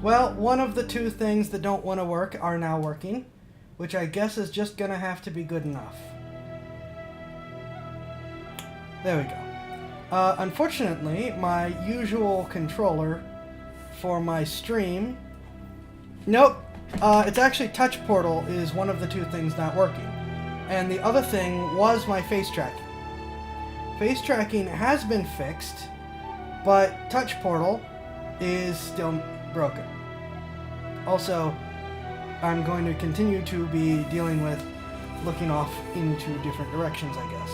Well, one of the two things that don't want to work are now working, which I guess is just gonna have to be good enough. There we go. Unfortunately, my usual controller for my stream... Nope. It's actually Touch Portal is one of the two things not working. And the other thing was my face tracking. Face tracking has been fixed, but Touch Portal is still broken. Also, I'm going to continue to be dealing with looking off into different directions, I guess.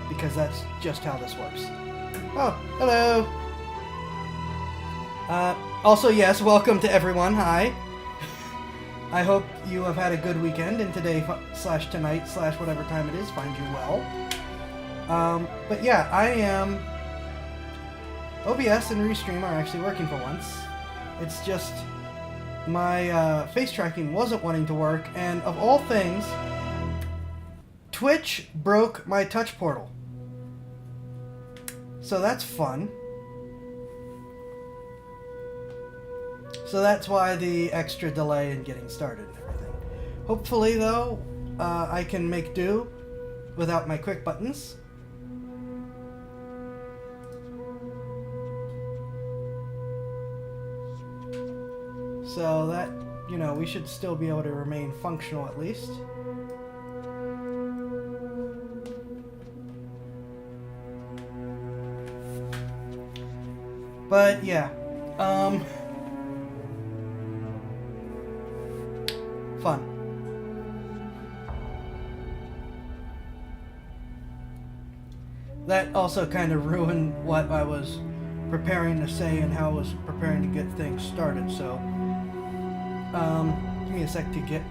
Because that's just how this works. Oh, hello! Also, yes, welcome to everyone. Hi. I hope you have had a good weekend, and today slash tonight slash whatever time it is finds you well. But yeah, I am... OBS and Restream are actually working for once. It's just my face tracking wasn't wanting to work, and of all things, Twitch broke my Touch Portal. So that's fun. So that's why the extra delay in getting started and everything. Hopefully, though, I can make do without my quick buttons. So that, you know, we should still be able to remain functional at least. But yeah, fun. That also kind of ruined what I was preparing to say and how I was preparing to get things started, so give me a sec to get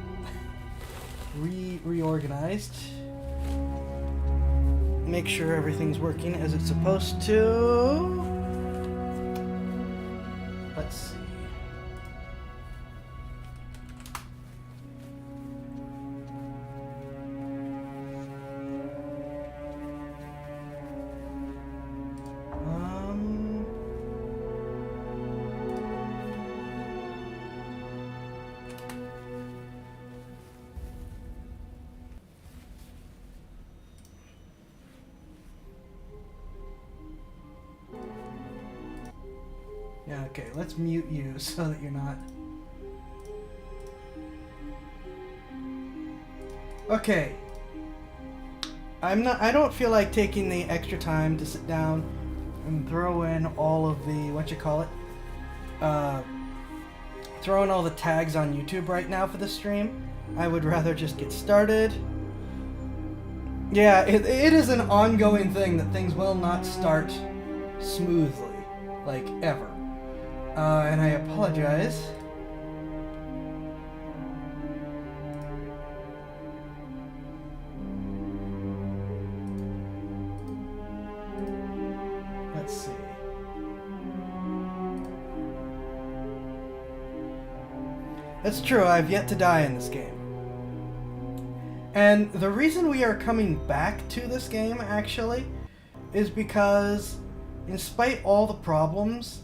reorganized. Make sure everything's working as it's supposed to. Let's see. Yeah, okay, let's mute you so that you're not... Okay. I don't feel like taking the extra time to sit down and throw in all of the, throw in all the tags on YouTube right now for the stream. I would rather just get started. Yeah, it is an ongoing thing that things will not start smoothly, like, ever. And I apologize. Let's see. That's true, I've yet to die in this game. And the reason we are coming back to this game, actually, is because, in spite all the problems,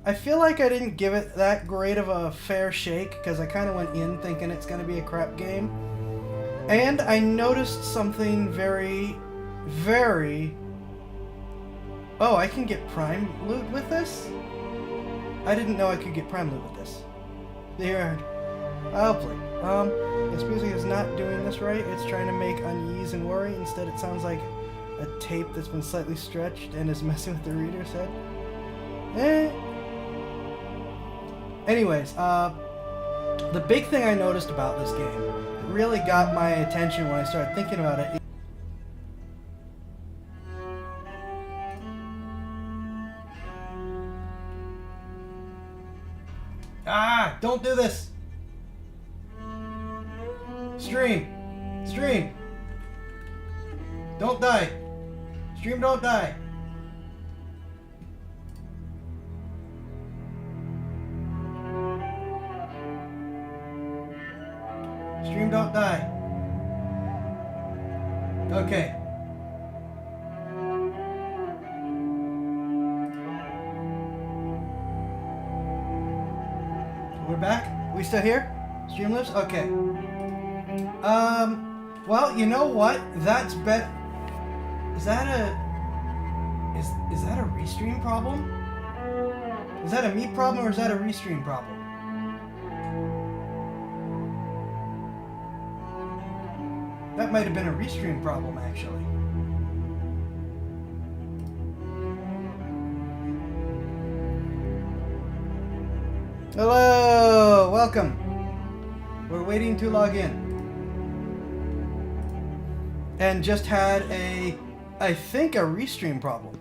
I feel like I didn't give it that great of a fair shake, because I kind of went in thinking it's going to be a crap game. And I noticed something very, very... Oh, I can get Prime loot with this? I didn't know I could get Prime loot with this. There. Hopefully. This music is not doing this right. It's trying to make unease and worry. Instead, it sounds like a tape that's been slightly stretched and is messing with the reader's head. Anyways, the big thing I noticed about this game that really got my attention when I started thinking about it. Don't do this! Stream! Stream! Don't die! Stream, don't die! Stream, don't die. Okay. We're back? We still here? Streamlabs? Okay. Well, you know what? That's bet. Is that a... Is that a restream problem? Is that a me problem or is that a restream problem? That might have been a restream problem, actually. Hello! Welcome! We're waiting to log in. And just had I think a restream problem.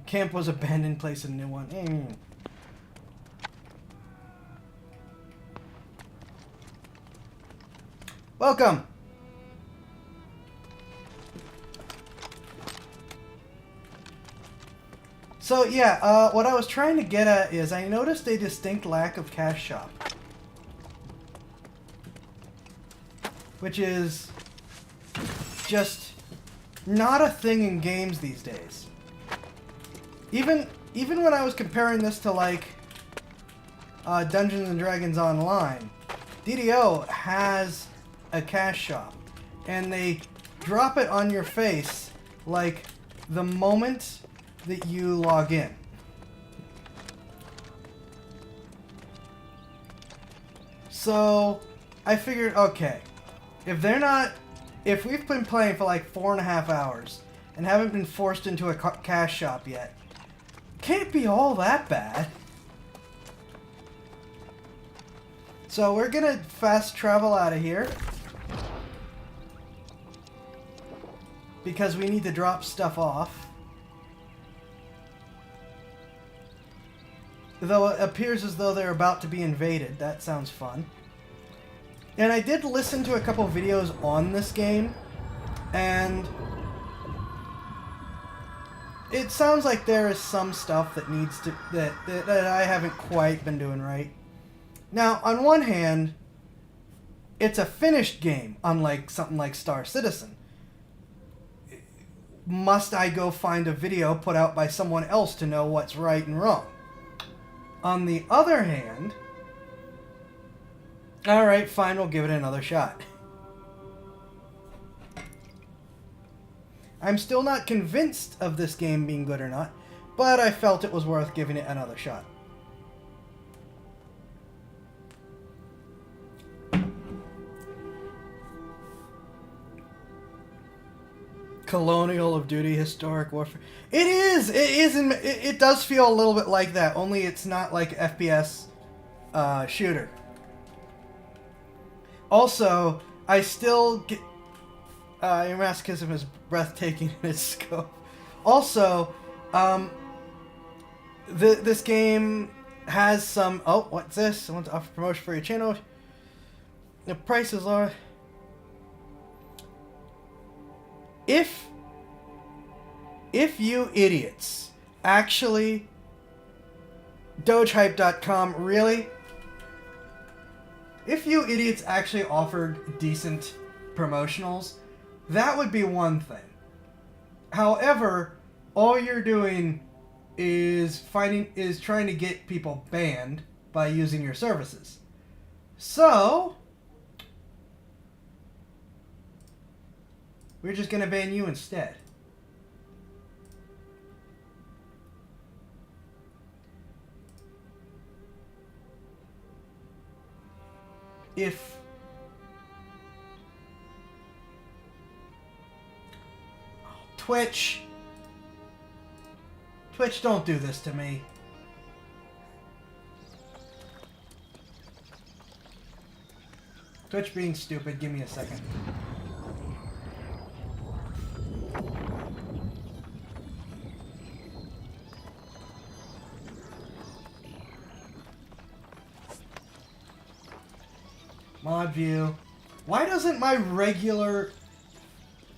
Camp was abandoned, place a new one. Welcome! So yeah, what I was trying to get at is I noticed a distinct lack of cash shop. Which is just not a thing in games these days. Even when I was comparing this to like Dungeons and Dragons Online, DDO has a cash shop, and they drop it on your face like the moment that you log in. So I figured, okay, if we've been playing for like 4.5 hours and haven't been forced into a cash shop yet, can't be all that bad. So we're gonna fast travel out of here because we need to drop stuff off. Though it appears as though they're about to be invaded. That sounds fun. And I did listen to a couple videos on this game, and it sounds like there is some stuff that needs to that I haven't quite been doing right. Now, on one hand, it's a finished game, unlike something like Star Citizen. Must I go find a video put out by someone else to know what's right and wrong? On the other hand, alright, fine, we'll give it another shot. I'm still not convinced of this game being good or not, but I felt it was worth giving it another shot. Colonial of Duty, Historic Warfare. It is! It does feel a little bit like that, only it's not like FPS shooter. Also, I still get... your masochism is breathtaking in its scope. Also, this game has some... Oh, what's this? I want to offer promotion for your channel. The price is lower. If you idiots actually... Dogehype.com, really? If you idiots actually offered decent promotionals, that would be one thing. However, all you're doing is trying to get people banned by using your services. So, we're just gonna ban you instead. If Twitch, don't do this to me. Twitch being stupid, give me a second. Mod view. Why doesn't my regular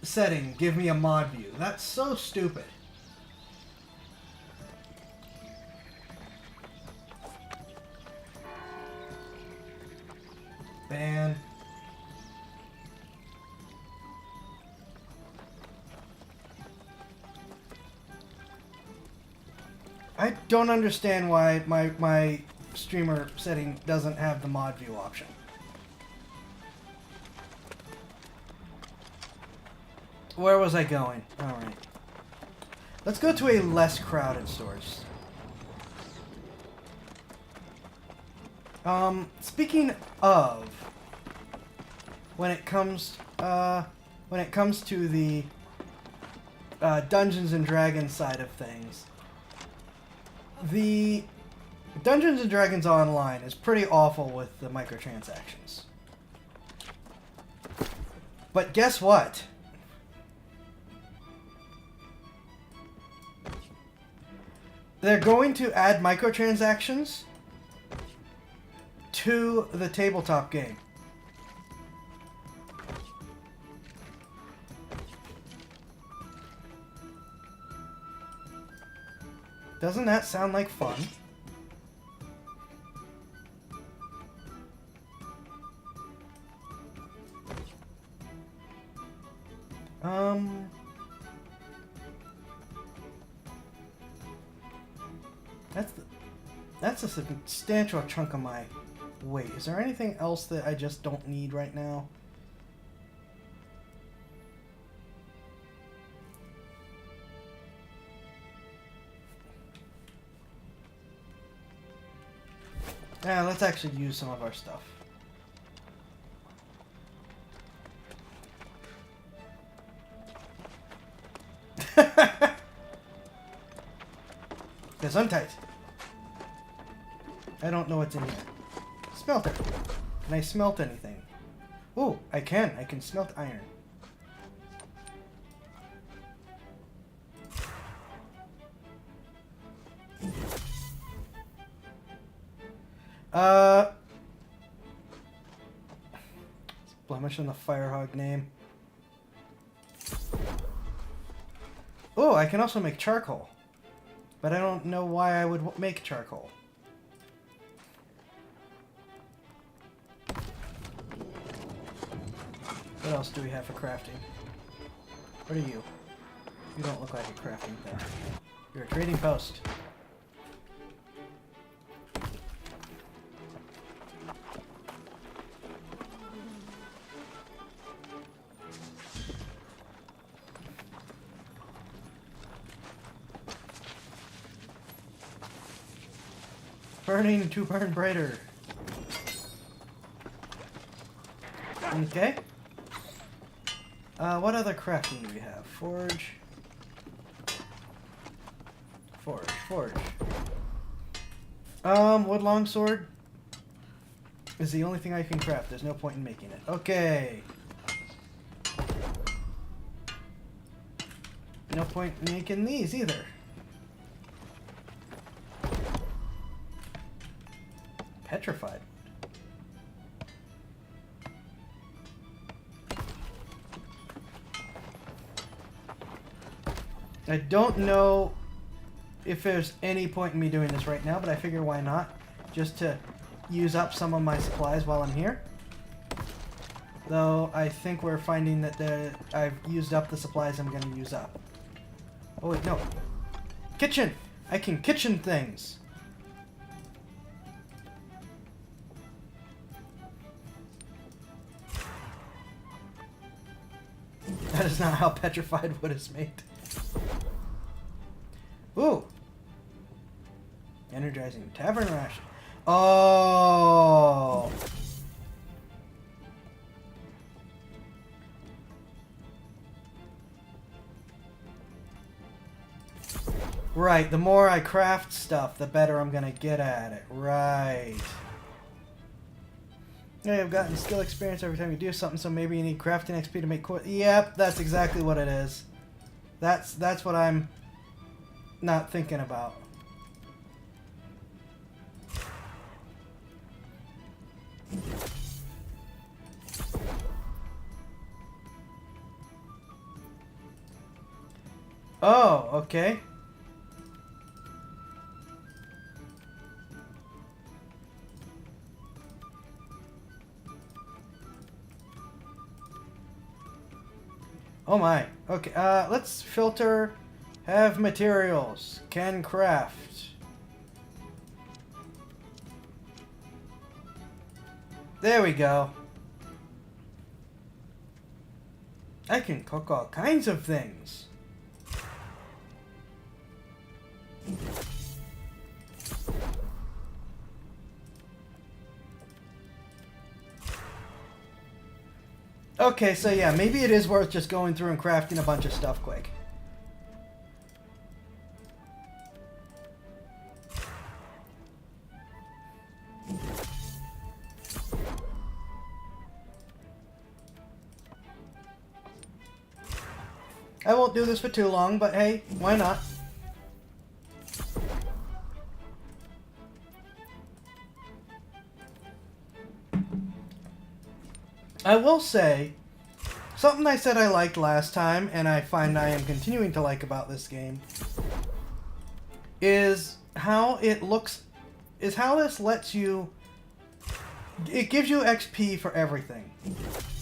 setting give me a mod view? That's so stupid. Ban. I don't understand why my streamer setting doesn't have the mod view option. Where was I going? Alright. Let's go to a less crowded source. Speaking of, when it comes to the Dungeons and Dragons side of things, the Dungeons and Dragons Online is pretty awful with the microtransactions. But guess what? They're going to add microtransactions to the tabletop game. Doesn't that sound like fun? That's a substantial chunk of my weight. Is there anything else that I just don't need right now? Yeah, let's actually use some of our stuff. Gesundheit. I don't know what's in here. Smelter. Can I smelt anything? Oh, I can. I can smelt iron. Blemish on the Firehog name. Oh, I can also make charcoal. But I don't know why I would make charcoal. What else do we have for crafting? What are you? You don't look like a crafting thing. You're a trading post. Burning to burn brighter. Okay. What other crafting do we have? Forge. Forge. Wood longsword is the only thing I can craft. There's no point in making it. Okay. No point in making these either. Petrified. I don't know if there's any point in me doing this right now, but I figure why not? Just to use up some of my supplies while I'm here. Though I think we're finding that I've used up the supplies I'm going to use up. Oh wait, no. Kitchen! I can kitchen things! That is not how petrified wood is made. Ooh. Energizing tavern ration. Oh. Right, the more I craft stuff, the better I'm gonna get at it. Right. Yeah, I've gotten skill experience every time you do something, so maybe you need crafting XP to make Yep, that's exactly what it is. That's what I'm not thinking about. Oh, okay. Oh my. Okay, let's filter. Have materials. Can craft. There we go. I can cook all kinds of things. Okay, so yeah, maybe it is worth just going through and crafting a bunch of stuff quick. I won't do this for too long, but hey, why not? I will say, something I said I liked last time, and I find I am continuing to like about this game, is how it looks, is how this lets you, it gives you XP for everything.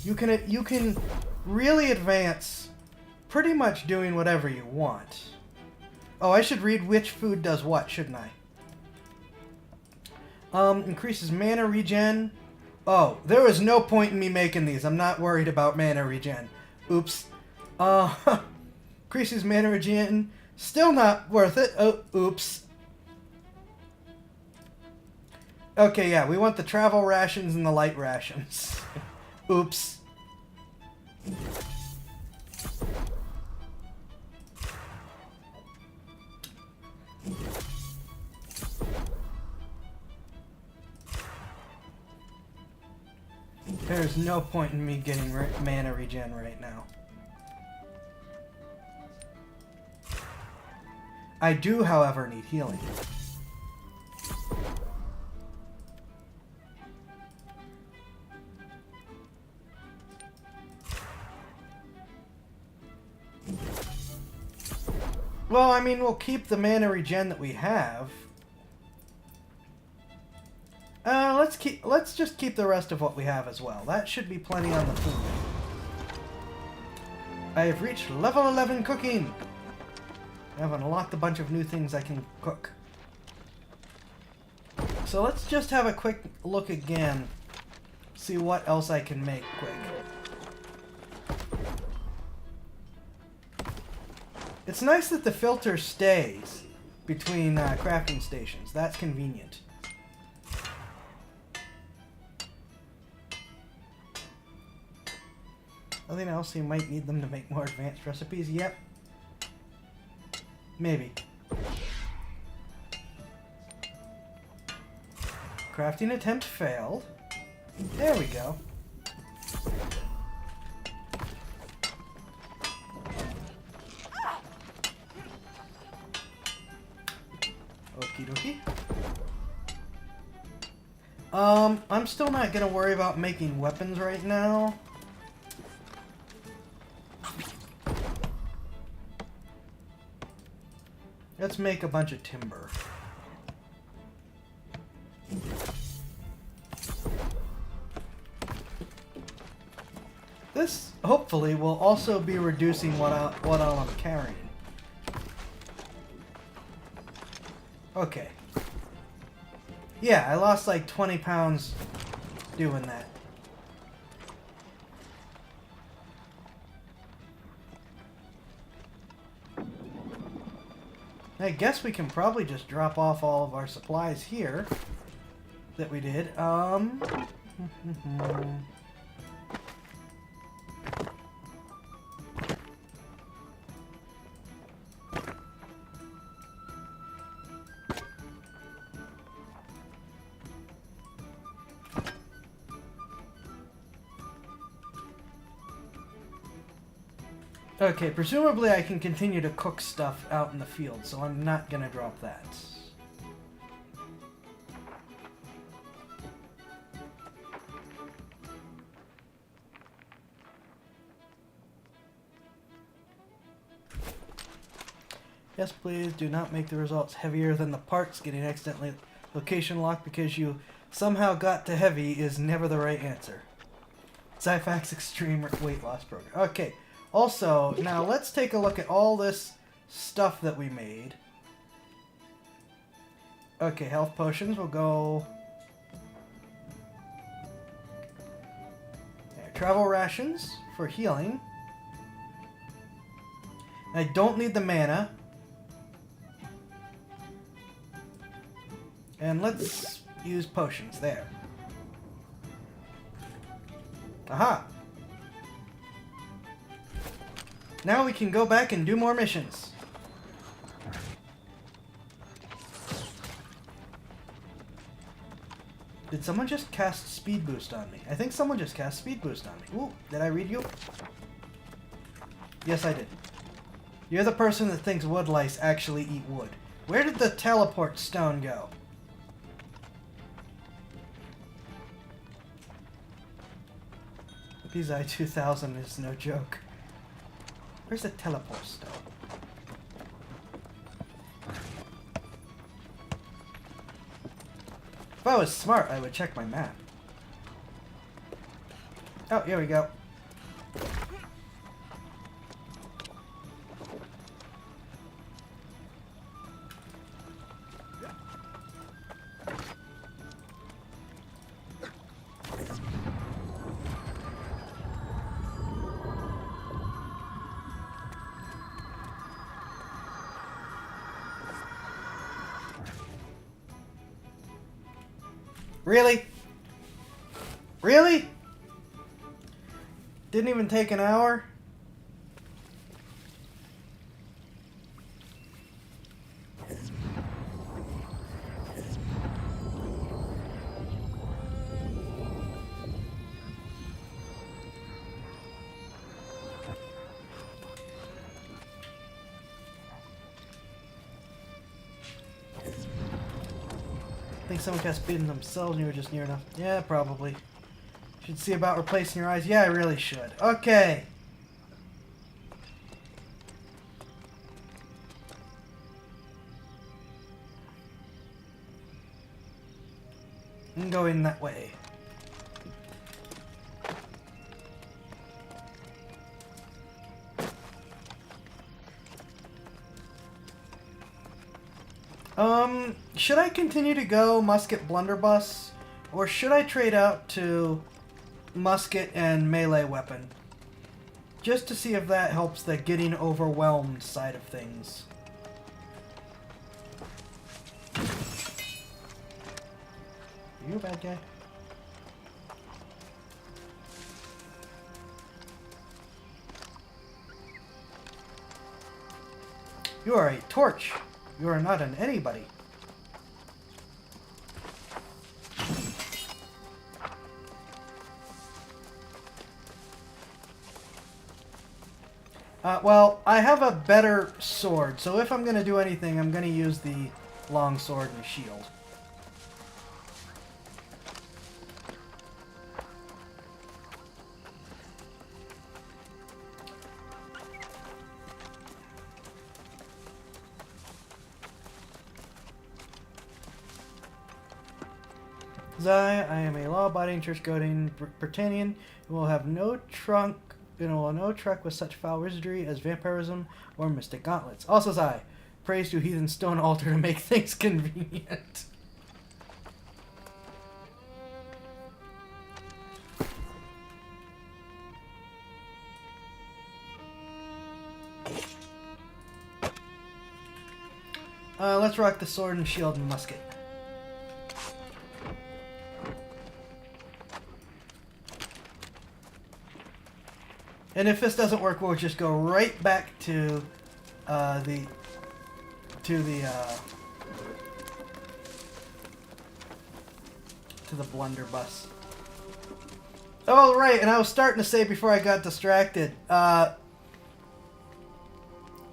You can really advance pretty much doing whatever you want. Oh, I should read which food does what, shouldn't I? Increases mana regen. Oh, there was no point in me making these. I'm not worried about mana regen. Oops. Increases mana regen. Still not worth it. Oh, oops. Okay, yeah, we want the travel rations and the light rations. Oops. There's no point in me getting mana regen right now. I do, however, need healing. Well, I mean, we'll keep the mana regen that we have. Let's just keep the rest of what we have as well. That should be plenty on the food. I have reached level 11 cooking. I have unlocked a bunch of new things I can cook. So let's just have a quick look again. See what else I can make quick. It's nice that the filter stays between crafting stations. That's convenient. Nothing else, you might need them to make more advanced recipes. Yep. Maybe. Crafting attempt failed. There we go. Okie dokie. I'm still not gonna worry about making weapons right now. Let's make a bunch of timber. This, hopefully, will also be reducing what all I'm carrying. Okay. Yeah, I lost like 20 pounds doing that. I guess we can probably just drop off all of our supplies here that we did. Okay, presumably I can continue to cook stuff out in the field, so I'm not gonna drop that. Yes, please do not make the results heavier than the parts. Getting accidentally location locked because you somehow got to heavy is never the right answer. Zyfax Extreme Weight Loss Program. Okay. Also, now let's take a look at all this stuff that we made. Okay, health potions will go... Travel rations for healing. I don't need the mana. And let's use potions there. Aha! Now we can go back and do more missions. Did someone just cast speed boost on me? I think someone just cast speed boost on me. Ooh, did I read you? Yes, I did. You're the person that thinks wood lice actually eat wood. Where did the teleport stone go? PZI 2000 is no joke. Where's the teleport stone? If I was smart, I would check my map. Oh, here we go. Really? Really? Didn't even take an hour? I think someone cast speed in themselves and you were just near enough. Yeah, probably. Should see about replacing your eyes. Yeah, I really should. Okay. I'm going that way. Should I continue to go musket blunderbuss, or should I trade out to musket and melee weapon? Just to see if that helps the getting overwhelmed side of things. Are you a bad guy? You are a torch. You are not an anybody. Well, I have a better sword, so if I'm going to do anything, I'm going to use the long sword and shield. I am a law-abiding, church-goading Britannian who will have no trunk. No truck with such foul wizardry as vampirism or mystic gauntlets. Also, Zai, praise to heathen stone altar to make things convenient. Let's rock the sword and shield and musket. And if this doesn't work, we'll just go right back to the blunderbuss. Oh, right, and I was starting to say before I got distracted.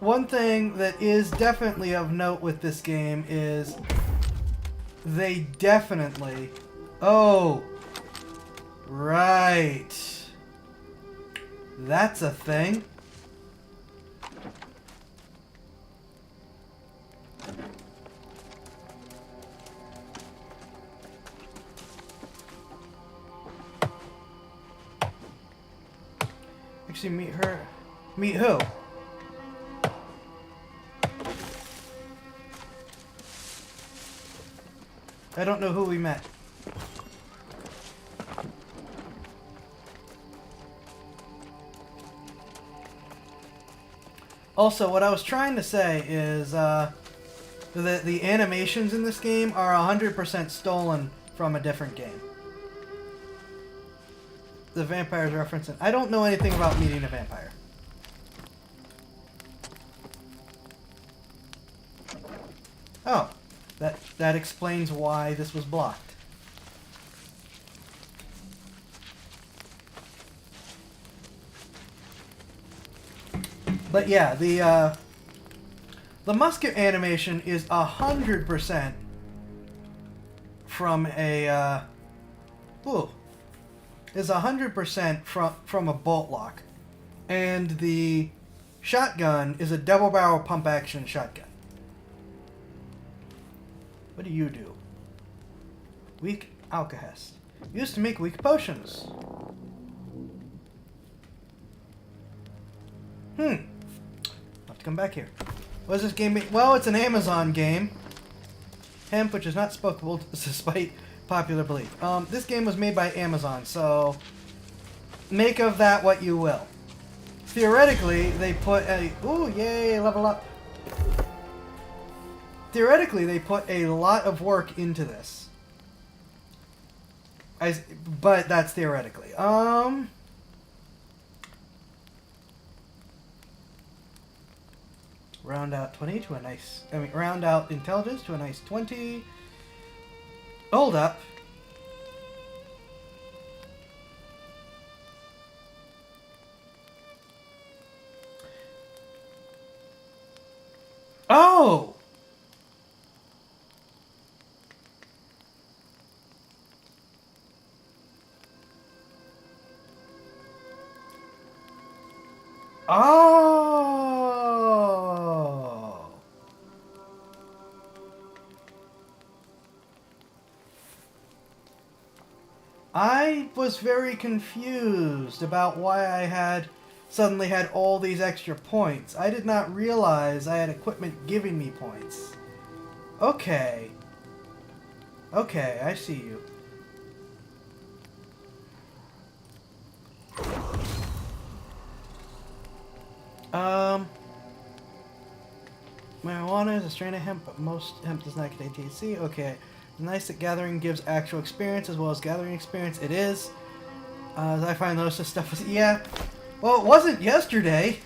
One thing that is definitely of note with this game is they definitely... Oh, right. That's a thing. Actually, meet her. Meet who? I don't know who we met. Also, what I was trying to say is that the animations in this game are 100% stolen from a different game. The vampire's referencing. I don't know anything about meeting a vampire. Oh, that explains why this was blocked. But yeah, the musket animation is 100% from a is 100% from a bolt lock, and the shotgun is a double barrel pump action shotgun. What do you do? Weak alkahest. Used to make weak potions. I'll have to come back here. What is this game? Well, it's an Amazon game. Hemp, which is not smokable despite popular belief. This game was made by Amazon, so make of that what you will. Theoretically, they put a... Ooh, yay, level up. Theoretically, they put a lot of work into this. But that's theoretically. Round out 20 to a nice... round out intelligence to a nice 20. Hold up. Oh! Oh! I was very confused about why I suddenly had all these extra points. I did not realize I had equipment giving me points. Okay. Okay, I see you. Marijuana is a strain of hemp, but most hemp does not contain THC. Okay. Nice that gathering gives actual experience as well as gathering experience. It is. I find most of this stuff was... Yeah. Well, it wasn't yesterday.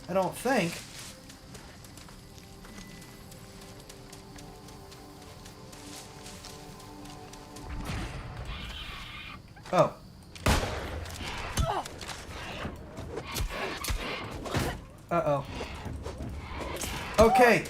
I don't think. Oh. Uh-oh. Okay.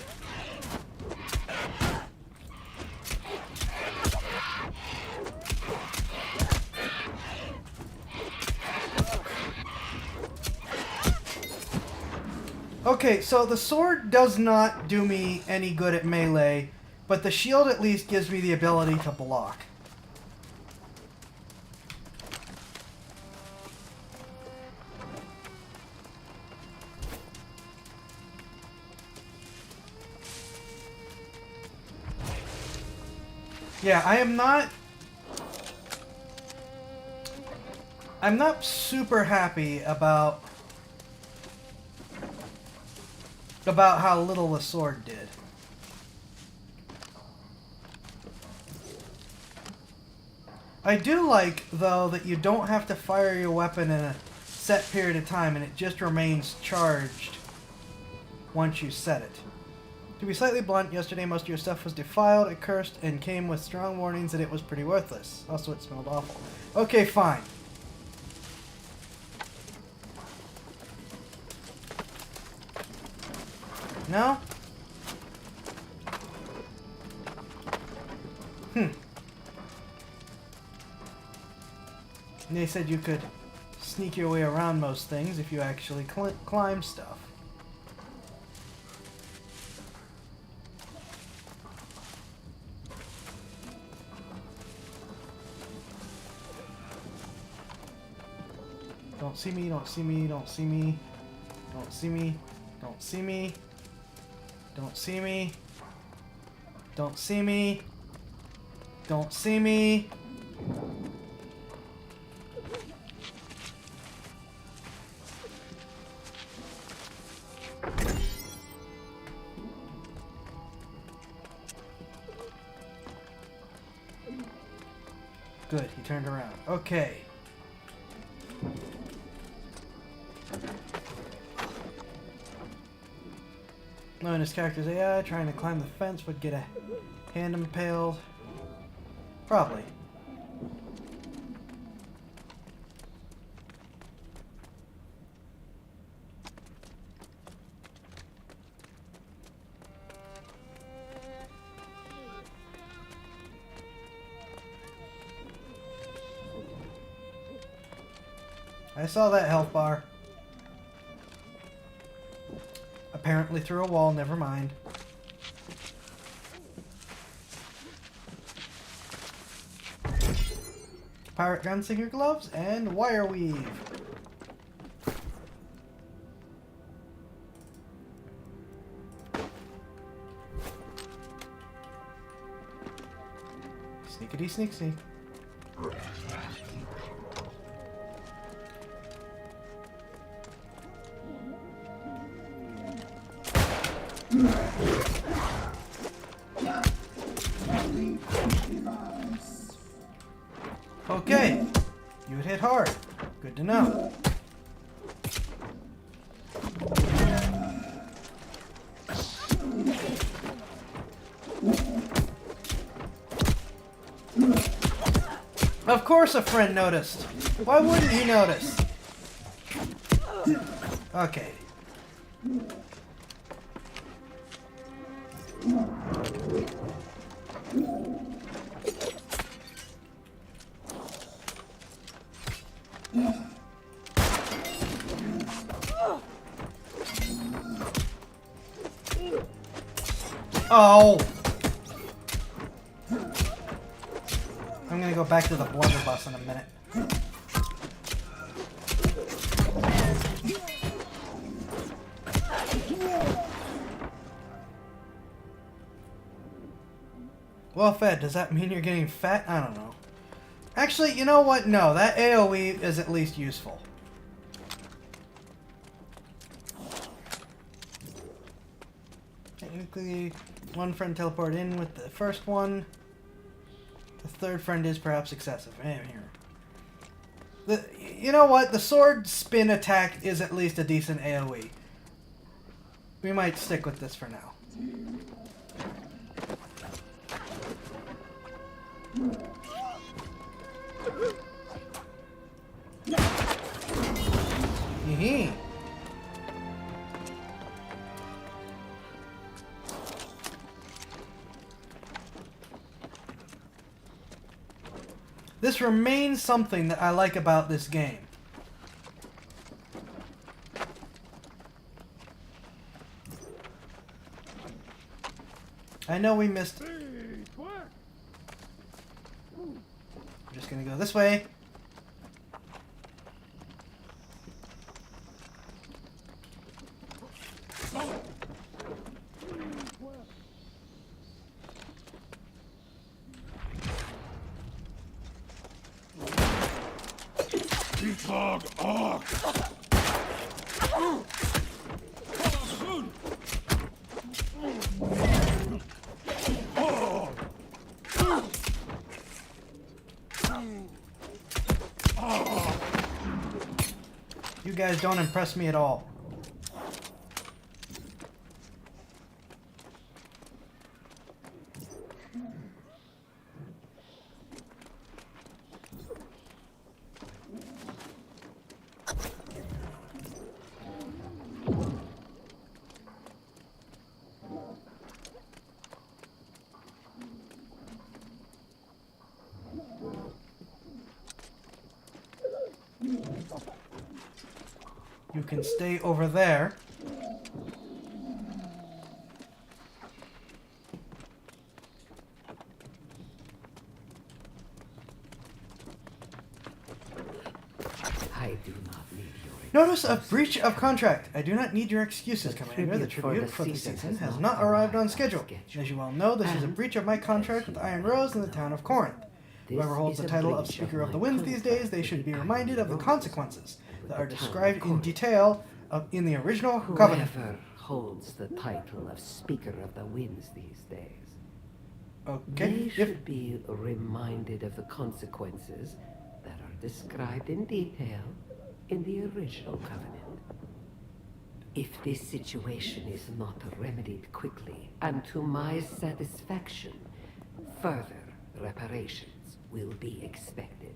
Okay, so the sword does not do me any good at melee, but the shield at least gives me the ability to block. Yeah, I'm not super happy about how little the sword did. I do like, though, that you don't have to fire your weapon in a set period of time and it just remains charged once you set it. To be slightly blunt, yesterday most of your stuff was defiled, accursed, and came with strong warnings that it was pretty worthless. Also, it smelled awful. Okay, fine. No? And they said you could sneak your way around most things if you actually climb stuff. Don't see me, don't see me, don't see me. Don't see me, don't see me. Don't see me. Don't see me. Don't see me. Good, he turned around. Okay. Knowing his character's AI, trying to climb the fence would get a hand impaled. Probably. I saw that health bar. Apparently through a wall, never mind. Pirate gunslinger gloves and wire weave. Sneakity sneak sneak. Okay, you would hit hard. Good to know. Of course a friend noticed. Why wouldn't he notice? Okay. Oh! I'm gonna go back to the blunderbuss in a minute. Well fed, does that mean you're getting fat? I don't know. Actually, you know what? No, that AoE is at least useful. Technically, one friend teleported in with the first one. The third friend is perhaps excessive. I am here. You know what? The sword spin attack is at least a decent AoE. We might stick with this for now. Hee. This remains something that I like about this game. I know we missed... I'm just gonna go this way. You guys don't impress me at all. You can stay over there. I do not need your Notice a breach of contract. I do not need your excuses, Commander. The tribute for the season has not arrived on schedule. As you well know, this is a breach of my contract with Iron Rose in the town of Corinth. Whoever holds the title of Speaker of the Winds these days, they should be reminded of the consequences that are described in detail in the original covenant. Whoever holds the title of Speaker of the Winds these days. Okay. They should be reminded of the consequences that are described in detail in the original Covenant. If this situation is not remedied quickly and to my satisfaction, further reparations will be expected.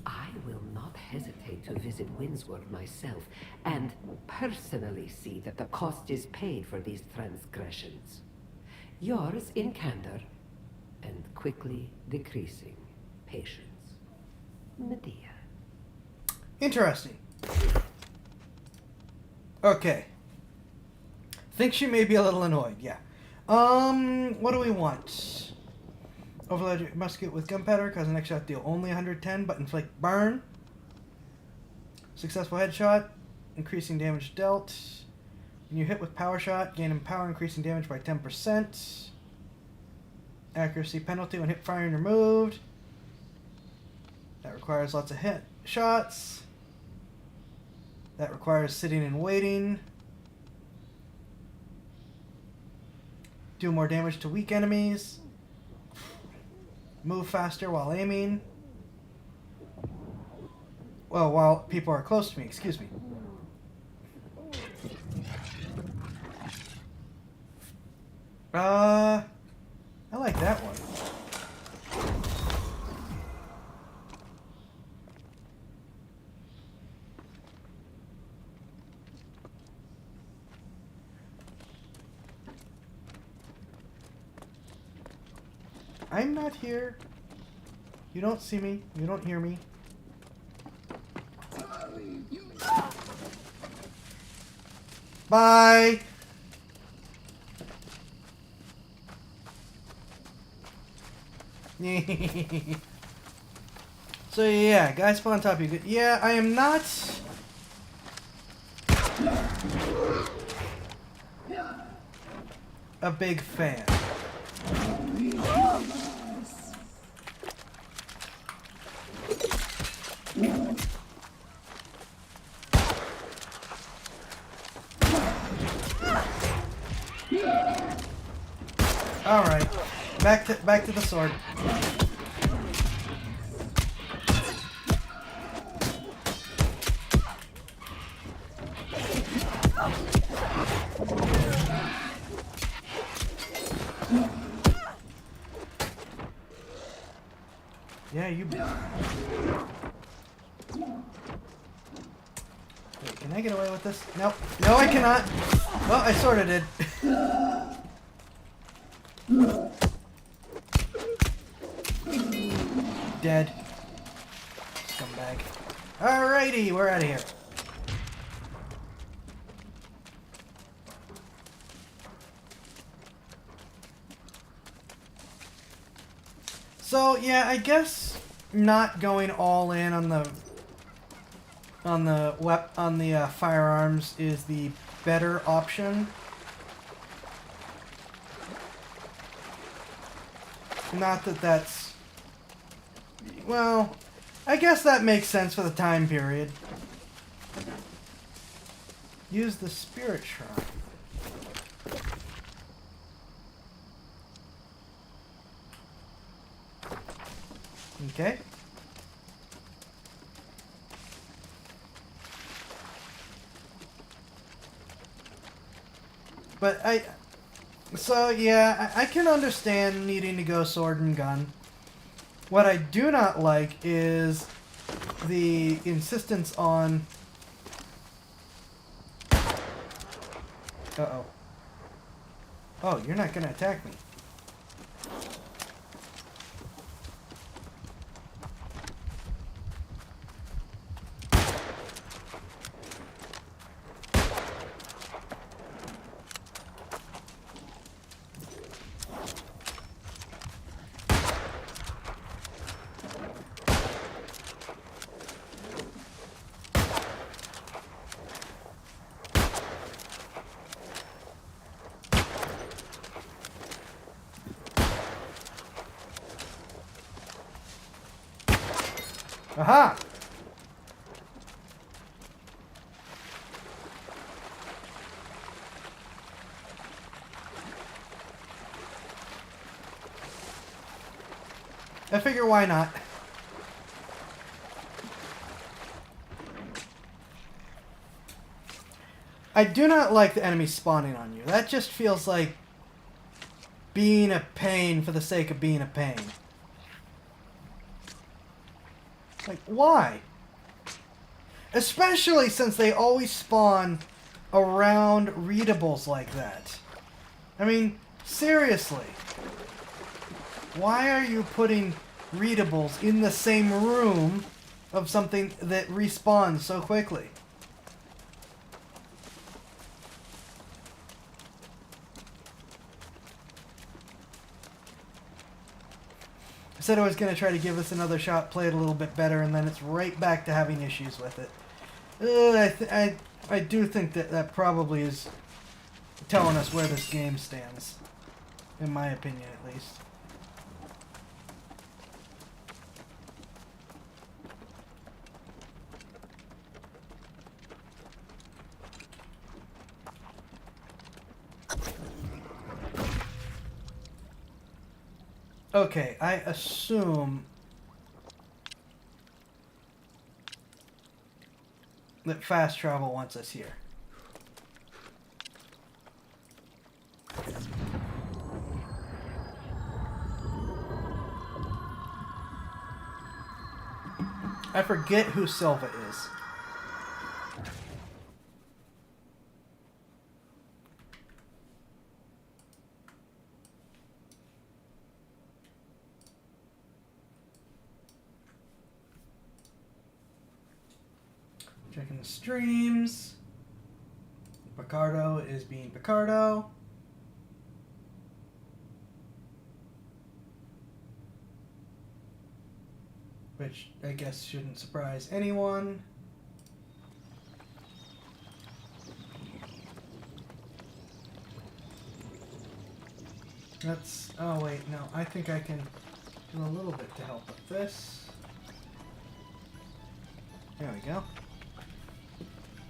I will not hesitate to visit Windsworth myself and personally see that the cost is paid for these transgressions. Yours in candor and quickly decreasing patience. Medea. Interesting. Okay. Think she may be a little annoyed, yeah. What do we want? Overload musket with gunpowder, cause a next shot deal only 110, but inflict burn. Successful headshot, increasing damage dealt. When you hit with power shot, gain in power, increasing damage by 10%. Accuracy penalty when hip firing removed. That requires lots of hit shots. That requires sitting and waiting. Do more damage to weak enemies. Move faster while aiming. Well, while people are close to me, excuse me. I like that one. I'm not here. You don't see me. You don't hear me. Bye. So yeah, guys spawn on top of you. Yeah, I am not a big fan. All right, back to the sword. Yeah, you. Wait, can I get away with this? Nope. No, I cannot. Well, I sort of did. Dead. Scumbag. Alrighty, we're out of here. So yeah, I guess not going all in on the firearms is the better option. Not that that's... Well, I guess that makes sense for the time period. Use the spirit shrine. Okay. But so yeah, I can understand needing to go sword and gun. What I do not like is the insistence on... Uh-oh. Oh, you're not gonna attack me. Aha! I figure why not? I do not like the enemies spawning on you. That just feels like being a pain for the sake of being a pain. Like, why? Especially since they always spawn around readables like that. I mean, seriously. Why are you putting readables in the same room of something that respawns so quickly? I said I was going to try to give this another shot, play it a little bit better, and then it's right back to having issues with it. I do think that that probably is telling us where this game stands. In my opinion, at least. Okay, I assume that fast travel wants us here. I forget who Silva is. Checking the streams. Picardo is being Picardo. Which I guess shouldn't surprise anyone. That's... oh wait, no. I think I can do a little bit to help with this. There we go.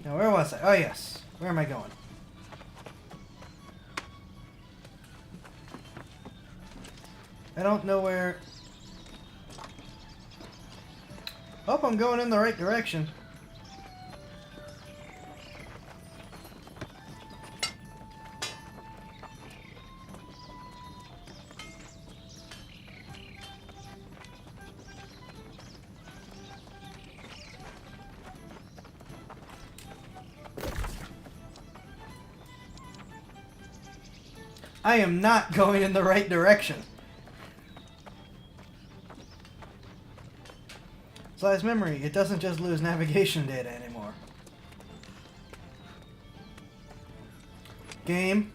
Now, where was I? Oh, yes. Where am I going? I don't know where... hope I'm going in the right direction. I am not going in the right direction. Size memory, it doesn't just lose navigation data anymore. Game.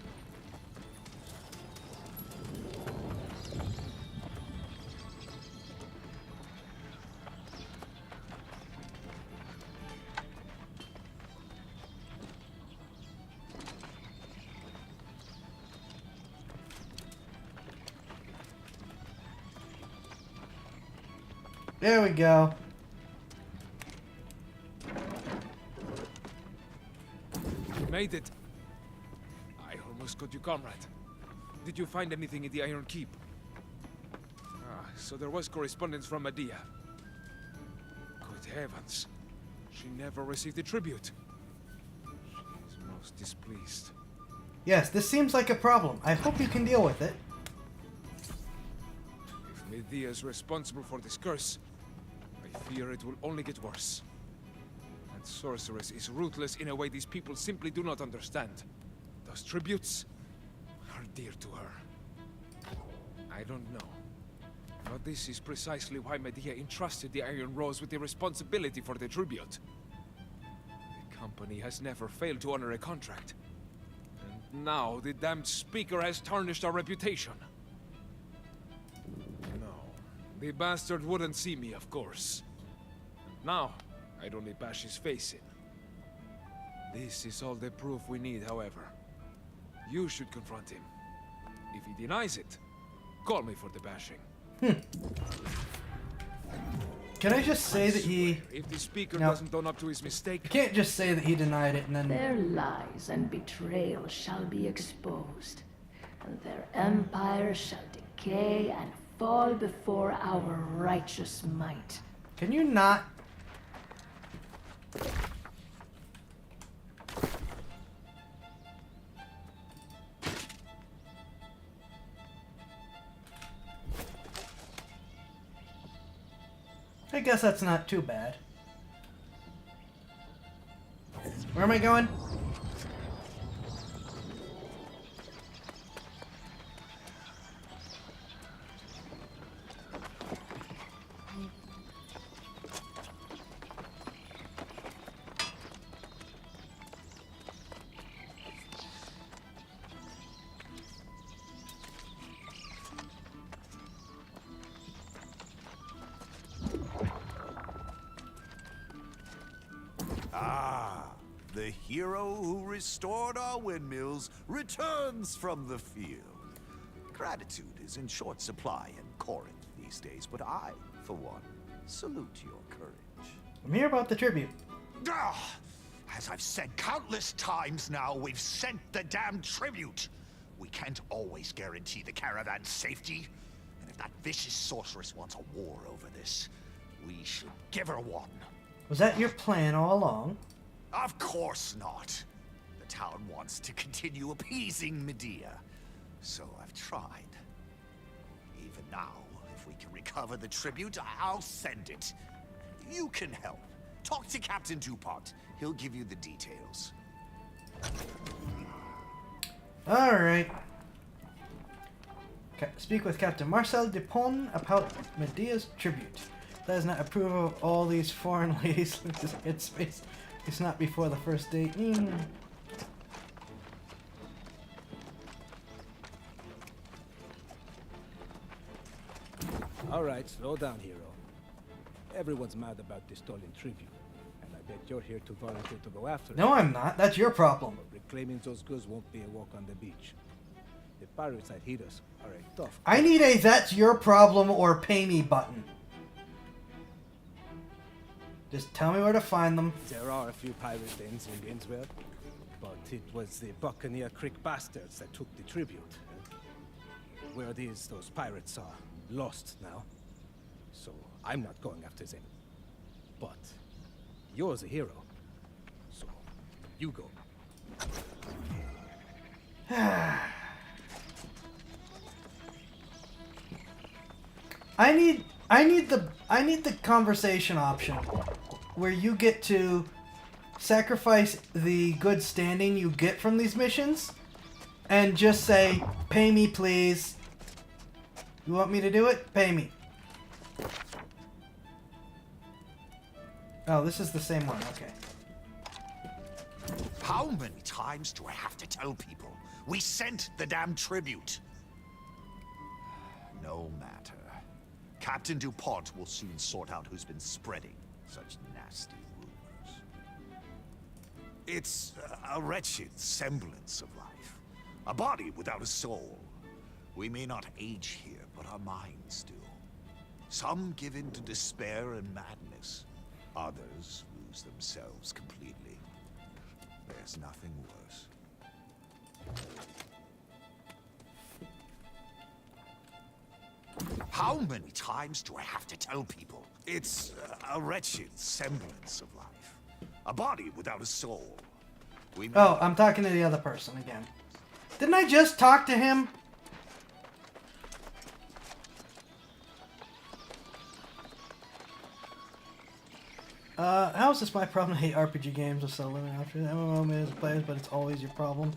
There we go. You made it. I almost got you, comrade. Did you find anything in the Iron Keep? Ah, so there was correspondence from Medea. Good heavens. She never received a tribute. She is most displeased. Yes, this seems like a problem. I hope you can deal with it. If Medea is responsible for this curse, I fear it will only get worse. That sorceress is ruthless in a way these people simply do not understand. Those tributes are dear to her. I don't know. But this is precisely why Medea entrusted the Iron Rose with the responsibility for the tribute. The company has never failed to honor a contract. And now the damned speaker has tarnished our reputation. No, the bastard wouldn't see me, of course. Now, I'd only bash his face in. This is all the proof we need, however. You should confront him. If he denies it, call me for the bashing. Can I just say that he... If the speaker No. doesn't own up to his mistake... I can't just say that he denied it and then... Their lies and betrayal shall be exposed, and their empire shall decay and fall before our righteous might. Can you not? I guess that's not too bad. Where am I going? The hero who restored our windmills returns from the field. Gratitude is in short supply in Corinth these days, but I, for one, salute your courage. I'm here about the tribute. As I've said countless times now, we've sent the damn tribute. We can't always guarantee the caravan's safety. And if that vicious sorceress wants a war over this, we should give her one. Was that your plan all along? Of course not. The town wants to continue appeasing Medea. So I've tried. Even now, if we can recover the tribute, I'll send it. You can help. Talk to Captain Dupont. He'll give you the details. Alright. Speak with Captain Marcel Dupont about Medea's tribute. Does not approve of all these foreign ladies. It's not before the first date. All right, slow down, hero. Everyone's mad about the stolen tribute, and I bet you're here to volunteer to go after it. No, I'm not. That's your problem. But reclaiming those goods won't be a walk on the beach. The pirates that hit us are a tough. I need a "that's your problem" or "pay me" button. Just tell me where to find them. There are a few pirate dens in Innsbruck, but it was the Buccaneer Creek bastards that took the tribute. Where those pirates are lost now. So I'm not going after them. But you're the hero. So you go. I need the conversation option where you get to sacrifice the good standing you get from these missions and just say, "Pay me, please." You want me to do it? Pay me. Oh, this is the same one. Okay. How many times do I have to tell people? We sent the damn tribute. No matter. Captain Dupont will soon sort out who's been spreading such nasty rumors. It's a wretched semblance of life. A body without a soul. We may not age here, but our minds do. Some give in to despair and madness. Others lose themselves completely. There's nothing worse. How many times do I have to tell people? It's a wretched semblance of life. A body without a soul. Oh, I'm talking to the other person again. Didn't I just talk to him? How is this my problem? I hate RPG games with so limited options. MMO millions of players, but it's always your problem.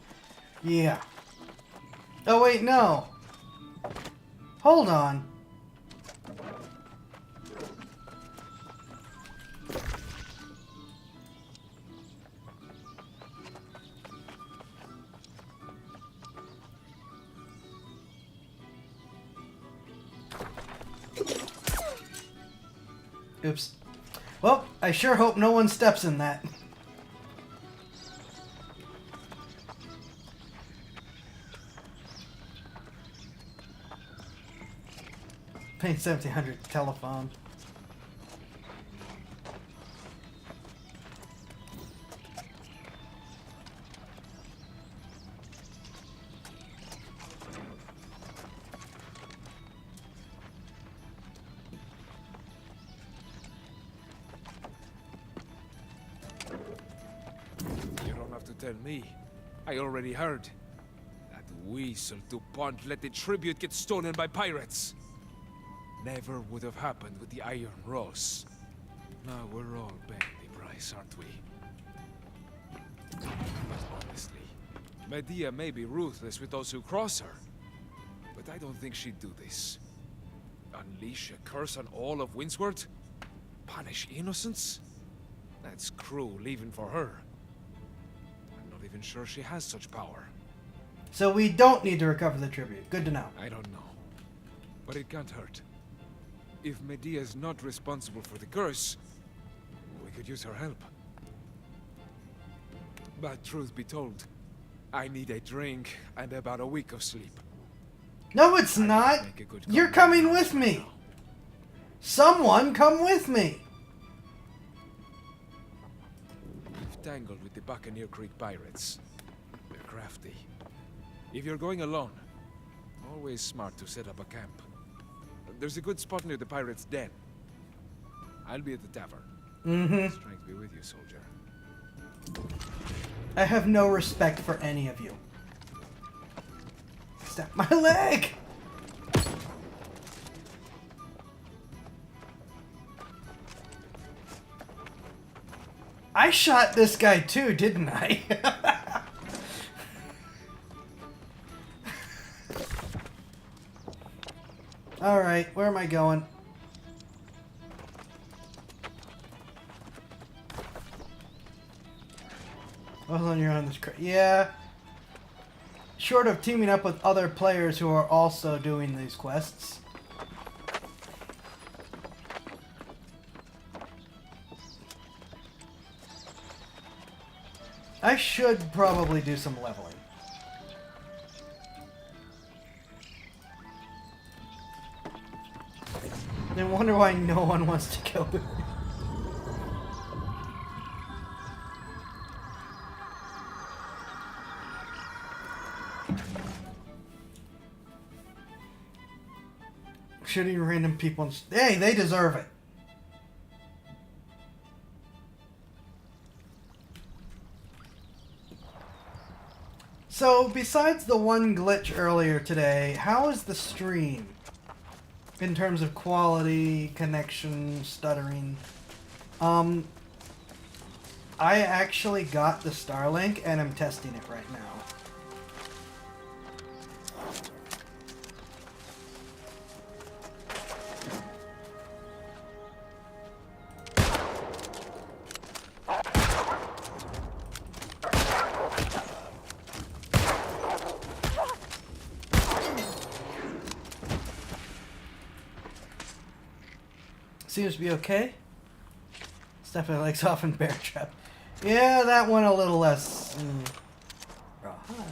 Yeah. Oh wait, no. Hold on. Oops. Well, I sure hope no one steps in that. Paying 1,700 telephone. tell me. I already heard. That weasel DuPont let the tribute get stolen by pirates. Never would have happened with the Iron Rose. Now we're all paying the price, aren't we? But honestly, Medea may be ruthless with those who cross her. But I don't think she'd do this. Unleash a curse on all of Windsward? Punish innocents? That's cruel even for her. I'm not even sure she has such power. So we don't need to recover the tribute. Good to know. I don't know. But it can't hurt. If Medea's not responsible for the curse, we could use her help. But truth be told, I need a drink and about a week of sleep. No, it's not. Make a good You're comeback coming right with me. now. Someone come with me. We've tangled with the Buccaneer Creek pirates. They're crafty. If you're going alone, always smart to set up a camp. There's a good spot near the pirates' den. I'll be at the tavern. Mm-hmm. Strength be with you, soldier. I have no respect for any of you. Stop my leg! I shot this guy too, didn't I? Alright, where am I going? Oh, then you're on this yeah. Short of teaming up with other players who are also doing these quests. I should probably do some leveling. I wonder why no one wants to go with me. Shooting random people. Hey, they deserve it. So, besides the one glitch earlier today, how is the stream? In terms of quality, connection, stuttering. I actually got the Starlink and I'm testing it right now. Seems to be okay. Stephanie likes off in Bear Trap. Yeah, that one a little less. Rawhide.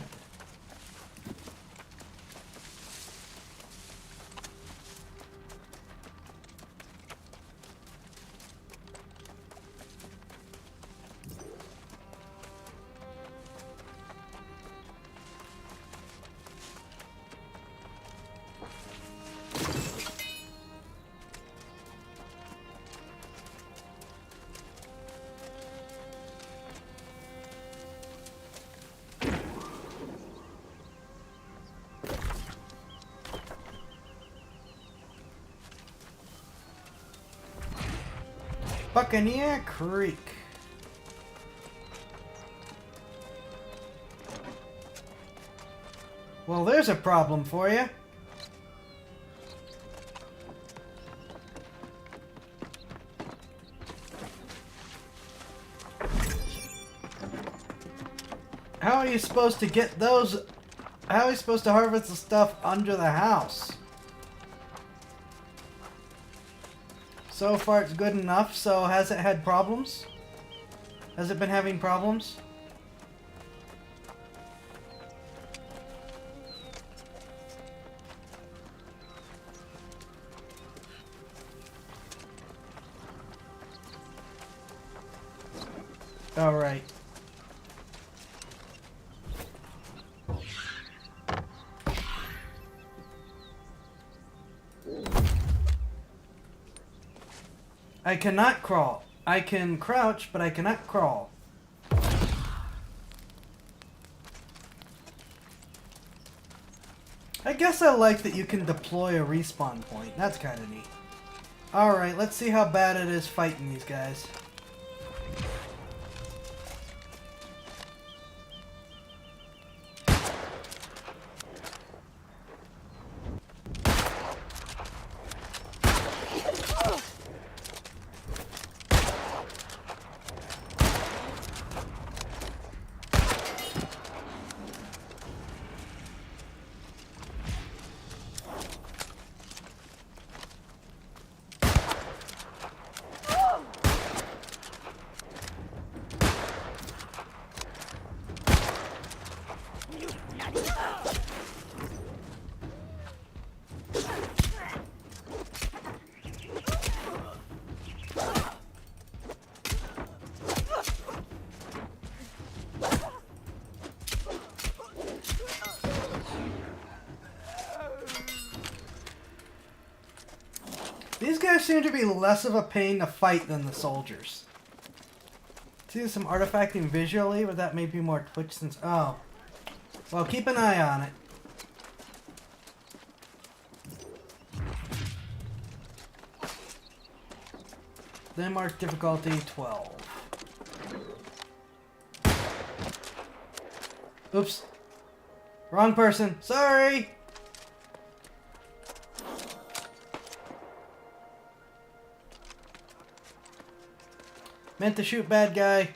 Buccaneer Creek. Well, there's a problem for you. How are you supposed to get those? How are you supposed to harvest the stuff under the house? So far it's good enough, so has it had problems? Has it been having problems? Alright. I cannot crawl. I can crouch, but I cannot crawl. guess I like that you can deploy a respawn point. That's kind of neat. Alright, let's see how bad it is fighting these guys. These guys seem to be less of a pain to fight than the soldiers. Seeing some artifacting visually, but that may be more Twitch since... Oh. Well, keep an eye on it. Then mark difficulty 12. Oops. Wrong person. Sorry! Meant to shoot bad guy.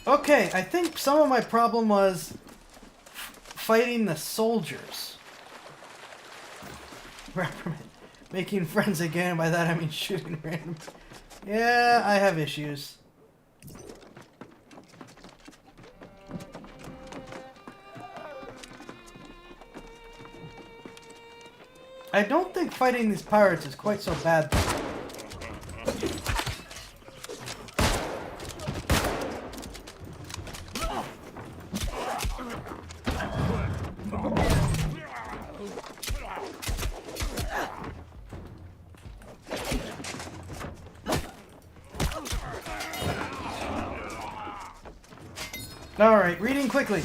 Okay, I think some of my problem was fighting the soldiers. Reprimand. Making friends again, by that I mean shooting random. Yeah, I have issues. I don't think fighting these pirates is quite so bad though. Alright, reading quickly.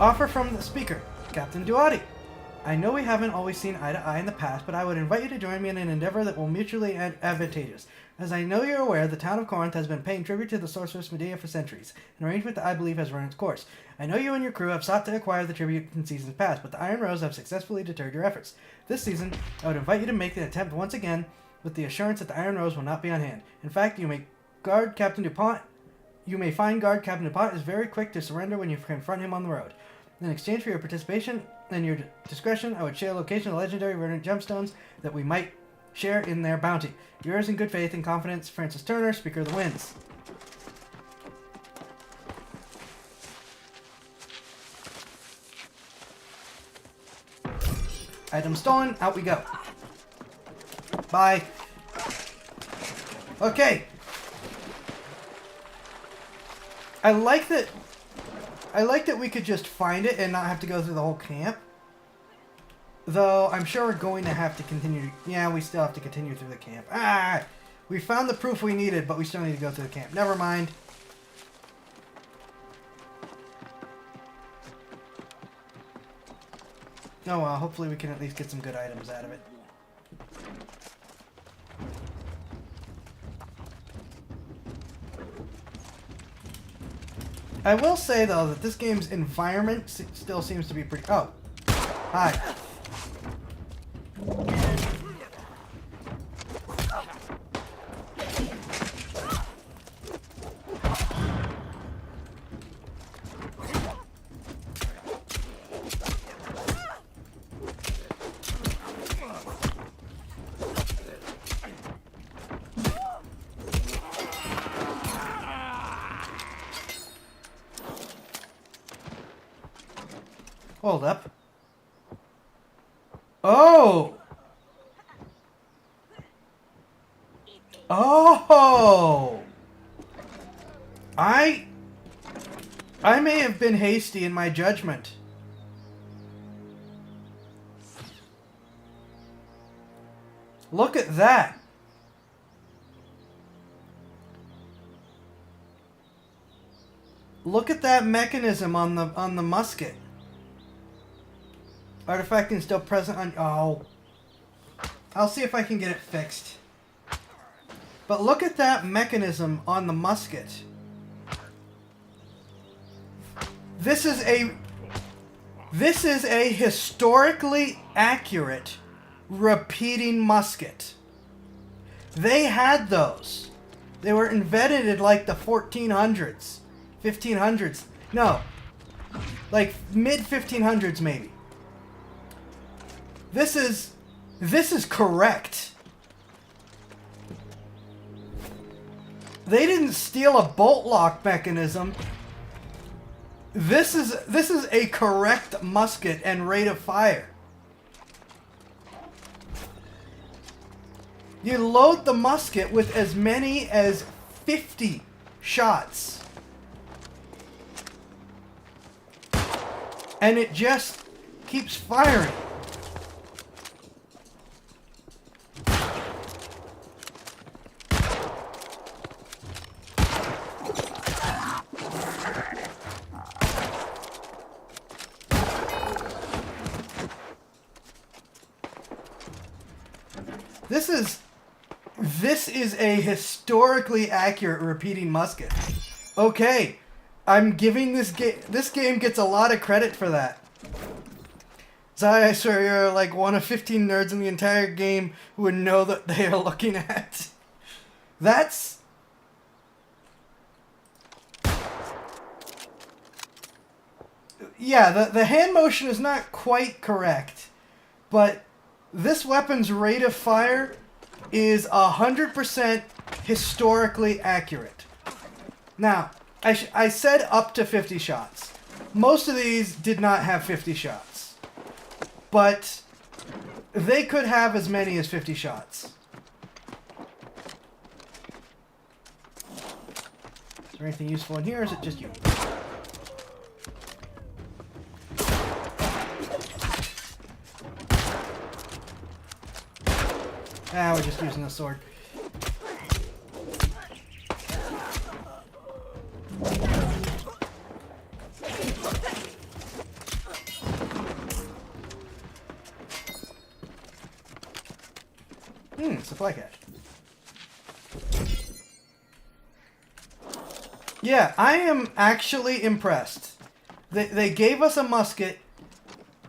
Offer from the speaker, Captain Duati. I know we haven't always seen eye to eye in the past, but I would invite you to join me in an endeavor that will mutually advantageous. As I know you're aware, the town of Corinth has been paying tribute to the sorceress Medea for centuries, an arrangement that I believe has run its course. I know you and your crew have sought to acquire the tribute in seasons past, but the Iron Rose have successfully deterred your efforts. This season, I would invite you to make the attempt once again, with the assurance that the Iron Rose will not be on hand. In fact, you may find guard Captain DuPont is very quick to surrender when you confront him on the road. In exchange for your participation and your discretion, I would share a location of legendary verdant gemstones that we might share in their bounty. Yours in good faith and confidence, Francis Turner, Speaker of the Winds. Item stolen, out we go. Bye. Okay. I like that we could just find it and not have to go through the whole camp. Though, I'm sure we're going to have to continue. Yeah, we still have to continue through the camp. Ah! We found the proof we needed, but we still need to go through the camp. Never mind. Oh well, hopefully we can at least get some good items out of it. I will say, though, that this game's environment still seems to be pretty... Oh. Hi. Hold up. Oh! Oh! I may have been hasty in my judgment. Look at that. Look at that mechanism on the musket. Artifacting still present on... Oh. I'll see if I can get it fixed. But look at that mechanism on the musket. This is a historically accurate repeating musket. They had those. They were invented in like the 1400s, 1500s. No, like mid 1500s maybe. This is correct. They didn't steal a bolt lock mechanism. This is a correct musket and rate of fire. You load the musket with as many as 50 shots. And it just keeps firing. This is a historically accurate repeating musket. Okay, I'm giving this game gets a lot of credit for that. Zai, I swear you're like one of 15 nerds in the entire game who would know that they are looking at. That's... Yeah, the hand motion is not quite correct, but this weapon's rate of fire is 100% historically accurate. Now, I said up to 50 shots. Most of these did not have 50 shots. But they could have as many as 50 shots. Is there anything useful in here, or is it just you? Ah, we're just using the sword. Supply cache. Yeah, I am actually impressed. They gave us a musket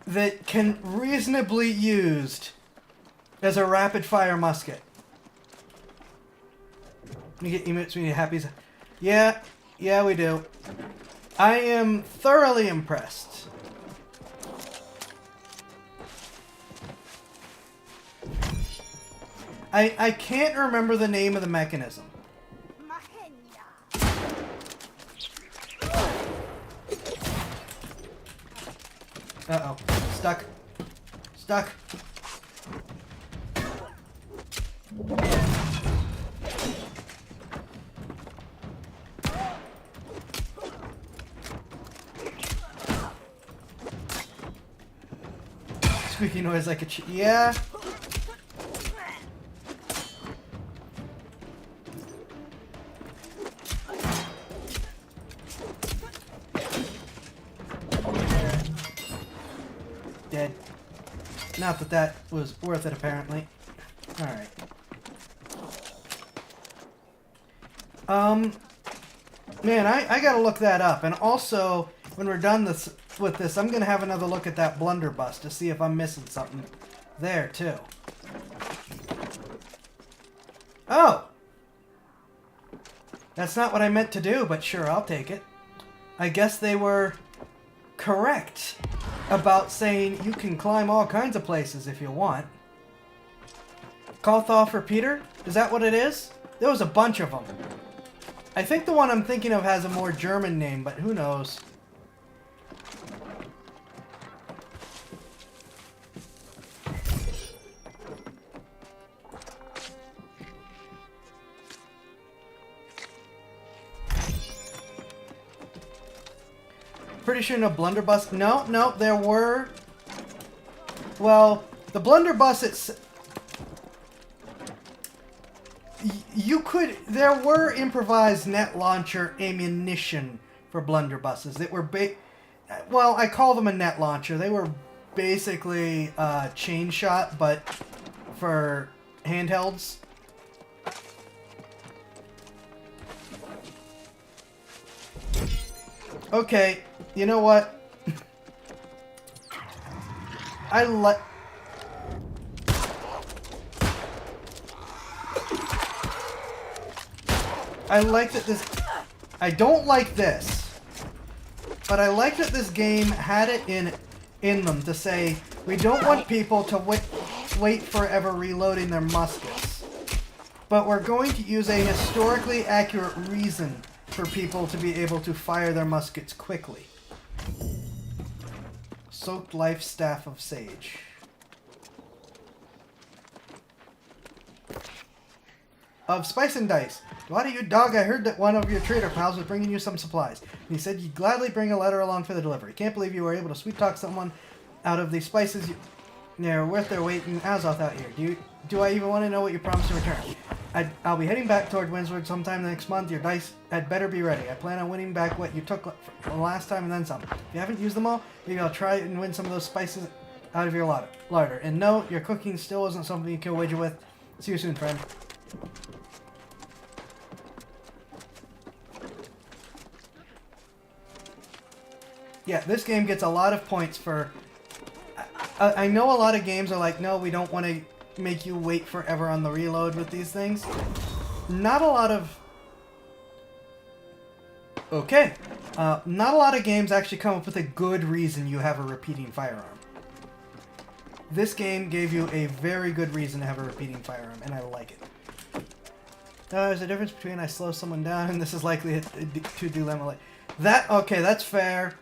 that can reasonably used as a rapid-fire musket. You get emotes when you're happy. Yeah, we do. I am thoroughly impressed. I can't remember the name of the mechanism. Uh-oh. Stuck. Stuck. Squeaky noise like a yeah. Dead. Not that that was worth it, apparently. Alright. Man, I gotta look that up. And also, when we're done with this, I'm gonna have another look at that blunderbuss to see if I'm missing something there, too. Oh! That's not what I meant to do, but sure, I'll take it. I guess they were correct about saying you can climb all kinds of places if you want. Kolthoff repeater? Is that what it is? There was a bunch of them. I think the one I'm thinking of has a more German name, but who knows? Pretty sure no blunderbuss. No, there were. Well, the blunderbuss. You could. There were improvised net launcher ammunition for blunderbusses that were well, I call them a net launcher. They were basically chain shot, but for handhelds. Okay, you know what? I like that this... I don't like this. But I like that this game had it in them to say, we don't want people to wait forever reloading their muskets. But we're going to use a historically accurate reason for people to be able to fire their muskets quickly. Soaked Life Staff of Sage. Of Spice and Dice. Why do you dog? I heard that one of your trader pals was bringing you some supplies. He said you'd gladly bring a letter along for the delivery. Can't believe you were able to sweet talk someone out of the spices they're worth their weight in Azoth out here. Do I even want to know what you promised to return? I'll be heading back toward Windsward sometime next month. Your dice had better be ready. I plan on winning back what you took from last time and then some. If you haven't used them all, maybe I'll try and win some of those spices out of your larder. And no, your cooking still isn't something you can wager with. See you soon, friend. Yeah, this game gets a lot of points for... I know a lot of games are like, no, we don't want to make you wait forever on the reload with these things. Not a lot of... Okay. Not a lot of games actually come up with a good reason you have a repeating firearm. This game gave you a very good reason to have a repeating firearm, and I like it. There's a difference between I slow someone down and this is likely to do them like... That, okay, that's fair.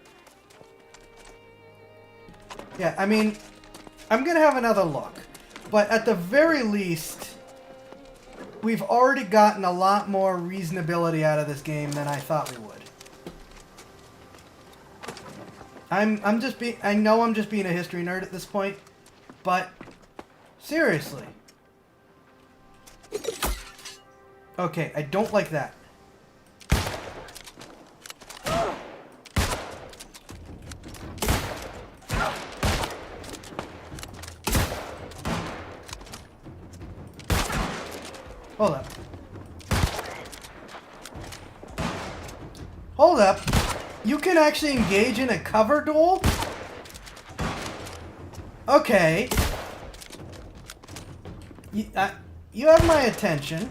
Yeah, I mean, I'm going to have another look. But at the very least, we've already gotten a lot more reasonability out of this game than I thought we would. I know I'm just being a history nerd at this point, but seriously. Okay, I don't like that. Hold up. Hold up. You can actually engage in a cover duel? Okay. You have my attention.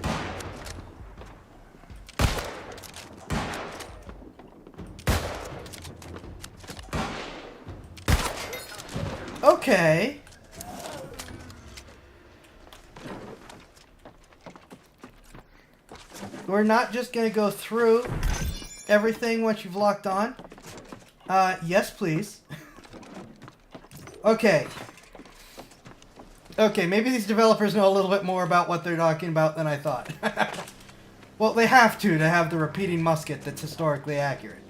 Okay. We're not just going to go through everything once you've locked on. Yes, please. Okay. Okay, maybe these developers know a little bit more about what they're talking about than I thought. Well, they have to have the repeating musket that's historically accurate.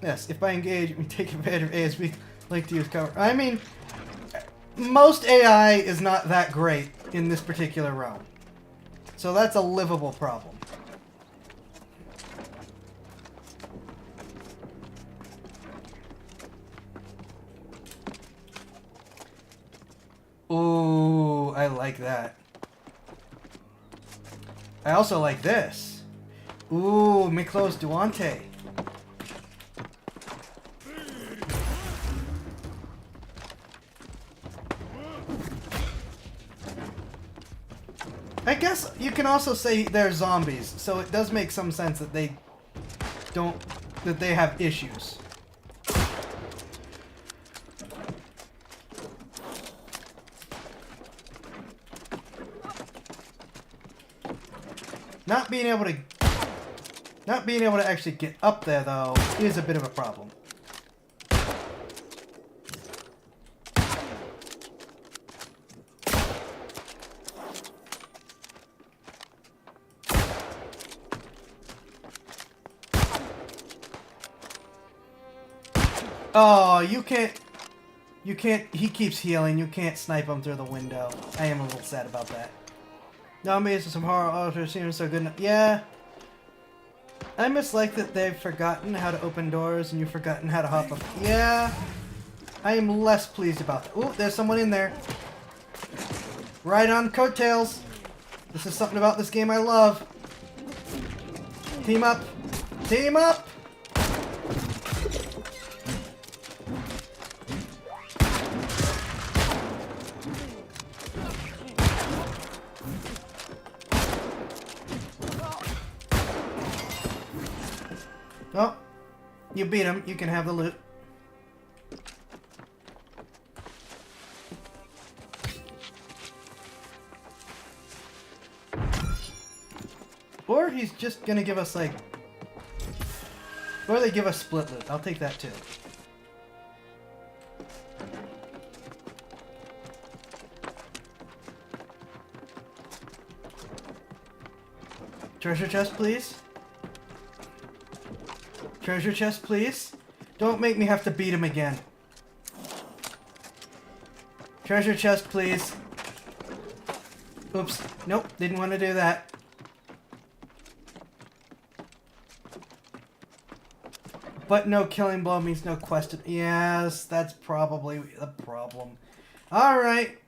Yes, if I engage, we take advantage of ASB, like to use cover. I mean, most AI is not that great in this particular realm. So that's a livable problem. Ooh, I like that. I also like this. Ooh, Miklos Duante. I guess you can also say they're zombies, so it does make some sense that they have issues. Not being able to actually get up there though is a bit of a problem. Oh, you can't. You can't. He keeps healing. You can't snipe him through the window. I am a little sad about that. Zombies and some horror authors seem so good. Yeah. I mislike that they've forgotten how to open doors and you've forgotten how to hop up. Yeah. I am less pleased about that. Ooh, there's someone in there. Right on coattails. This is something about this game I love. Team up. Team up. Oh, you beat him. You can have the loot. Or he's just gonna give us like... Or they give us split loot. I'll take that too. Treasure chest, please. Treasure chest, please. Don't make me have to beat him again. Treasure chest, please. Oops. Nope, didn't want to do that. But no killing blow means no quest. Yes, that's probably the problem. Alright.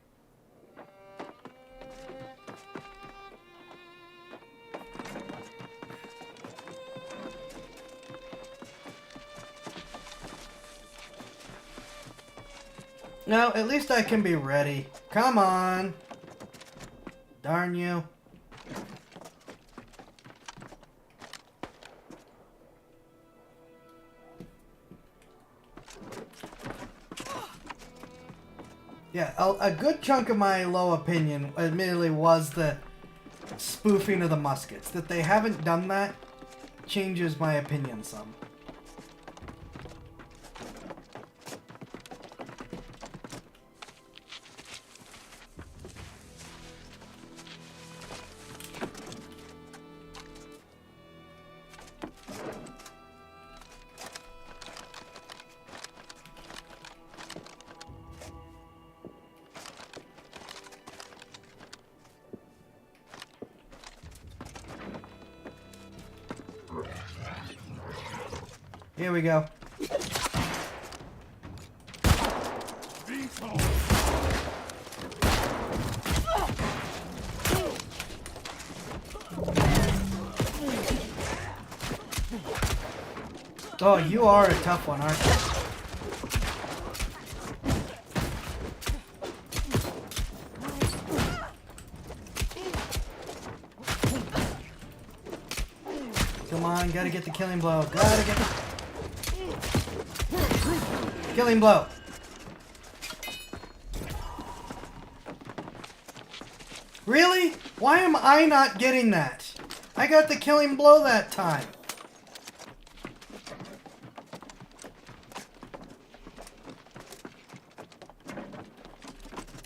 No, at least I can be ready. Come on. Darn you. Yeah, a good chunk of my low opinion, admittedly, was the spoofing of the muskets. That they haven't done that changes my opinion some. Here we go. Oh, you are a tough one, aren't you? Come on, gotta get the killing blow. Gotta get the... Killing blow. Really? Why am I not getting that? I got the killing blow that time.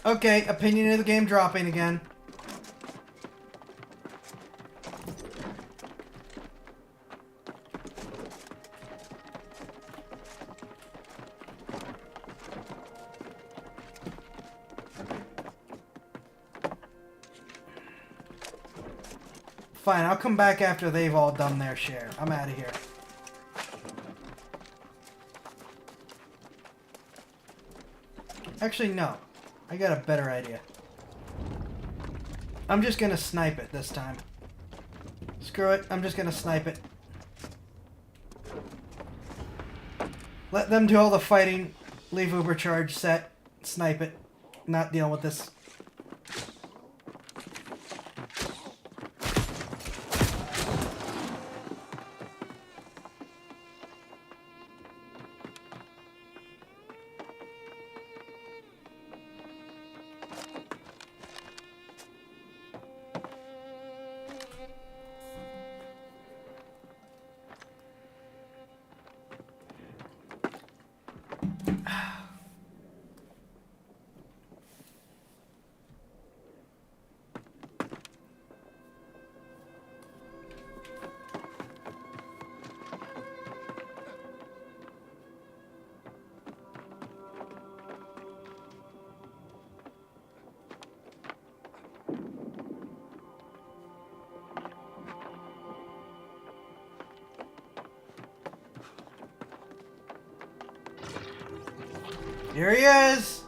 Okay, opinion of the game dropping again. Fine, I'll come back after they've all done their share. I'm out of here. Actually, no. I got a better idea. I'm just gonna snipe it this time. Screw it, I'm just gonna snipe it. Let them do all the fighting. Leave Uber charge set. Snipe it. Not dealing with this. Here he is!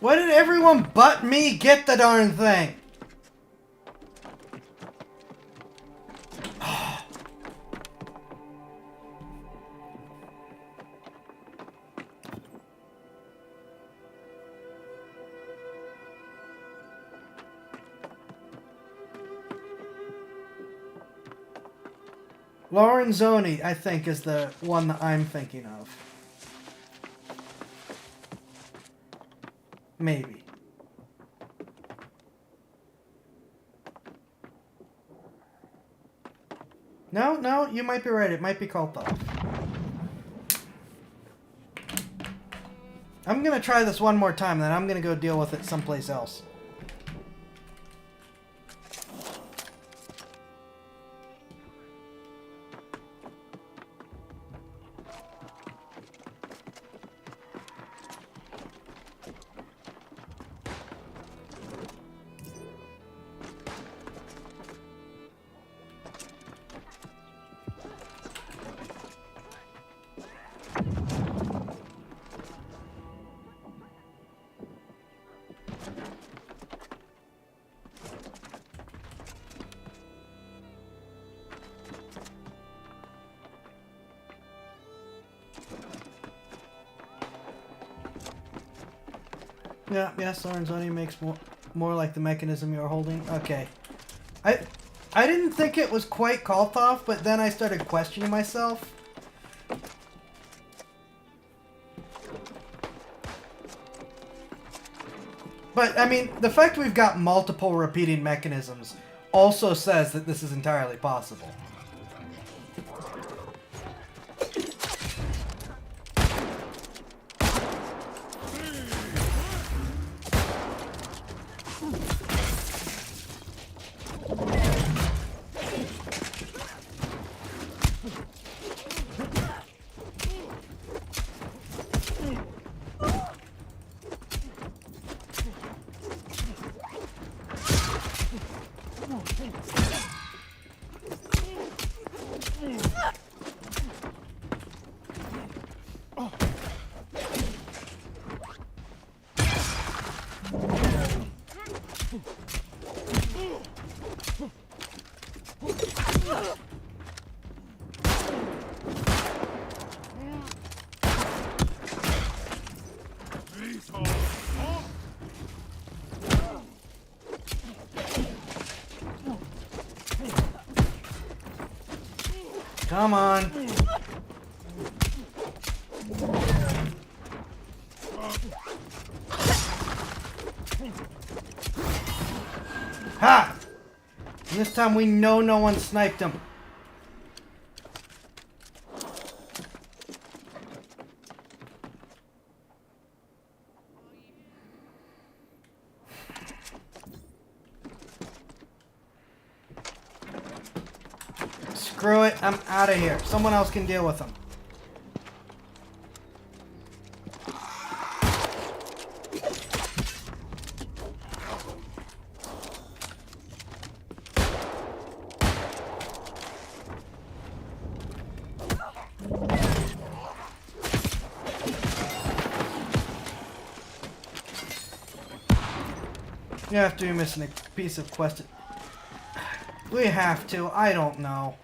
Why did everyone but me get the darn thing? Lorenzoni, I think, is the one that I'm thinking of. Maybe. No, you might be right. It might be Koltov. I'm gonna try this one more time, then I'm gonna go deal with it someplace else. Yeah, yes, Lorenzoni makes more like the mechanism you're holding. Okay. I didn't think it was quite Koltov, but then I started questioning myself. But, I mean, the fact we've got multiple repeating mechanisms also says that this is entirely possible. Come on. Ha! And this time we know no one sniped him. Screw it, I'm out of here. Someone else can deal with them. You have to be missing a piece of quest. We have to. I don't know.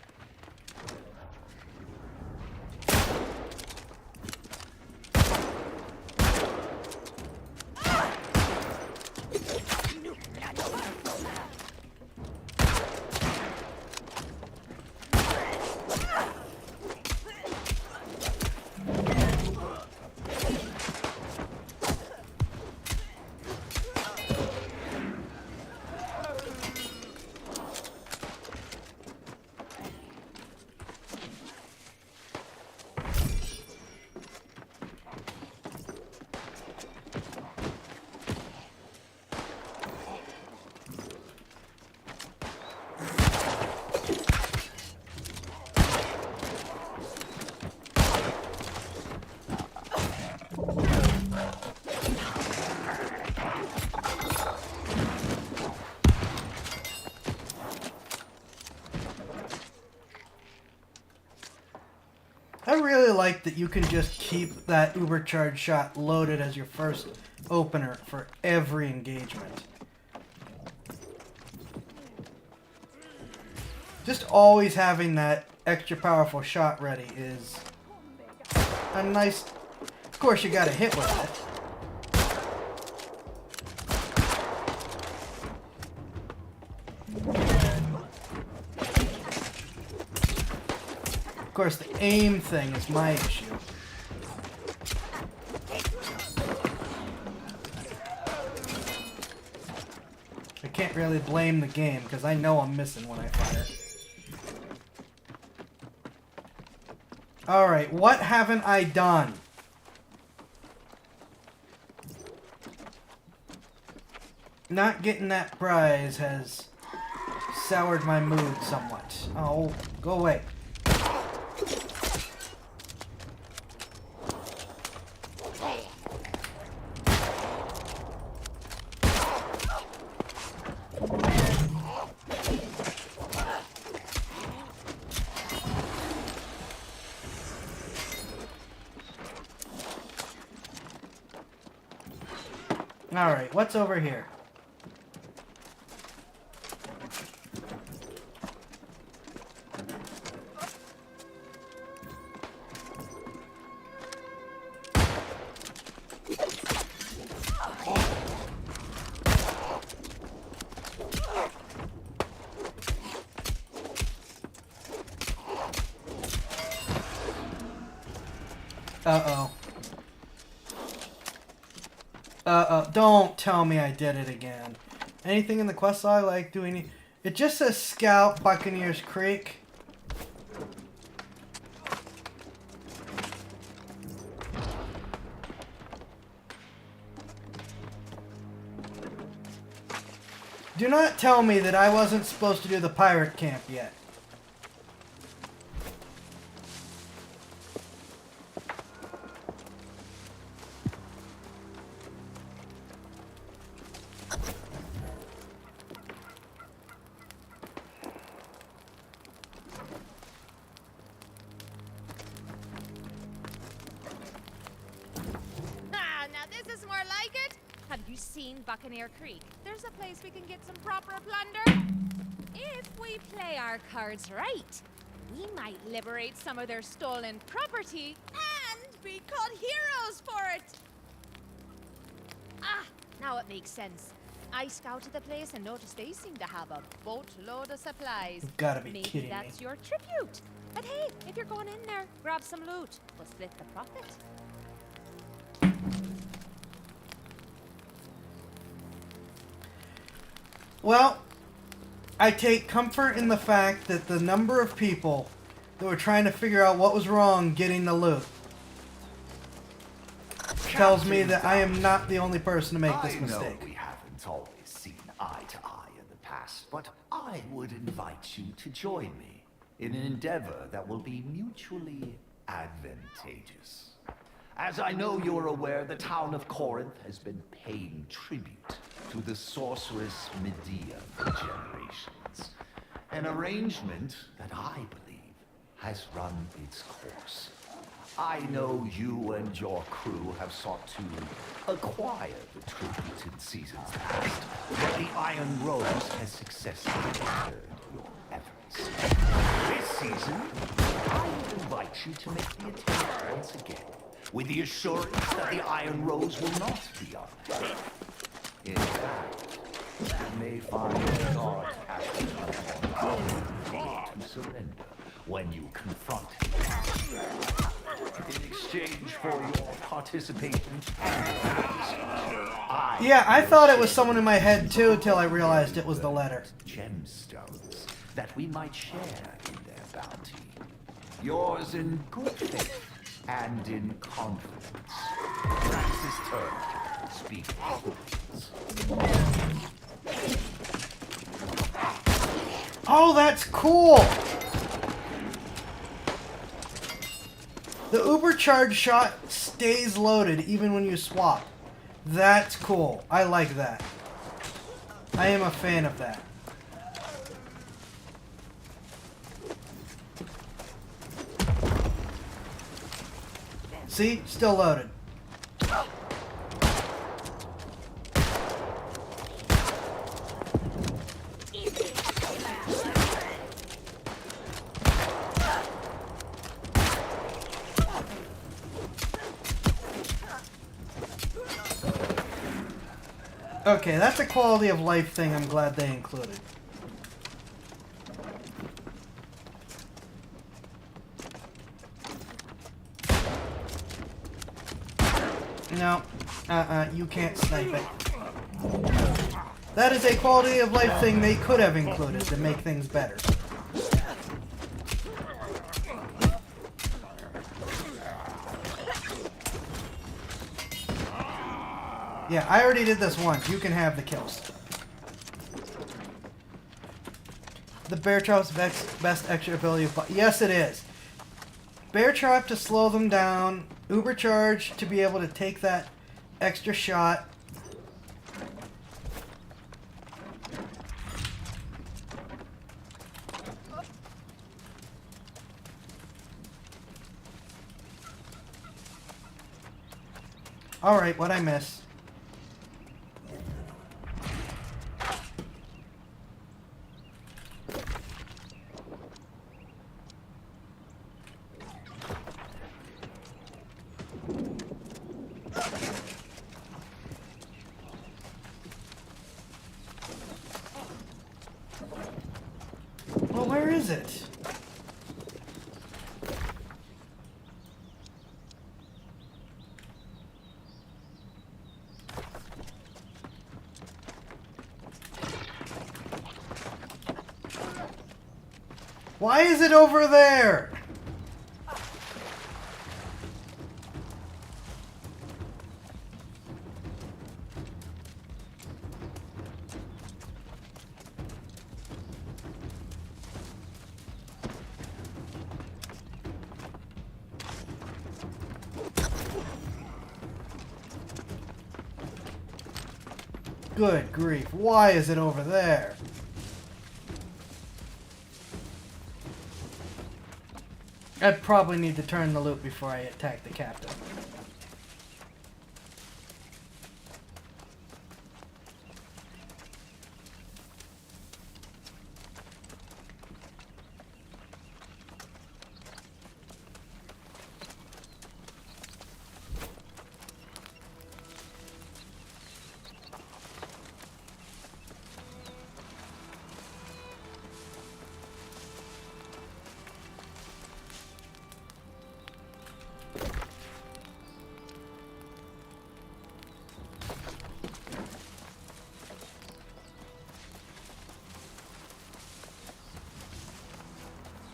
I really like that you can just keep that ubercharged shot loaded as your first opener for every engagement. Just always having that extra powerful shot ready is a nice... Of course, you gotta hit with it. Of course, the aim thing is my issue. I can't really blame the game, because I know I'm missing when I fire. Alright, what haven't I done? Not getting that prize has soured my mood somewhat. Oh, go away. Alright, what's over here? Uh-oh. Uh-oh. Don't tell me I did it again. Anything in the quest log like doing... It just says Scout, Buccaneers Creek. Do not tell me that I wasn't supposed to do the pirate camp yet. Have you seen Buccaneer Creek? There's a place we can get some proper plunder. If we play our cards right, we might liberate some of their stolen property and be called heroes for it. Ah, now it makes sense. I scouted the place and noticed they seem to have a boatload of supplies. You've gotta be Maybe kidding me. that's your tribute. But hey, if you're going in there, grab some loot. We'll split the profit. Well, I take comfort in the fact that the number of people that were trying to figure out what was wrong getting the loot tells me that I am not the only person to make this mistake. I know we haven't always seen eye to eye in the past, but I would invite you to join me in an endeavor that will be mutually advantageous. As I know you're aware, the town of Corinth has been paying tribute to the sorceress Medea for generations. An arrangement that I believe has run its course. I know you and your crew have sought to acquire the tribute in seasons past, but the Iron Rose has successfully deterred your efforts. This season, I would invite you to make the attempt once again, with the assurance that the Iron Rose will not be on. In fact, you may find the guard captain to surrender when you confront him. In exchange for your participation, I thought it was someone in my head too, till I realized it was the letter. Gemstones that we might share in their bounty. Yours in good faith and in confidence. Francis Turk, speak. Oh, that's cool! The Ubercharged shot stays loaded even when you swap. That's cool. I like that. I am a fan of that. See? Still loaded. Okay, that's a quality of life thing I'm glad they included. No. You can't snipe it. That is a quality of life thing they could have included to make things better. Yeah, I already did this once. You can have the kills. The bear trap's best extra ability. Yes, it is. Bear trap to slow them down. Uber charge to be able to take that extra shot. All right, what'd I miss? Well, where is it? Why is it over there? Good grief, why is it over there? I'd probably need to turn the loop before I attack the captain.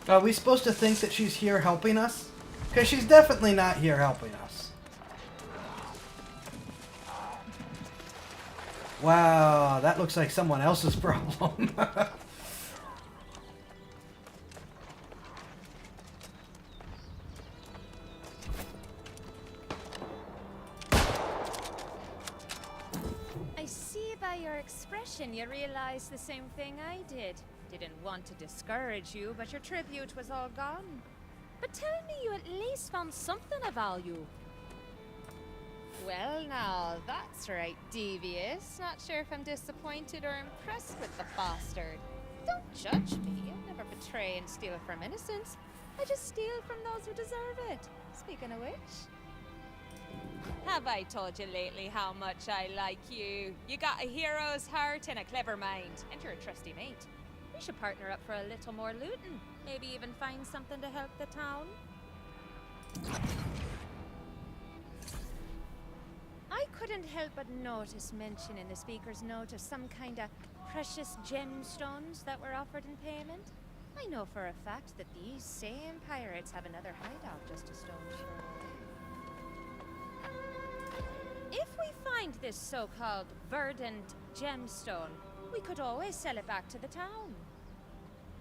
Are we supposed to think that she's here helping us? Because she's definitely not here helping us. Wow, that looks like someone else's problem. I see by your expression you realize the same thing I did. Didn't want to discourage you, but your tribute was all gone. But tell me you at least found something of value. Well now, that's right, devious. Not sure if I'm disappointed or impressed with the bastard. Don't judge me. I never betray and steal from innocents. I just steal from those who deserve it. Speaking of which, have I told you lately how much I like you? You got a hero's heart and a clever mind, and you're a trusty mate. We should partner up for a little more looting. Maybe even find something to help the town. I couldn't help but notice mention in the speaker's note of some kind of precious gemstones that were offered in payment. I know for a fact that these same pirates have another hideout just a stone's throw away. If we find this so-called verdant gemstone, we could always sell it back to the town.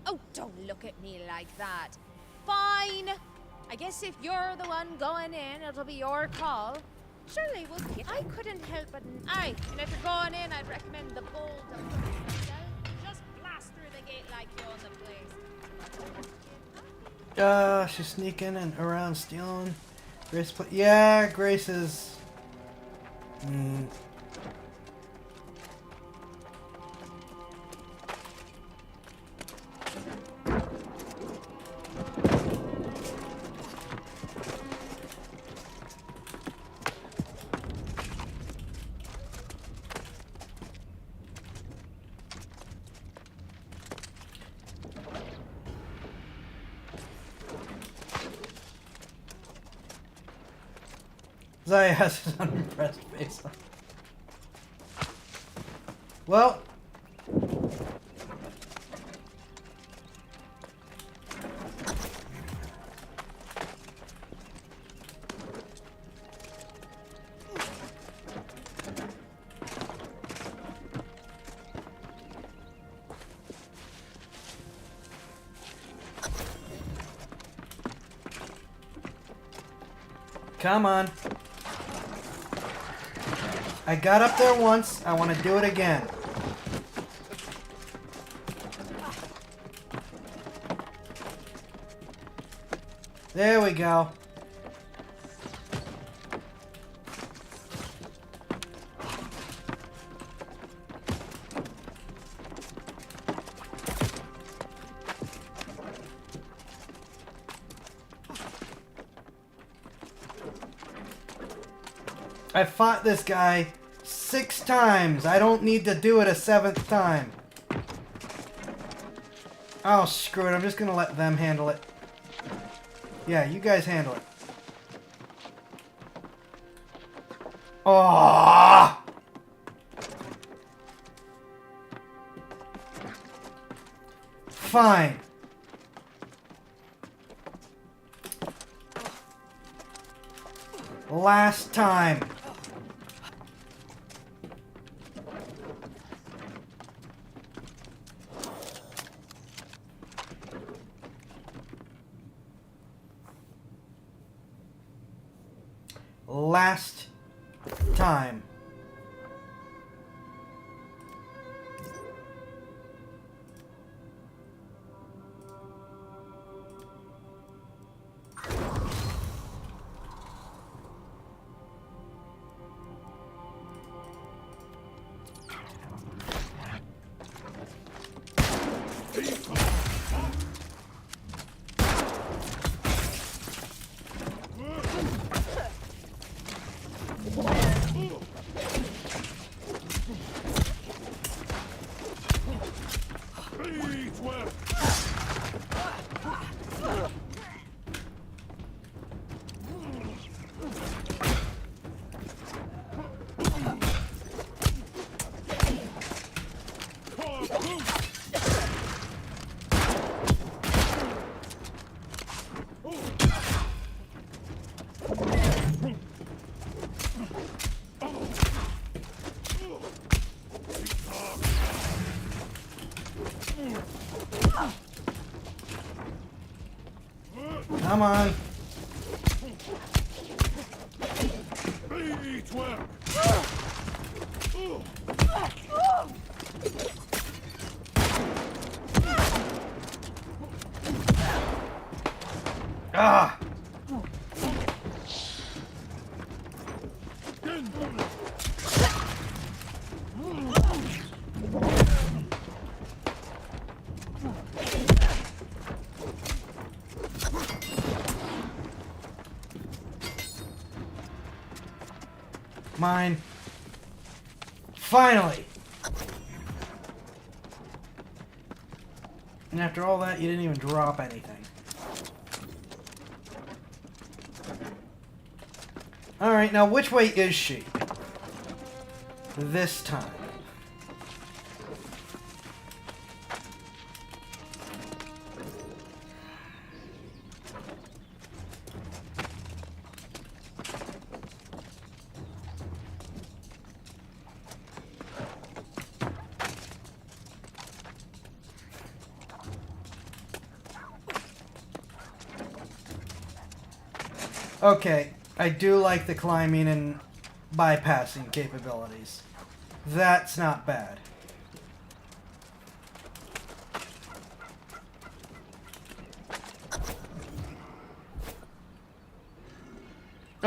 Oh, don't look at me like that. Fine! I guess if you're the one going in, it'll be your call. Surely we'll see. I couldn't help but... Aye, and if you're going in, I'd recommend the bold approach. Just blast through the gate like you own the place. She's sneaking and around stealing Grace, yeah, Grace is... Zaya has his unimpressed face on. Well. Come on. I got up there once. I want to do it again. There we go. I fought this guy 6 times. I don't need to do it a 7th time. Oh, screw it. I'm just gonna let them handle it. Yeah, you guys handle it. Oh! Fine. Last time. Last time. Come on. Ah! Mine. Finally! And after all that, you didn't even drop anything. Alright, now which way is she? This time. Okay, I do like the climbing and bypassing capabilities. That's not bad.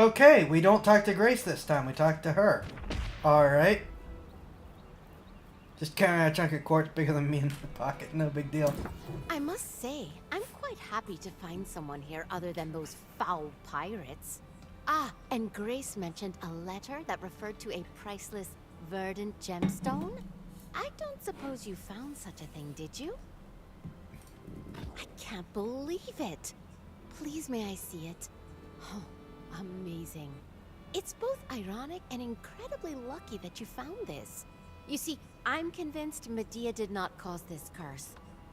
Okay, we don't talk to Grace this time. We talk to her. Alright. Just carrying a chunk of quartz bigger than me in my pocket. No big deal. I must say, I'm quite happy to find someone here other than those foul pirates. Ah, and Grace mentioned a letter that referred to a priceless verdant gemstone? I don't suppose you found such a thing, did you? I can't believe it! Please may I see it? Oh, amazing. It's both ironic and incredibly lucky that you found this. You see, I'm convinced Medea did not cause this curse.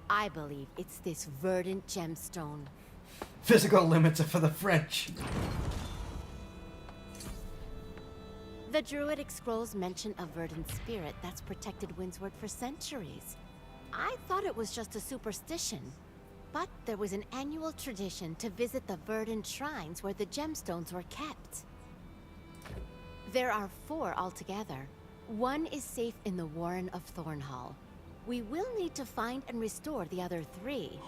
I believe it's this verdant gemstone. Physical limits are for the French. The Druidic scrolls mention a verdant spirit that's protected Windsward for centuries. I thought it was just a superstition. But there was an annual tradition to visit the verdant shrines where the gemstones were kept. There are 4 altogether. One is safe in the Warren of Thornhall. We will need to find and restore the other 3.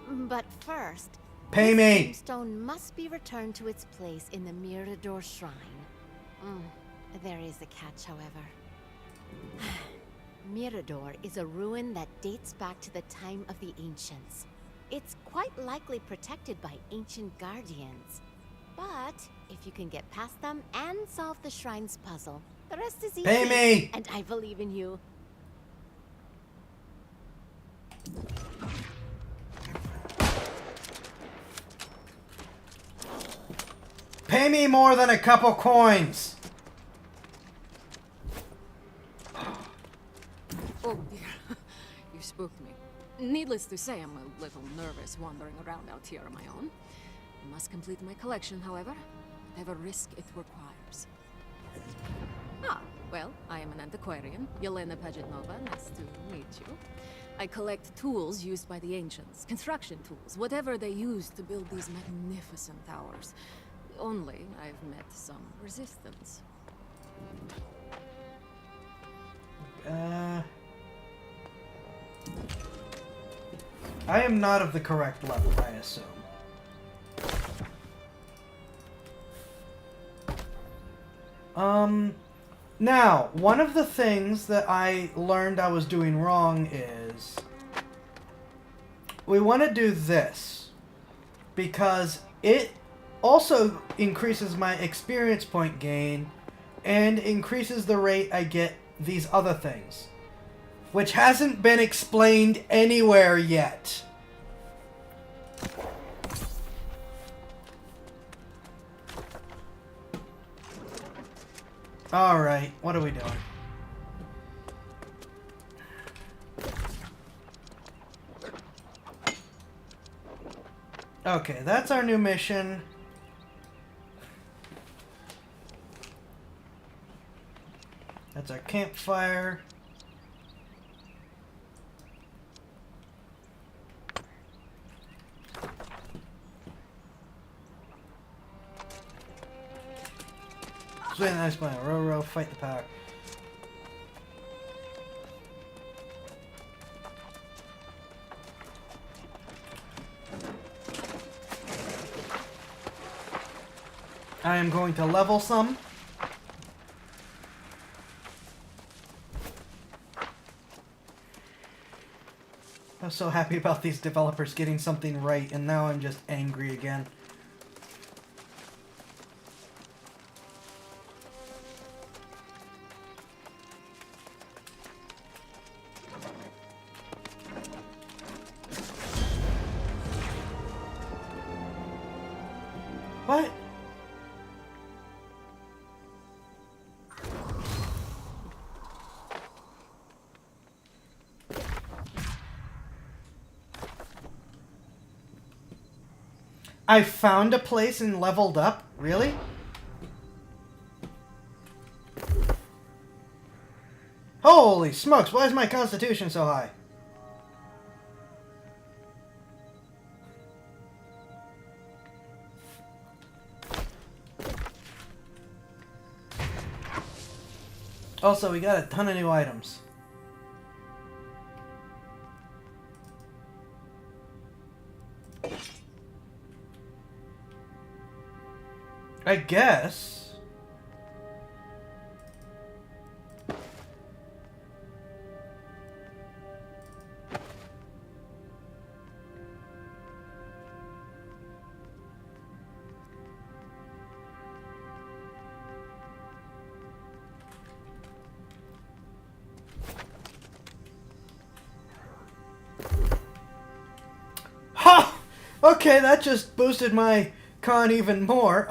But first, Pay me! this gemstone must be returned to its place in the Mirador Shrine. There is a catch, however. Mirador is a ruin that dates back to the time of the ancients. It's quite likely protected by ancient guardians. But if you can get past them and solve the shrine's puzzle, the rest is easy. Pay me! And I believe in you. Pay me more than a couple coins! Oh dear, you spooked me. Needless to say, I'm a little nervous wandering around out here on my own. I must complete my collection, however, whatever risk it requires. Ah, well, I am an antiquarian, Yelena Pagetnova, nice to meet you. I collect tools used by the ancients, construction tools, whatever they used to build these magnificent towers. Only I've met some resistance. I am not of the correct level, I assume. Now, one of the things that I learned I was doing wrong is we want to do this because it also increases my experience point gain and increases the rate I get these other things, which hasn't been explained anywhere yet. Alright, what are we doing? Okay, that's our new mission. That's our campfire. Swing the nice plan. Row, fight the power. I am going to level some. I was so happy about these developers getting something right, and now I'm just angry again. What? I found a place and leveled up? Really? Holy smokes, why is my constitution so high? Also, we got a ton of new items. I guess. Ha! Okay, that just boosted my con even more.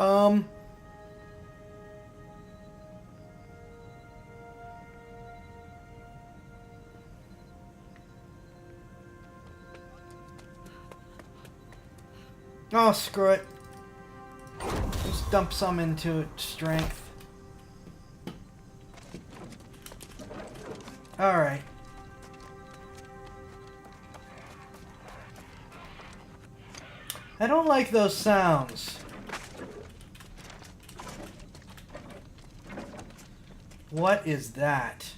Oh, screw it. Just dump some into strength. Alright. I don't like those sounds. What is that?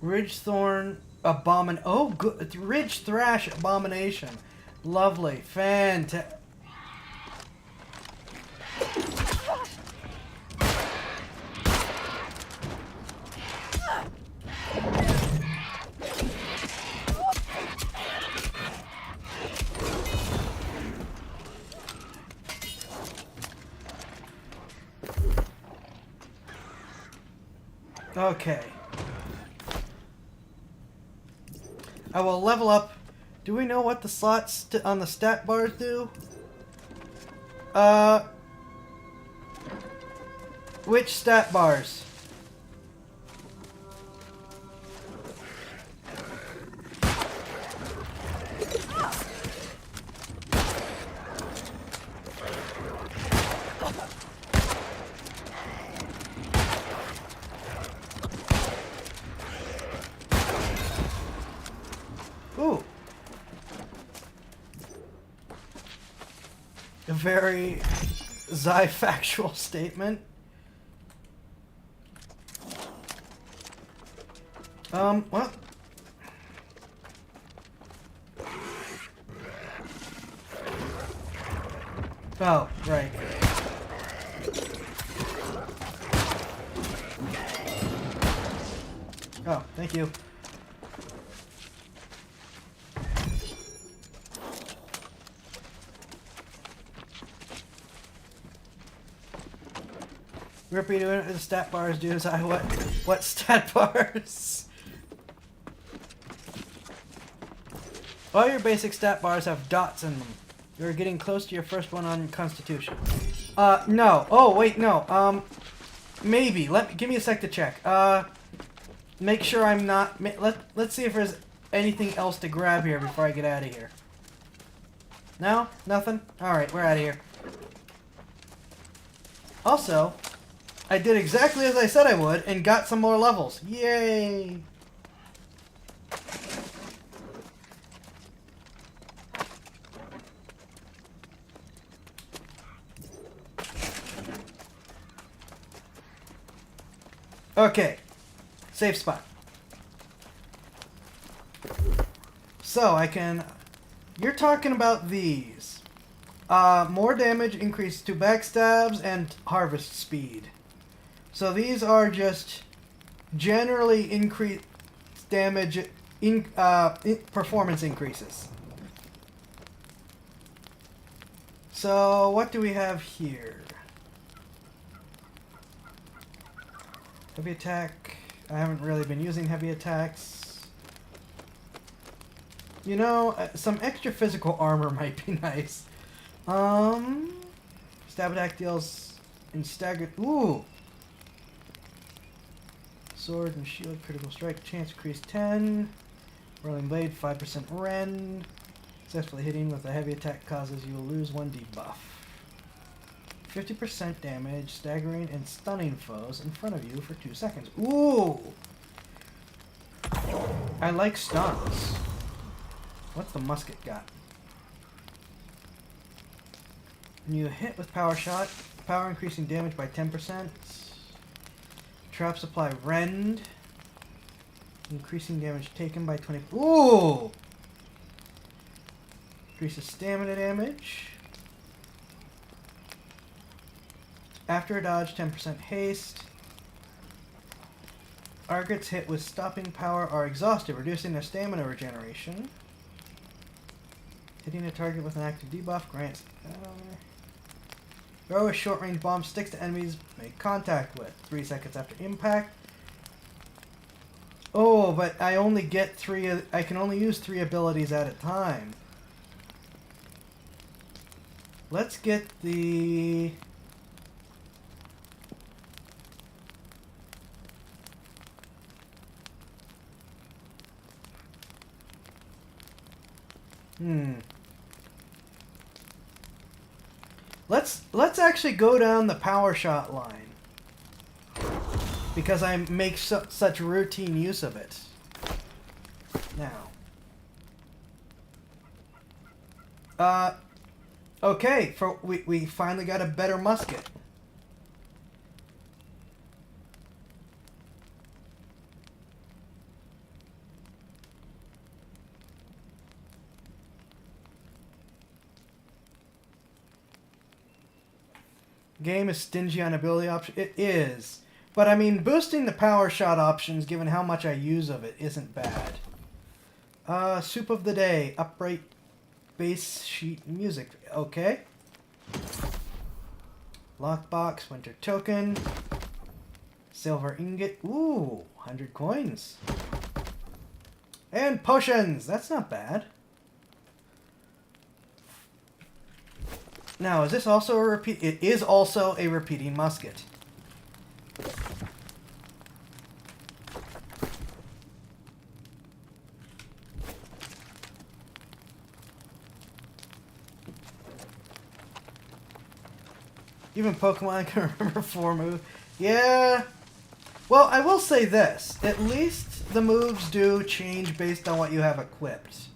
Ridgethorn Oh, good. Ridge Thrash Abomination. Lovely. Fantastic. Okay. I will level up. Do we know what the slots on the stat bars do? Which stat bars? Ooh. A very Xi-factual statement. Well. Oh, right. Oh, thank you. Rippy doing it with the stat bars, dude. What stat bars? All your basic stat bars have dots in them. You're getting close to your first one on Constitution. No. Oh, wait, no. Maybe. Give me a sec to check. Make sure I'm not... Let's see if there's anything else to grab here before I get out of here. No? Nothing? Alright, we're out of here. Also, I did exactly as I said I would and got some more levels. Yay! Okay. Safe spot. So, I can... You're talking about these. More damage increased to backstabs and harvest speed. So these are just generally increased damage, performance increases. So what do we have here? Heavy attack. I haven't really been using heavy attacks. You know, some extra physical armor might be nice. Stab attack deals in staggered... Ooh! Sword and shield critical strike chance increased 10. Rolling blade 5% rend. Successfully hitting with a heavy attack causes you will lose 1 debuff. 50% damage, staggering and stunning foes in front of you for 2 seconds. Ooh! I like stuns. What's the musket got? When you hit with power shot, power increasing damage by 10%. Trap supply rend. Increasing damage taken by 20. Ooh! Increases stamina damage. After a dodge, 10% haste. Targets hit with stopping power are exhausted, reducing their stamina regeneration. Hitting a target with an active debuff grants. Throw a short-range bomb, sticks to enemies make contact with. 3 seconds after impact. Oh, but I only get 3. I can only use 3 abilities at a time. Let's get the. Let's actually go down the power shot line because I make such routine use of it. Now, okay, we finally got a better musket. Game is stingy on ability options. It is. But I mean, boosting the power shot options, given how much I use of it, isn't bad. Soup of the day. Upright bass sheet music. Okay. Lockbox. Winter token. Silver ingot. Ooh, 100 coins. And potions. That's not bad. Now, is this also a repeat? It is also a repeating musket. Even Pokemon can remember 4 moves. Yeah. Well, I will say this. At least the moves do change based on what you have equipped.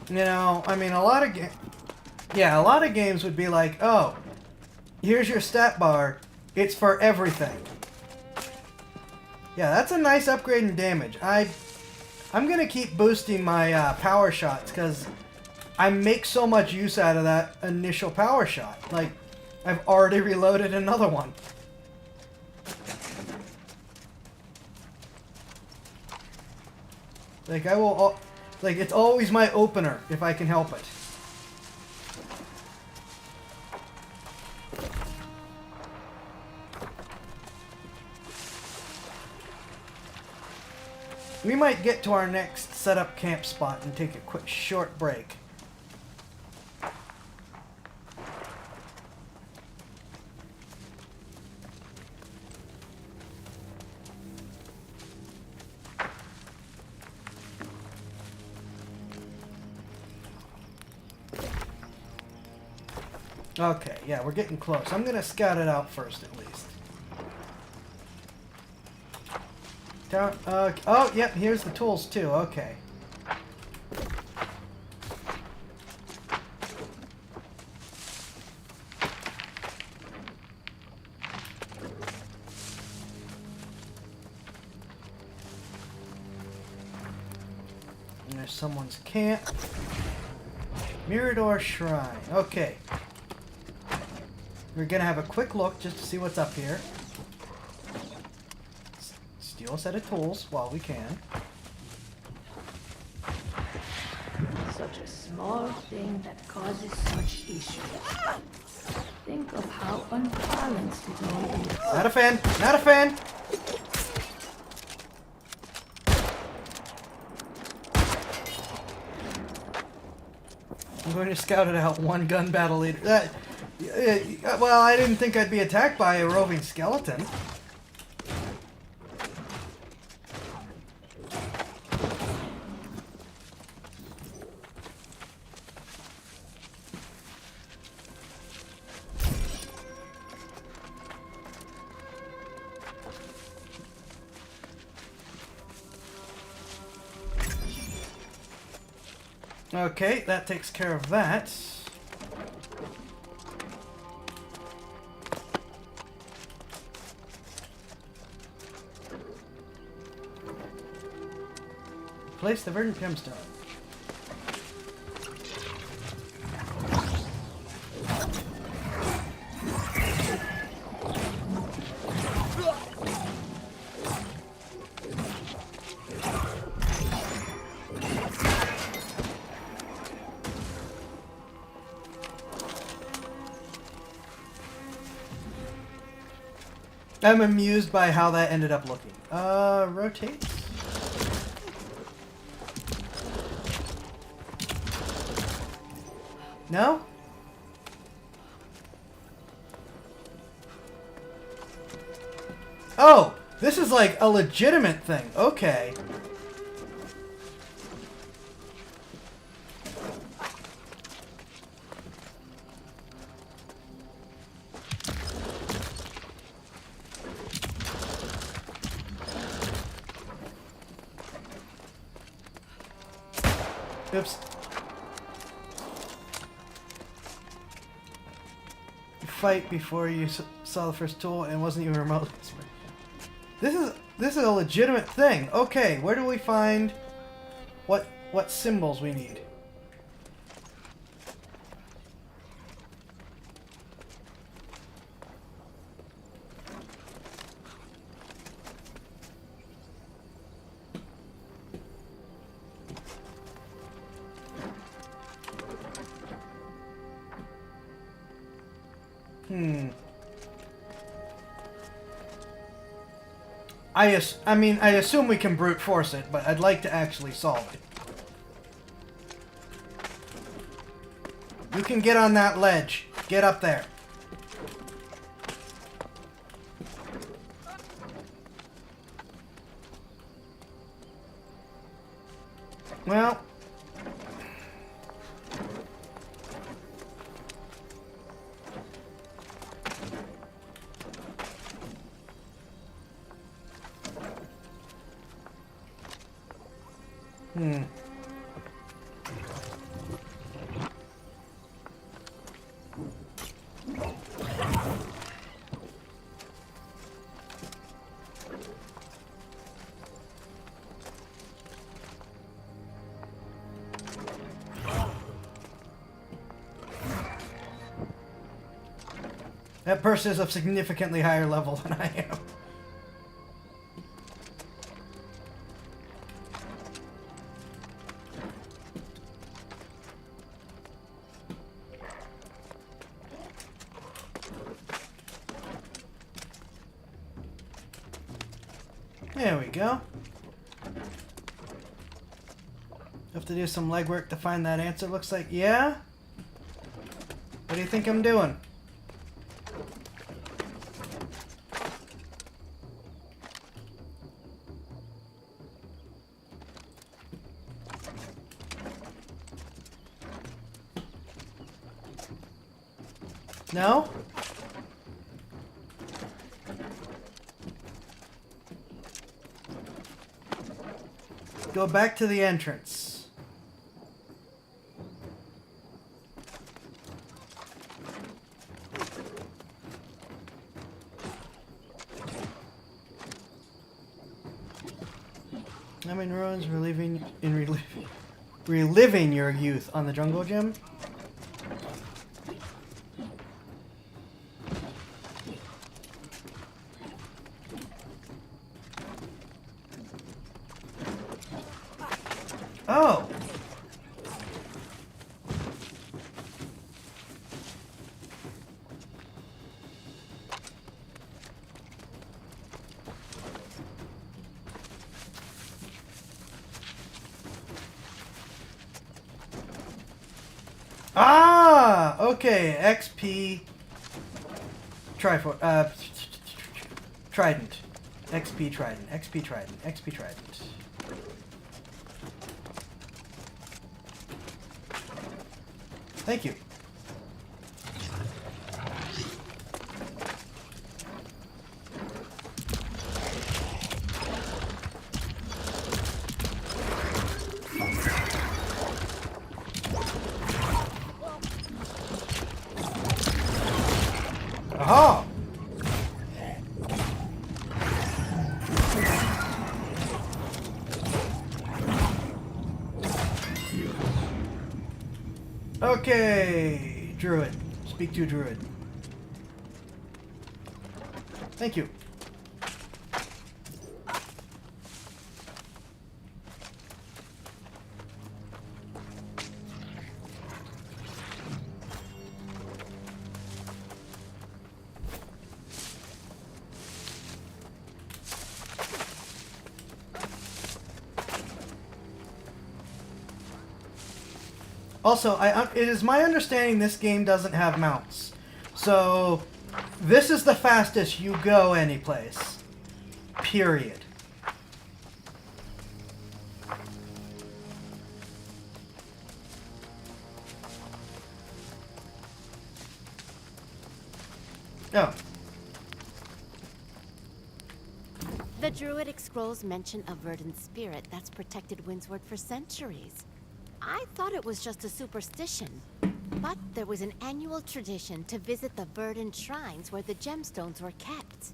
You know, I mean, a lot of games would be like, oh, here's your stat bar. It's for everything. Yeah, that's a nice upgrade in damage. I'm gonna keep boosting my power shots because I make so much use out of that initial power shot. Like, I've already reloaded another one. Like, I will... Like, it's always my opener, if I can help it. We might get to our next setup camp spot and take a quick short break. Okay, yeah, we're getting close. I'm gonna scout it out first, at least. Down, oh, yep, here's the tools, too. Okay. And there's someone's camp. Mirador Shrine. Okay. We're gonna have a quick look just to see what's up here. Steal a set of tools while we can. Such a small thing that causes such issues. Think of how unbalanced it all is. Not a fan! Not a fan! I'm going to scout it out. One gun battle leader. Well, I didn't think I'd be attacked by a roving skeleton. Okay, that takes care of that. Place the verdant gemstone. I'm amused by how that ended up looking. Rotate. No? Oh! This is like a legitimate thing. Okay. Oops. You fight before you saw the first tool and wasn't even remotely. This is a legitimate thing. Okay, where do we find what symbols we need? I assume we can brute force it, but I'd like to actually solve it. You can get on that ledge. Get up there. Well... That person is of significantly higher level than I am. There we go. Have to do some legwork to find that answer, looks like. Yeah? What do you think I'm doing? No? Go back to the entrance. I'm in ruins, reliving your youth on the jungle gym. Oh. Ah, okay. XP Trident. XP Trident. XP Trident. XP Trident. Thank you. Okay, Druid. Speak to Druid. Thank you. Also, it is my understanding this game doesn't have mounts. So, this is the fastest you go anyplace. Period. Oh. The Druidic scrolls mention a verdant spirit that's protected Windsward for centuries. I thought it was just a superstition, but there was an annual tradition to visit the verdant shrines where the gemstones were kept.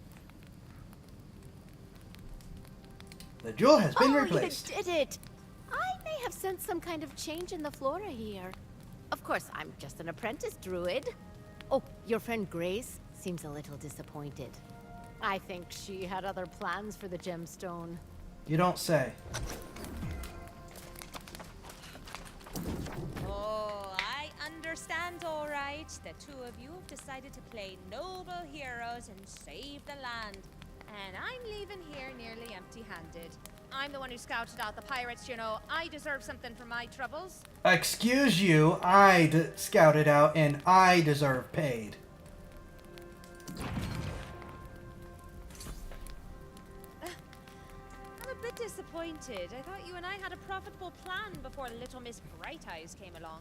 The jewel has been replaced. Oh, you did it! I may have sensed some kind of change in the flora here. Of course, I'm just an apprentice druid. Oh, your friend Grace seems a little disappointed. I think she had other plans for the gemstone. You don't say. Oh, I understand all right. The two of you have decided to play noble heroes and save the land. And I'm leaving here nearly empty-handed. I'm the one who scouted out the pirates, you know. I deserve something for my troubles. Excuse you, I scouted out and I deserve paid. I'm a bit disappointed. I thought you and I had a profitable plan before little Miss Bright Eyes came along.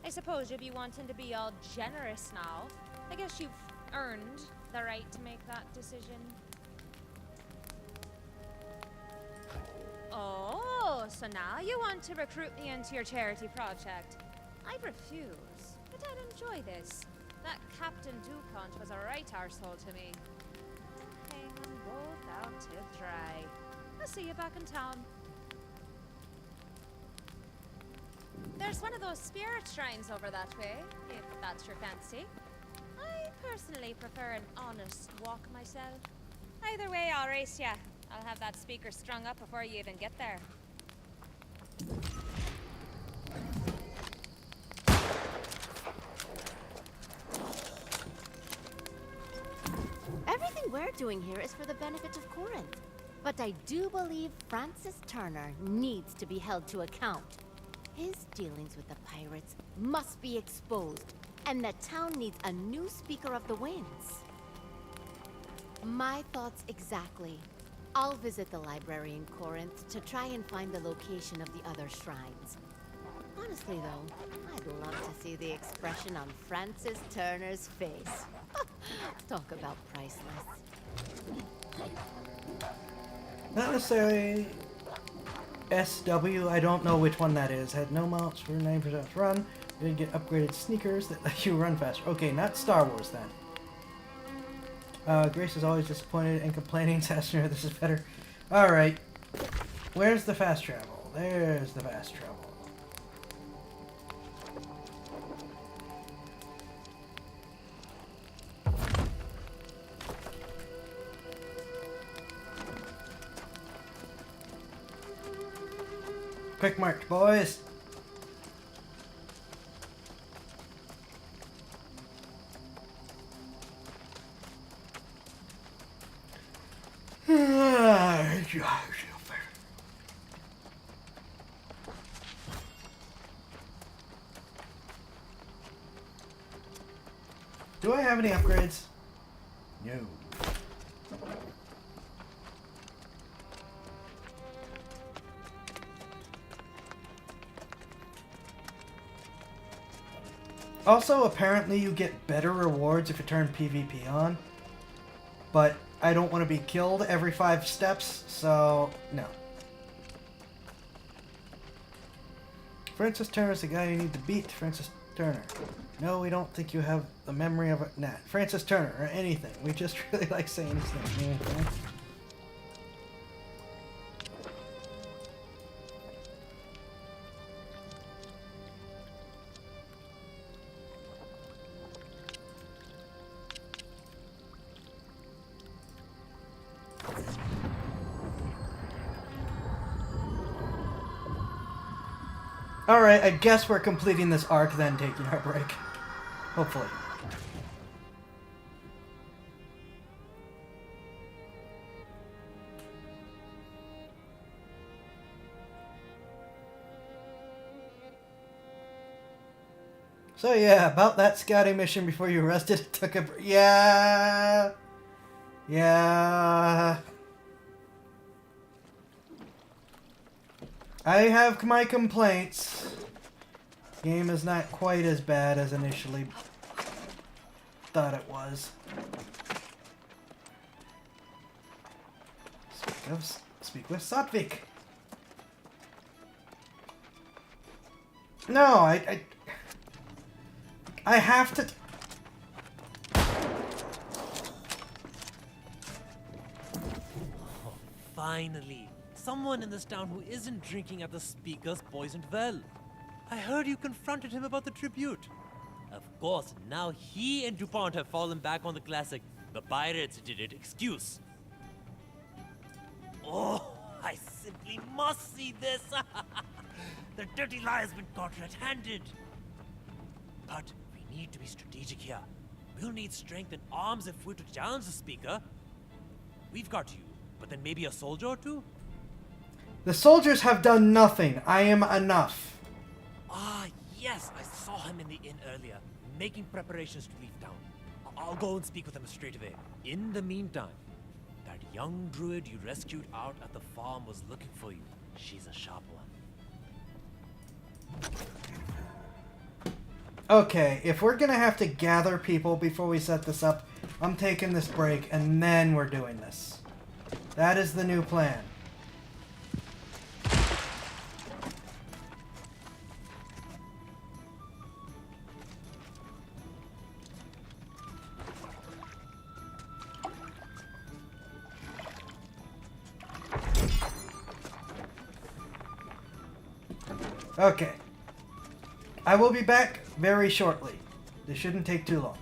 I suppose you'll be wanting to be all generous now. I guess you've earned the right to make that decision. Oh, so now you want to recruit me into your charity project. I'd refuse, but I'd enjoy this. That Captain DuPont was a right arsehole to me. Hang them both out to dry. I'll see you back in town. There's one of those spirit shrines over that way, if that's your fancy. I personally prefer an honest walk myself. Either way, I'll race ya. I'll have that speaker strung up before you even get there. Everything we're doing here is for the benefit of Corinth. But I do believe Francis Turner needs to be held to account. His dealings with the pirates must be exposed, and the town needs a new Speaker of the Winds. My thoughts exactly. I'll visit the library in Corinth to try and find the location of the other shrines. Honestly, though, I'd love to see the expression on Francis Turner's face. Talk about priceless. Not necessarily SW, I don't know which one that is. Had no mounts for 9% run. Did get upgraded sneakers that let you run faster. Okay, not Star Wars then. Grace is always disappointed and complaining. Sassenor, this is better. Alright. Where's the fast travel? There's the fast travel. Quick march, boys. Do I have any upgrades? No. Also, apparently you get better rewards if you turn PvP on. But I don't want to be killed every 5 steps, so no. Francis Turner's the guy you need to beat. Francis Turner. No, we don't think you have the memory of a... Nah, Francis Turner, or anything. We just really like saying his name. Okay? Alright, I guess we're completing this arc, then taking our break. Hopefully. So yeah, about that scouting mission before you rested, took a... Yeah... Yeah... I have my complaints. Game is not quite as bad as initially thought it was. Speak with Satvik. No, I have to... Finally, someone in this town who isn't drinking at the Speaker's poisoned well. I heard you confronted him about the tribute. Of course, now he and DuPont have fallen back on the classic "the pirates did it" excuse. Oh, I simply must see this! The dirty lie has been caught red-handed. But we need to be strategic here. We'll need strength and arms if we're to challenge the Speaker. We've got you, but then maybe a soldier or two? The soldiers have done nothing. I am enough. Ah, yes, I saw him in the inn earlier, making preparations to leave town. I'll go and speak with him straight away. In the meantime, that young druid you rescued out at the farm was looking for you. She's a sharp one. Okay, if we're gonna have to gather people before we set this up, I'm taking this break and then we're doing this. That is the new plan. Okay. I will be back very shortly. This shouldn't take too long.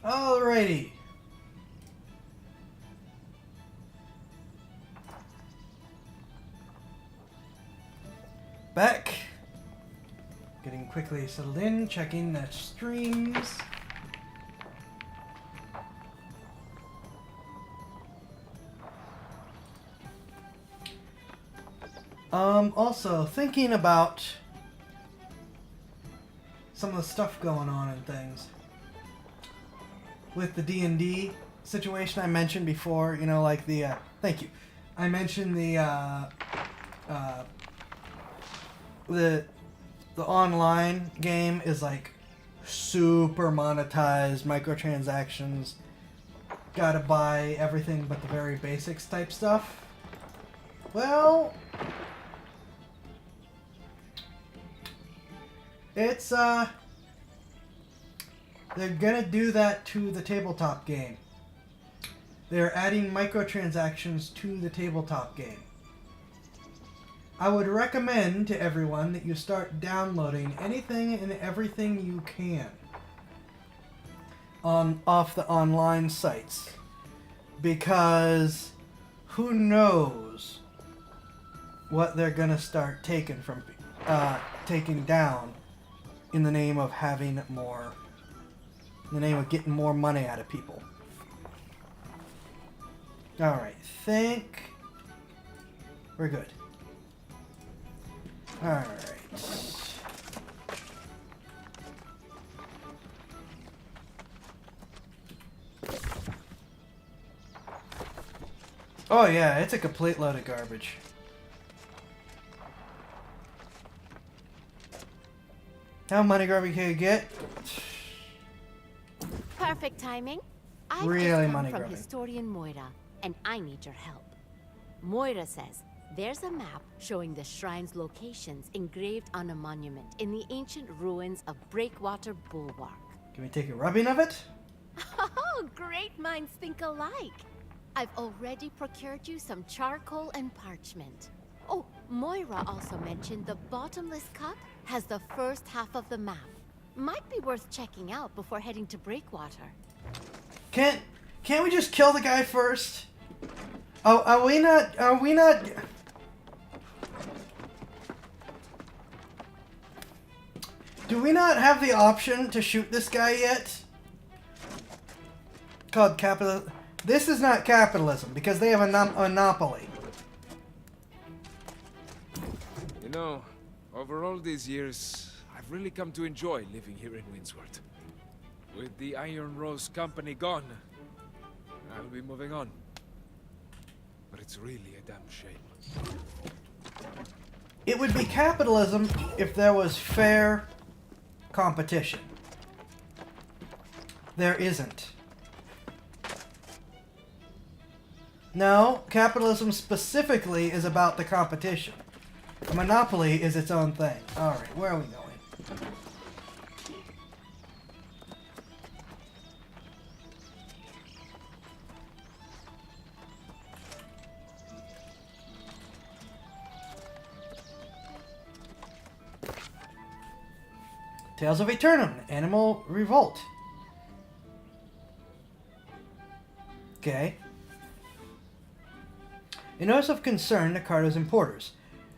Alrighty. Back. Getting quickly settled in, checking the streams. Also thinking about some of the stuff going on and things. With the D&D situation I mentioned before, you know, like the, thank you. I mentioned the online game is like super monetized, microtransactions, gotta buy everything but the very basics type stuff. Well, it's, they're gonna do that to the tabletop game. They're adding microtransactions to the tabletop game. I would recommend to everyone that you start downloading anything and everything you can off the online sites, because who knows what they're gonna start taking down in the name of having more, in the name of getting more money out of people. Alright, think we're good. Alright. Oh yeah, it's a complete load of garbage. How money garbage can you get? Perfect timing. I've Really just come money from grubbing. Historian Moira, and I need your help. Moira says there's a map showing the shrine's locations engraved on a monument in the ancient ruins of Breakwater Bulwark. Can we take a rubbing of it? Oh, great minds think alike. I've already procured you some charcoal and parchment. Oh, Moira also mentioned the bottomless cup has the first half of the map. Might be worth checking out before heading to Breakwater. Can't we just kill the guy first? Oh, are we not... Do we not have the option to shoot this guy yet? Called capital... This is not capitalism, because they have a monopoly. You know, over all these years, I've really come to enjoy living here in Windsworth. With the Iron Rose Company gone, I'll be moving on. But it's really a damn shame. It would be capitalism if there was fair competition. There isn't. No, capitalism specifically is about the competition. A monopoly is its own thing. Alright, where are we going? Tales of Aeternum, Animal Revolt. Okay. A notice of concern to Cardo's importers.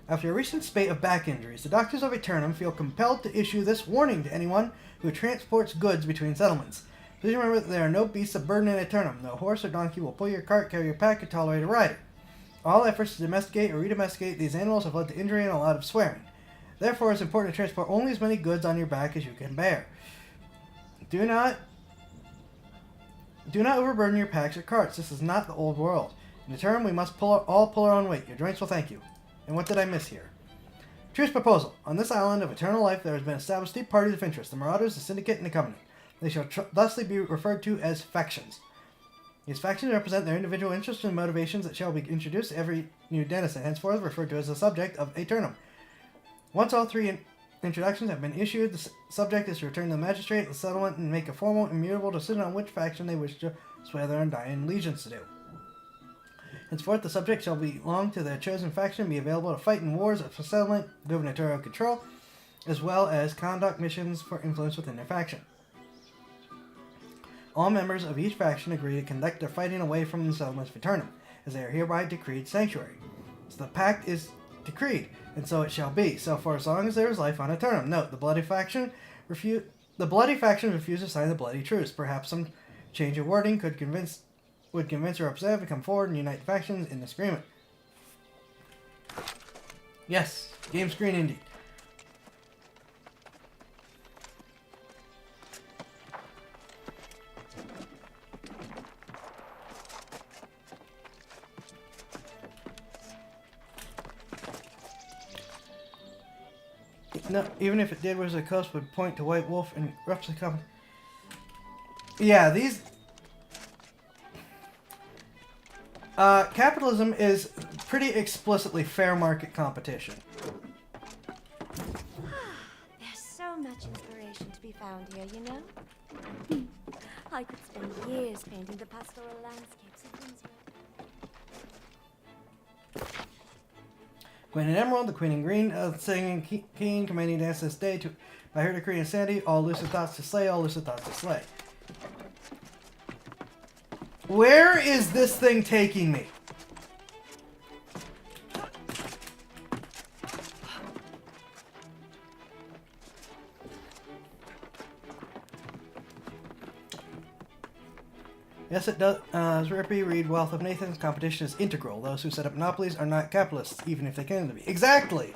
After a recent spate of back injuries, the doctors of Aeternum feel compelled to issue this warning to anyone who transports goods between settlements. Please remember that there are no beasts of burden in Aeternum. No horse or donkey will pull your cart, carry your pack, or tolerate a rider. All efforts to domesticate or redomesticate these animals have led to injury and a lot of swearing. Therefore, it's important to transport only as many goods on your back as you can bear. Do not overburden your packs or carts. This is not the old world. In Aeternum, we must all pull our own weight. Your joints will thank you. And what did I miss here? Truce proposal. On this island of eternal life, there has been established three parties of interest: the Marauders, the Syndicate, and the Covenant. They shall thusly be referred to as factions. These factions represent their individual interests and motivations that shall be introduced to every new denizen, henceforth referred to as the subject of Aeternum. Once all three introductions have been issued, the subject is to return to the magistrate, the settlement, and make a formal, immutable decision on which faction they wish to swear their undying allegiance to do. Henceforth, the subject shall belong to their chosen faction and be available to fight in wars of settlement, gubernatorial control, as well as conduct missions for influence within their faction. All members of each faction agree to conduct their fighting away from the settlements of Eternum, as they are hereby decreed sanctuary. So the pact is decreed, and so it shall be, so for as long as there is life on Eternum. Note, the Bloody Faction refuses to sign the Bloody Truce. Perhaps some change of wording would convince a representative to come forward and unite the factions in this agreement. Yes, game screen indeed. No, even if it did, Wizard of the Coast would point to White Wolf and roughly come. Yeah, these. Capitalism is pretty explicitly fair market competition. There's so much inspiration to be found here, you know? I could spend years painting the pastoral landscapes of Windsor. Gwen and Emerald, the Queen in Green, singing Keen, commanding dance this day to by her decree and sanity, all lucid thoughts to slay, all lucid thoughts to slay. Where is this thing taking me? Yes, it does. As Rippy, read Wealth of Nathan's competition is integral. Those who set up monopolies are not capitalists, even if they claim to be. Exactly!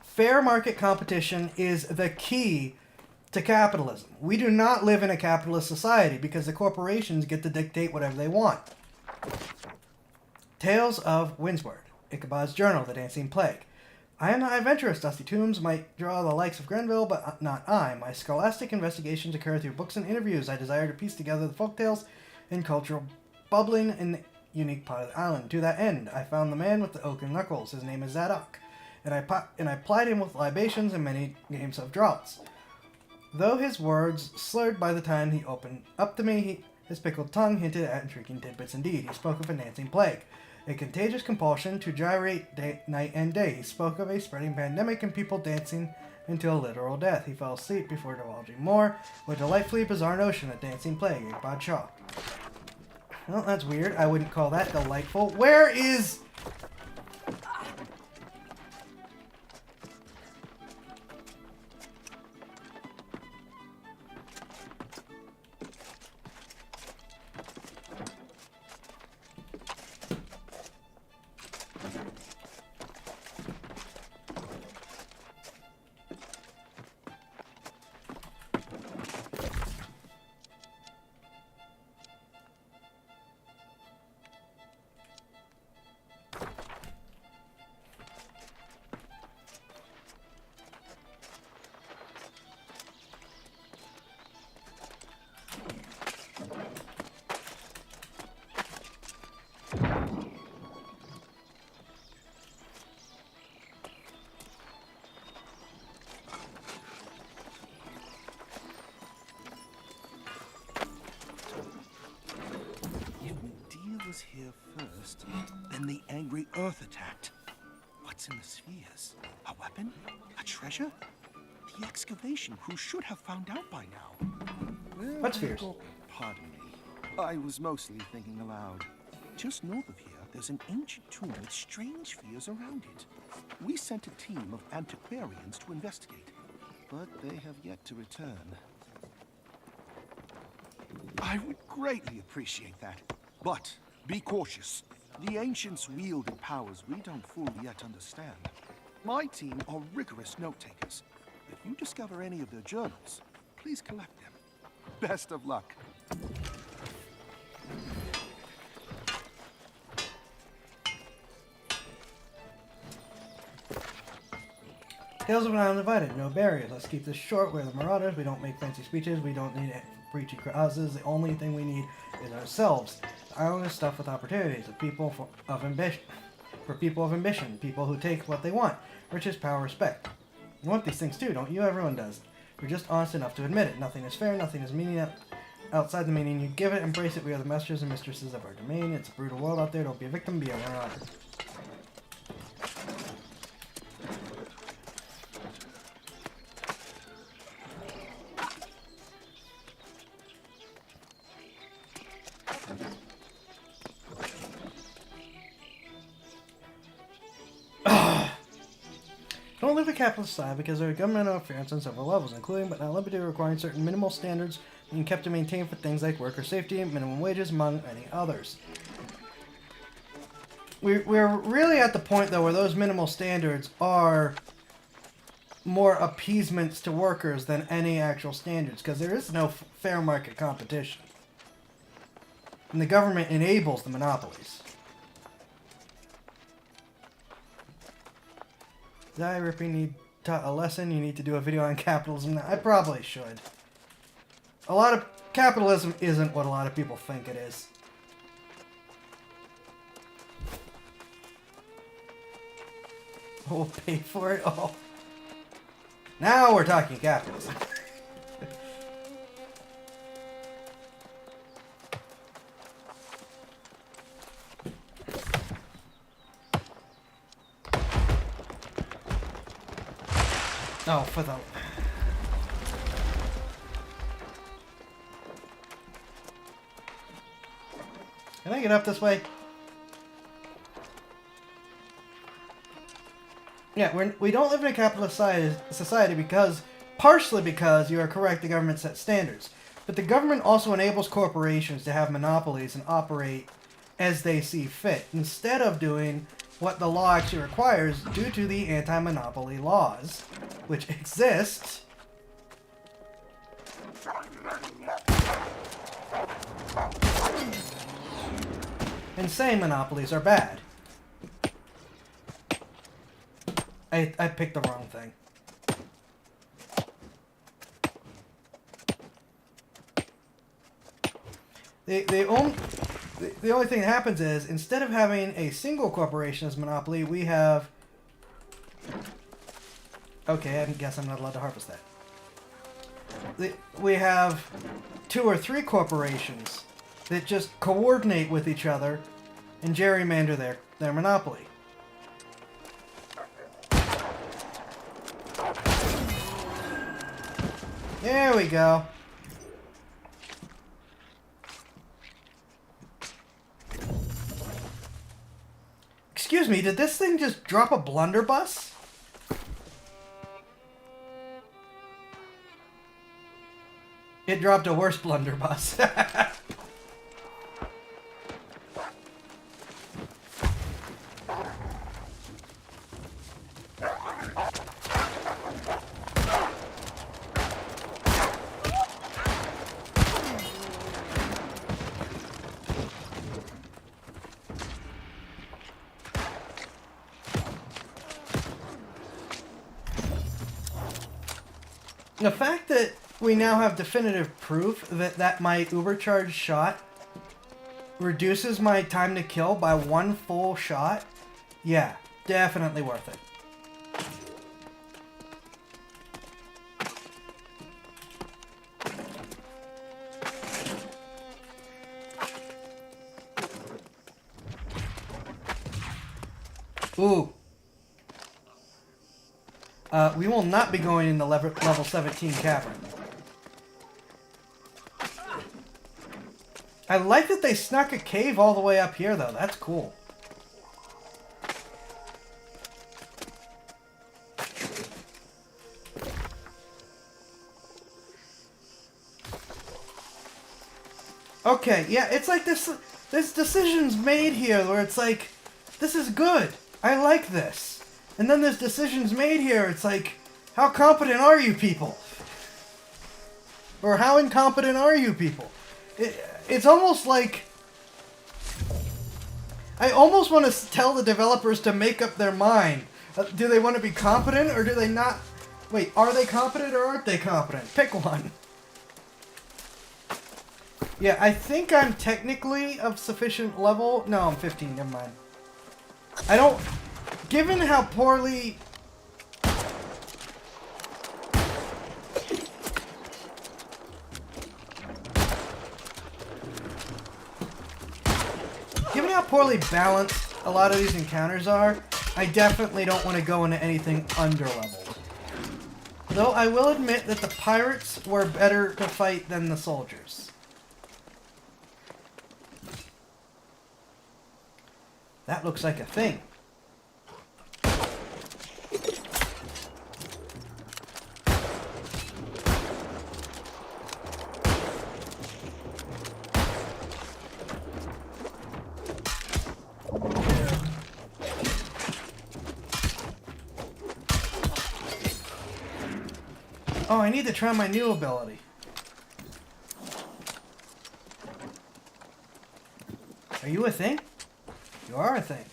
Fair market competition is the key to capitalism. We do not live in a capitalist society because the corporations get to dictate whatever they want. Tales of Windsward. Ichabod's Journal, The Dancing Plague. I am not adventurous. Dusty Tombs might draw the likes of Grenville, but not I. My scholastic investigations occur through books and interviews. I desire to piece together the folktales and cultural bubbling in the unique part of the island. To that end, I found the man with the oaken knuckles. His name is Zadok, and I plied him with libations and many games of draughts. Though his words slurred by the time he opened up to me, his pickled tongue hinted at intriguing tidbits indeed. He spoke of a dancing plague, a contagious compulsion to gyrate night and day. He spoke of a spreading pandemic and people dancing until literal death. He fell asleep before divulging more. What a delightfully bizarre notion, a dancing plague, Ichabod Shaw. Well, that's weird. I wouldn't call that delightful. Where is... Was here first, then the angry Earth attacked. What's in the spheres? A weapon? A treasure? The excavation crew should have found out by now. What spheres? Pardon me. I was mostly thinking aloud. Just north of here, there's an ancient tomb with strange spheres around it. We sent a team of antiquarians to investigate, but they have yet to return. I would greatly appreciate that, but be cautious. The ancients wielded powers we don't fully yet understand. My team are rigorous note-takers. If you discover any of their journals, please collect them. Best of luck. Tales of an Island Divided. No barriers. Let's keep this short. We're the Marauders. We don't make fancy speeches. We don't need preachy causes. The only thing we need is ourselves. The island is stuffed with opportunities. For people of ambition. People who take what they want. Riches, power, respect. You want these things too, don't you? Everyone does. We're just honest enough to admit it. Nothing is fair. Nothing is meaning outside the meaning. You give it, embrace it. We are the masters and mistresses of our domain. It's a brutal world out there. Don't be a victim. Be a marauder. don't live in a capitalist society because there are governmental interference on several levels, including but not limited to requiring certain minimal standards being kept and maintained for things like worker safety and minimum wages, among many others. We're really at the point, though, where those minimal standards are more appeasements to workers than any actual standards, because there is no fair market competition. And the government enables the monopolies. Did I, Rippy, need taught a lesson? You need to do a video on capitalism? I probably should. A lot of capitalism isn't what a lot of people think it is. We'll pay for it all. Now we're talking capitalism. Oh, for the... Can I get up this way? Yeah, we don't live in a capitalist society because, partially because, you are correct, the government sets standards. But the government also enables corporations to have monopolies and operate as they see fit, instead of doing what the law actually requires due to the anti-monopoly laws, which exist. And saying monopolies are bad. I picked the wrong thing. The only thing that happens is, instead of having a single corporation as monopoly, we have... Okay, I guess I'm not allowed to harvest that. We have 2 or 3 corporations that just coordinate with each other and gerrymander their monopoly. There we go. Excuse me, did this thing just drop a blunderbuss? It dropped a worse blunderbuss. The fact that we now have definitive proof that my ubercharged shot reduces my time to kill by 1 full shot, yeah, definitely worth it. Ooh. We will not be going in the level 17 cavern. I like that they snuck a cave all the way up here, though. That's cool. Okay, yeah, it's like there's decisions made here where it's like, this is good. I like this. And then there's decisions made here. It's like, how competent are you people? Or how incompetent are you people? It's almost like... I almost want to tell the developers to make up their mind. Do they want to be competent or do they not? Wait, are they competent or aren't they competent? Pick one. Yeah, I think I'm technically of sufficient level. No, I'm 15, never mind. I don't... Given how poorly... Given how poorly balanced a lot of these encounters are, I definitely don't want to go into anything under-leveled. Though I will admit that the pirates were better to fight than the soldiers. That looks like a thing. Oh, I need to try my new ability. Are you a thing? You are a thing.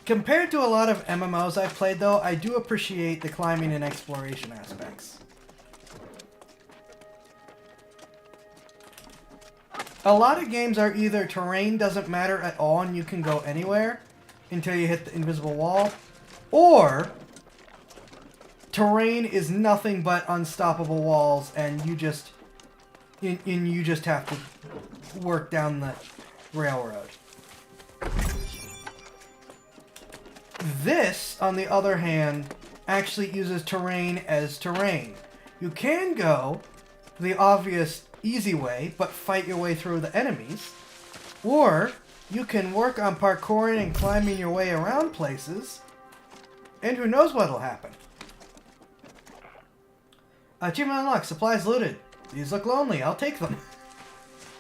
Compared to a lot of MMOs I've played, though, I do appreciate the climbing and exploration aspects. A lot of games are either terrain doesn't matter at all and you can go anywhere until you hit the invisible wall, or terrain is nothing but unstoppable walls and you just have to work down the railroad. This, on the other hand, actually uses terrain as terrain. You can go the obvious easy way, but fight your way through the enemies. Or you can work on parkouring and climbing your way around places, and who knows what'll happen. Achievement unlocked, supplies looted. These look lonely, I'll take them.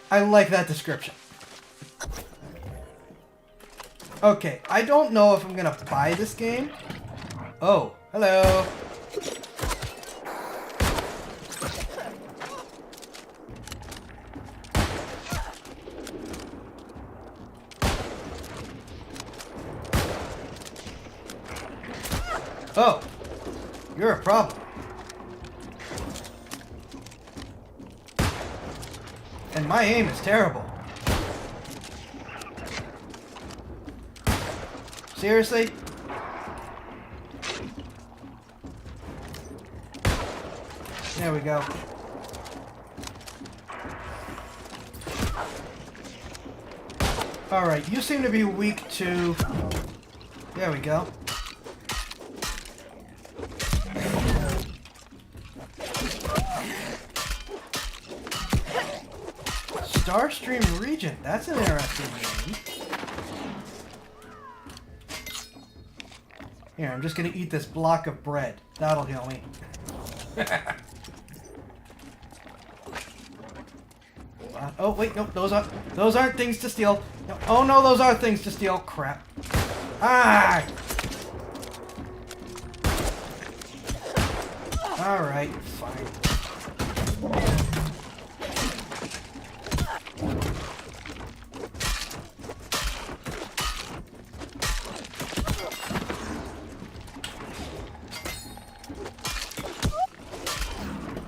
I like that description. Okay, I don't know if I'm gonna buy this game. Oh, hello. Oh, you're a problem. And my aim is terrible. Seriously? There we go. Alright, you seem to be weak to... There we go. Starstream Regent, that's an interesting name. Here, I'm just gonna eat this block of bread. That'll heal me. Oh wait, no, those aren't things to steal. No, oh no, those are things to steal. Crap. Ah! Alright, fine.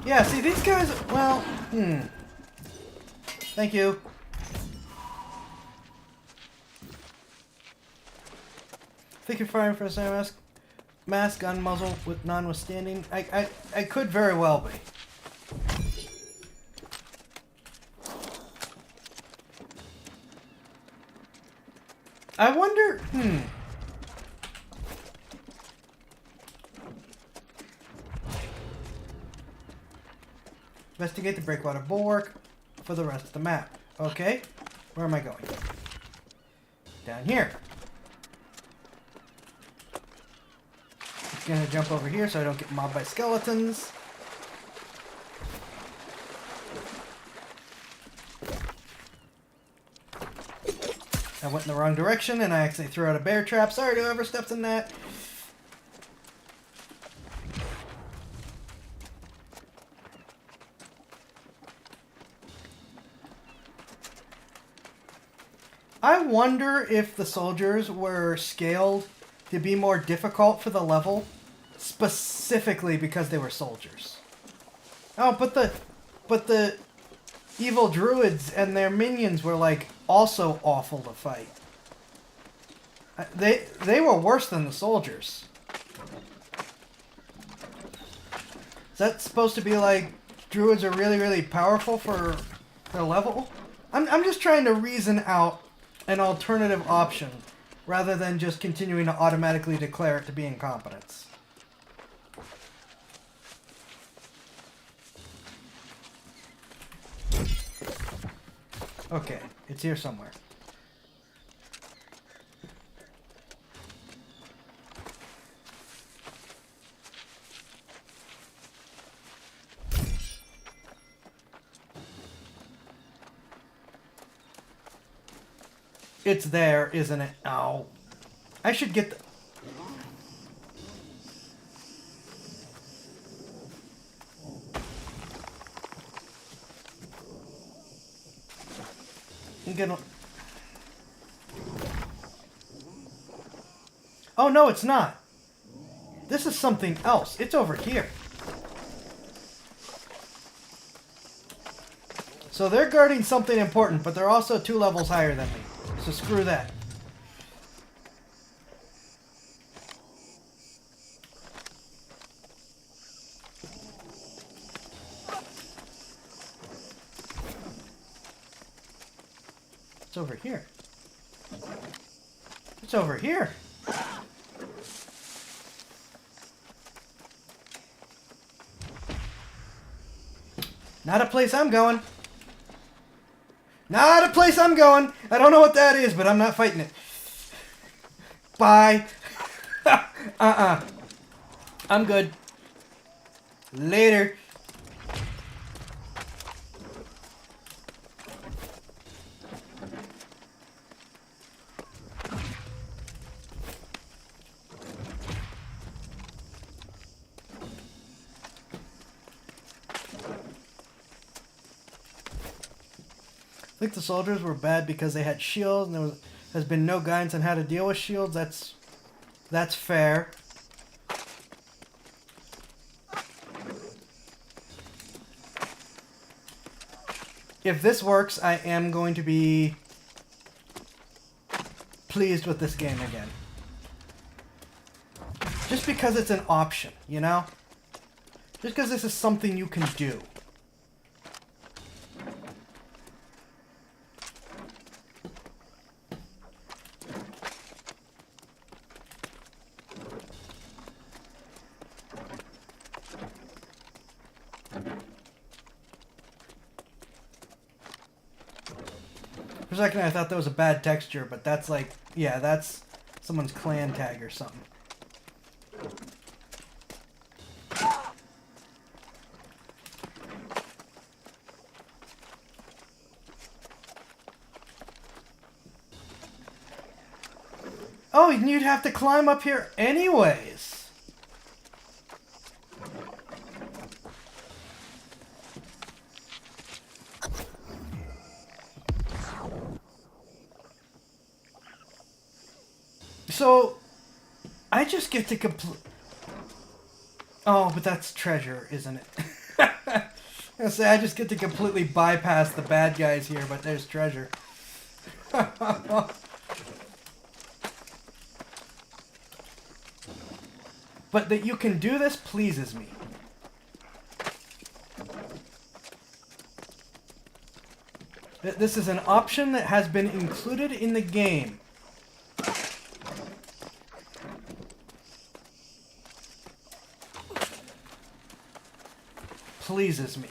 Yeah, see, these guys, well, Thank you. Think you're firing for a mask gun muzzle with notwithstanding? I could very well be. I wonder, Investigate the breakwater bulwark for the rest of the map. Okay, where am I going? Down here. Just gonna jump over here so I don't get mobbed by skeletons. I went in the wrong direction and I actually threw out a bear trap. Sorry to whoever stepped in that. I wonder if the soldiers were scaled to be more difficult for the level, specifically because they were soldiers. Oh, but the evil druids and their minions were like also awful to fight. They were worse than the soldiers. Is that supposed to be like druids are really, really powerful for their level? I'm just trying to reason out an alternative option rather than just continuing to automatically declare it to be incompetence. Okay, it's here somewhere. It's there, isn't it? Ow. I should get the... I'm gonna... Oh, no, it's not. This is something else. It's over here. So they're guarding something important, but they're also 2 levels higher than me. So screw that. It's over here. It's over here. Not a place I'm going. Not a place I'm going. I don't know what that is, but I'm not fighting it. Bye. I'm good. Later. I think the soldiers were bad because they had shields and there has been no guidance on how to deal with shields. That's fair. If this works, I am going to be pleased with this game again. Just because it's an option, you know? Just because this is something you can do. For a second I thought that was a bad texture, but that's like, yeah, that's someone's clan tag or something. Oh, and you'd have to climb up here anyways. So, I just get to complete... Oh, but that's treasure, isn't it? I say I just get to completely bypass the bad guys here, but there's treasure. But that you can do this pleases me. This is an option that has been included in the game. Pleases me.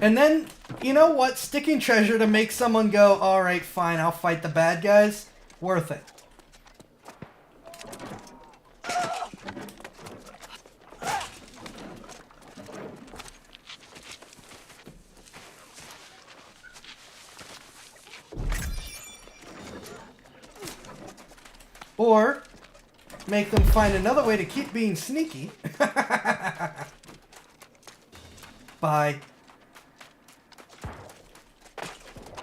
And then, you know what? Sticking treasure to make someone go, alright, fine, I'll fight the bad guys. Worth it. Or make them find another way to keep being sneaky. By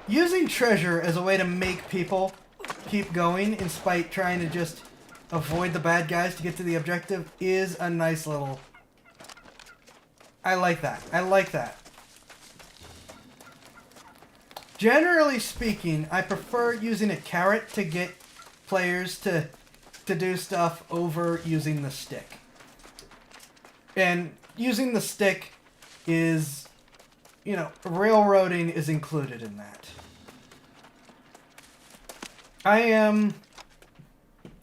using treasure as a way to make people keep going in spite trying to just avoid the bad guys to get to the objective is a nice little... I like that. I like that. Generally speaking, I prefer using a carrot to get players to do stuff over using the stick. And using the stick is, you know, railroading is included in that. I am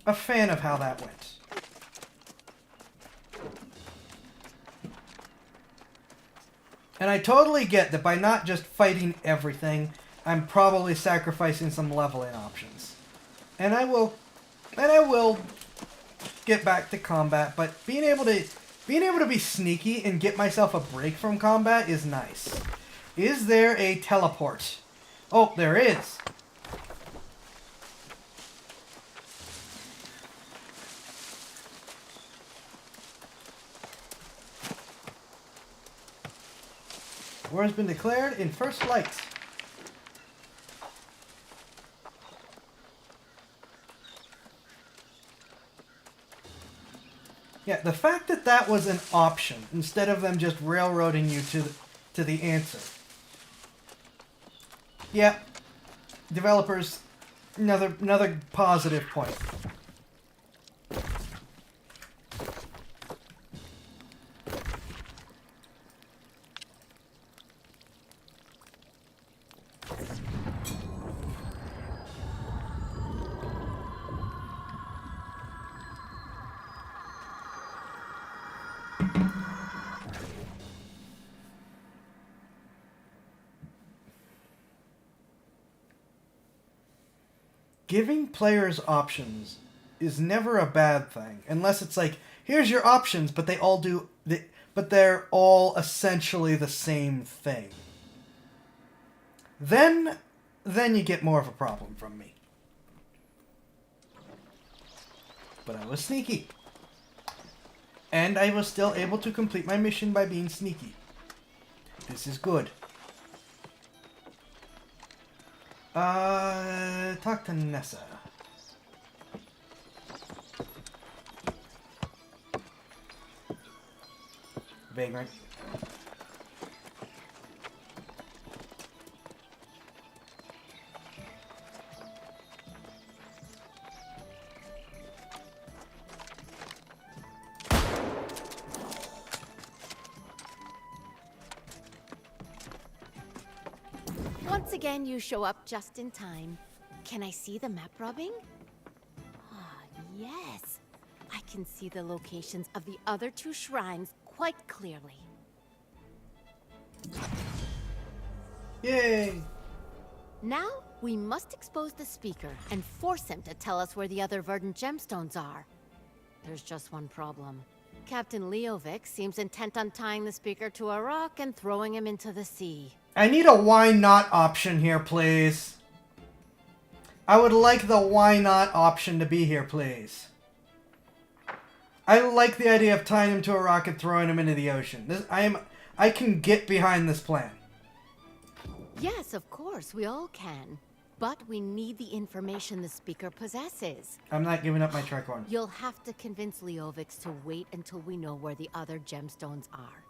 a fan of how that went. And I totally get that by not just fighting everything, I'm probably sacrificing some leveling options. And I will get back to combat, but being able to be sneaky and get myself a break from combat is nice. Is there a teleport Oh, there is. War has been declared in first light. Yeah, the fact that that was an option instead of them just railroading you to the answer. Yeah, developers, another positive point. Giving players options is never a bad thing, unless it's like, here's your options, but but they're all essentially the same thing. Then you get more of a problem from me. But I was sneaky. And I was still able to complete my mission by being sneaky. This is good. Talk to Nessa. Vagrant. Once again, you show up just in time. Can I see the map, rubbing? Ah, yes. I can see the locations of the other two shrines quite clearly. Yay! Now, we must expose the speaker and force him to tell us where the other verdant gemstones are. There's just one problem. Captain Leovic seems intent on tying the speaker to a rock and throwing him into the sea. I need a why not option here, please. I would like the why not option to be here, please. I like the idea of tying him to a rock and throwing him into the ocean. I can get behind this plan. Yes, of course, we all can. But we need the information the speaker possesses. I'm not giving up my tricorn. You'll have to convince Leovic to wait until we know where the other gemstones are.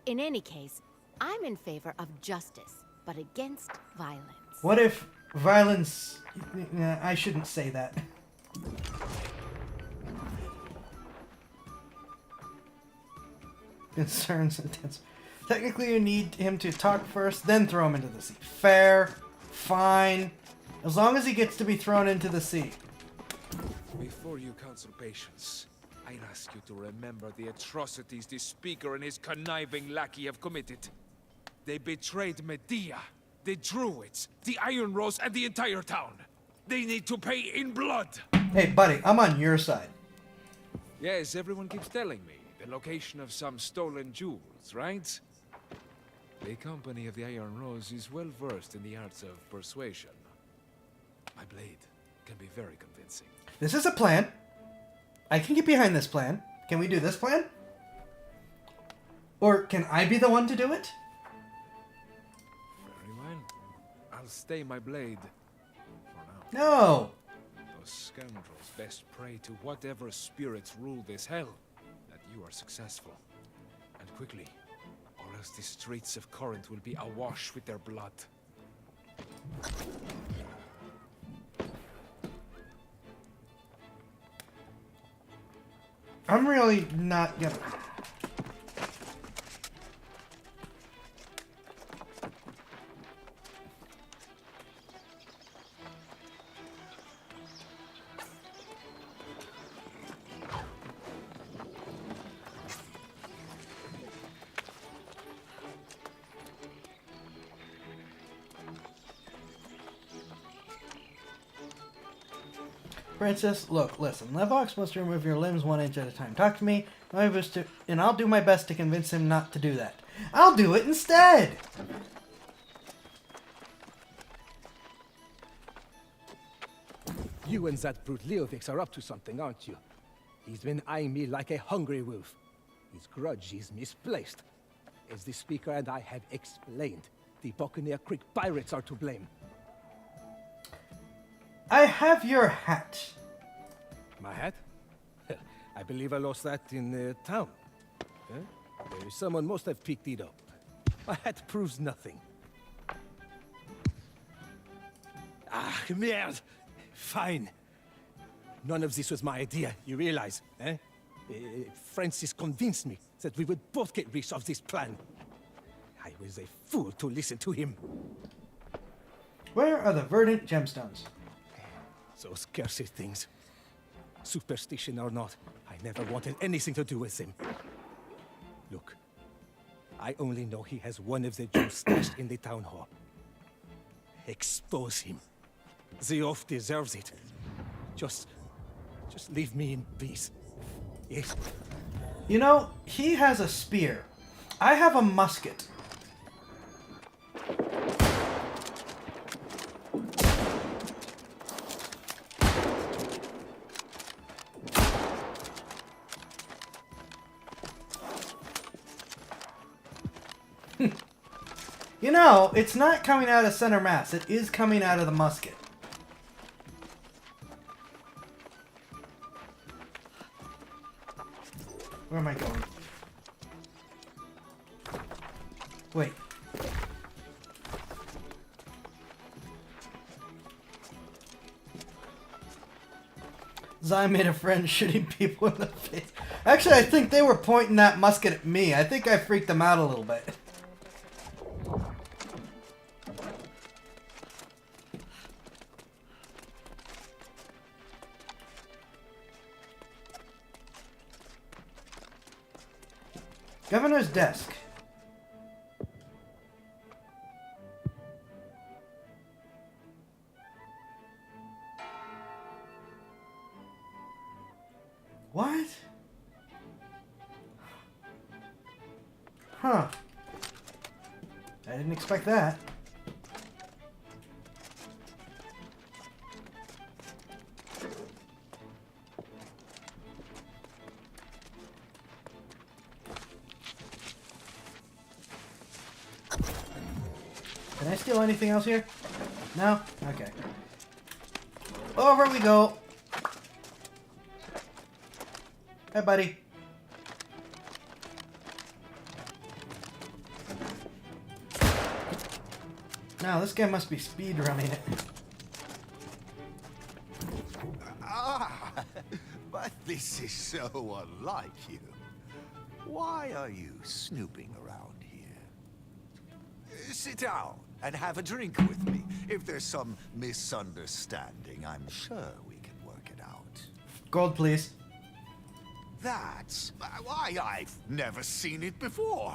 In any case, I'm in favor of justice, but against violence. What if violence... I shouldn't say that. Concerns intense. Technically, you need him to talk first, then throw him into the sea. Fair. Fine. As long as he gets to be thrown into the sea. Before you counsel patience, I ask you to remember the atrocities this speaker and his conniving lackey have committed. They betrayed Medea, the Druids, the Iron Rose, and the entire town. They need to pay in blood. Hey, buddy, I'm on your side. Yes, everyone keeps telling me. The location of some stolen jewels, right? The company of the Iron Rose is well versed in the arts of persuasion. My blade can be very convincing. This is a plan. I can get behind this plan. Can we do this plan? Or can I be the one to do it? Very well. I'll stay my blade for now. No! Those scoundrels best pray to whatever spirits rule this hell that you are successful. And quickly, or else the streets of Corinth will be awash with their blood. I'm really not gonna... Princess, look, listen. Levox wants to remove your limbs 1 inch at a time. Talk to me, and I'll do my best to convince him not to do that. I'll do it instead! You and that brute Leovix are up to something, aren't you? He's been eyeing me like a hungry wolf. His grudge is misplaced. As the Speaker and I have explained, the Buccaneer Creek pirates are to blame. I have your hat. My hat? I believe I lost that in town. Someone must have picked it up. My hat proves nothing. Ah, merde! Fine. None of this was my idea, you realize, eh? Francis convinced me that we would both get rich of this plan. I was a fool to listen to him. Where are the verdant gemstones? Those cursed things. Superstition or not, I never wanted anything to do with them. Look, I only know he has one of the gems stashed in the town hall. Expose him. The oath deserves it. Just leave me in peace. Yes. You know, he has a spear. I have a musket. You know, it's not coming out of center mass. It is coming out of the musket. Where am I going? Wait. Zai made a friend shooting people in the face. Actually, I think they were pointing that musket at me. I think I freaked them out a little bit. Governor's desk. What? Huh. I didn't expect that. Can I steal anything else here? No? Okay. Over we go. Hey, buddy. Now, this guy must be speed running it. Ah, but this is so unlike you. Why are you snooping around here? Sit down and have a drink with me. If there's some misunderstanding, I'm sure we can work it out. Gold, please. That's why I've never seen it before.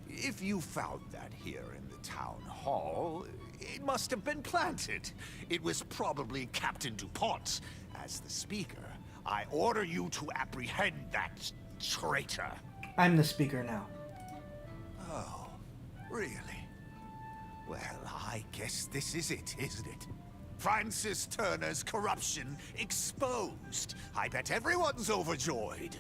If you found that here in the town hall, it must have been planted. It was probably Captain DuPont. As the speaker, I order you to apprehend that traitor. I'm the speaker now. Oh, really? Well, I guess this is it, isn't it? Francis Turner's corruption exposed. I bet everyone's overjoyed.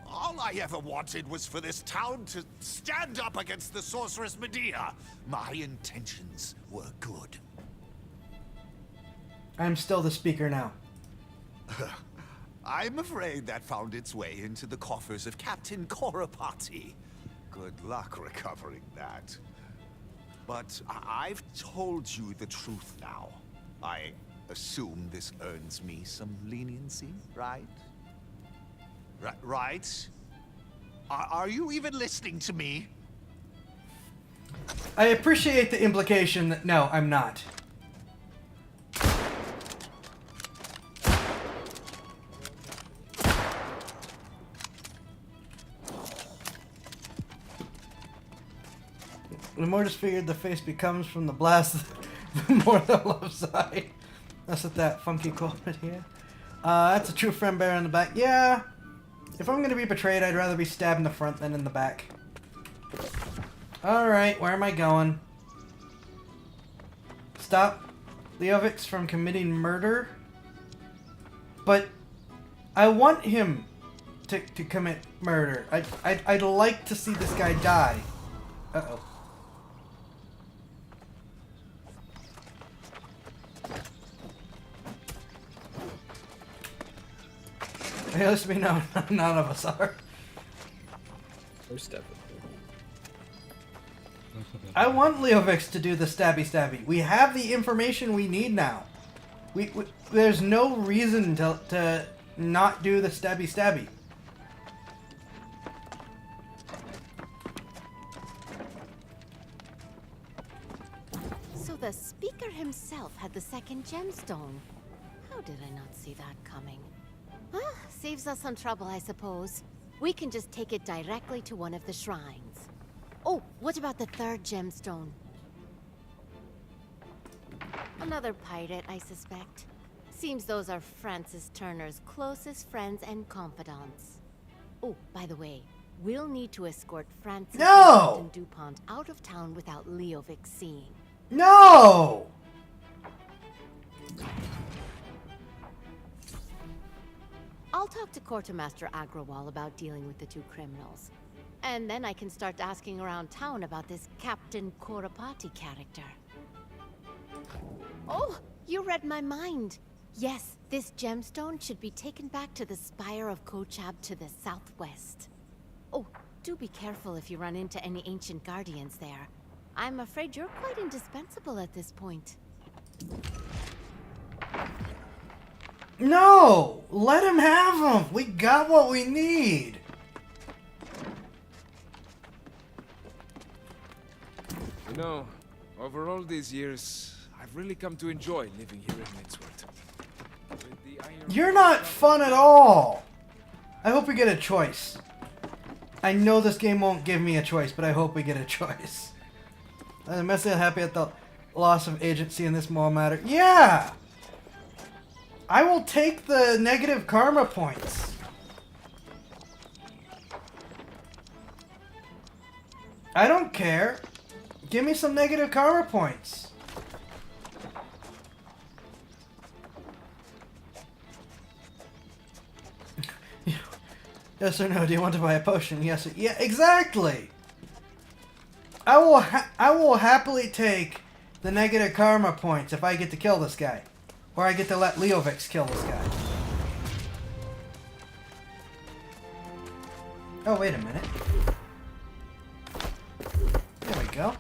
All I ever wanted was for this town to stand up against the sorceress Medea. My intentions were good. I'm still the speaker now. I'm afraid that found its way into the coffers of Captain Corapati. Good luck recovering that. But I've told you the truth now. I assume this earns me some leniency, right? Right? Are you even listening to me? I appreciate the implication that no, I'm not. The more disfigured the face becomes from the blast, the more the love side. That's what that funky quote here. That's a true friend bear in the back. Yeah. If I'm gonna be betrayed, I'd rather be stabbed in the front than in the back. Alright, where am I going? Stop. Leovix from committing murder, but I want him to commit murder. I'd like to see this guy die. Uh-oh. Hey, let's be known, none of us are. First step. I want Leovix to do the stabby. We have the information we need now. We there's no reason to not do the stabby. So the speaker himself had the second gemstone. How did I not see that coming? Ah, saves us some trouble, I suppose. We can just take it directly to one of the shrines. Oh, what about the third gemstone? Another pirate, I suspect. Seems those are Francis Turner's closest friends and confidants. Oh, by the way, we'll need to escort Francis and Captain DuPont out of town without Leovix seeing. No! I'll talk to Quartermaster Agrawal about dealing with the two criminals. And then I can start asking around town about this Captain Korapati character. Oh, you read my mind. Yes, this gemstone should be taken back to the Spire of Kochab to the southwest. Oh, do be careful if you run into any ancient guardians there. I'm afraid you're quite indispensable at this point. No! Let him have them! We got what we need! You know, over all these years, I've really come to enjoy living here in Midsworth. You're not fun at all! I hope we get a choice. I know this game won't give me a choice, but I hope we get a choice. I'm immensely unhappy at the loss of agency in this moral matter. Yeah! I will take the negative karma points. I don't care. Give me some negative karma points. Yes or no? Do you want to buy a potion? Yes. Yeah. Exactly. I will happily take the negative karma points if I get to kill this guy, or I get to let Leovix kill this guy. Oh, wait a minute. There we go.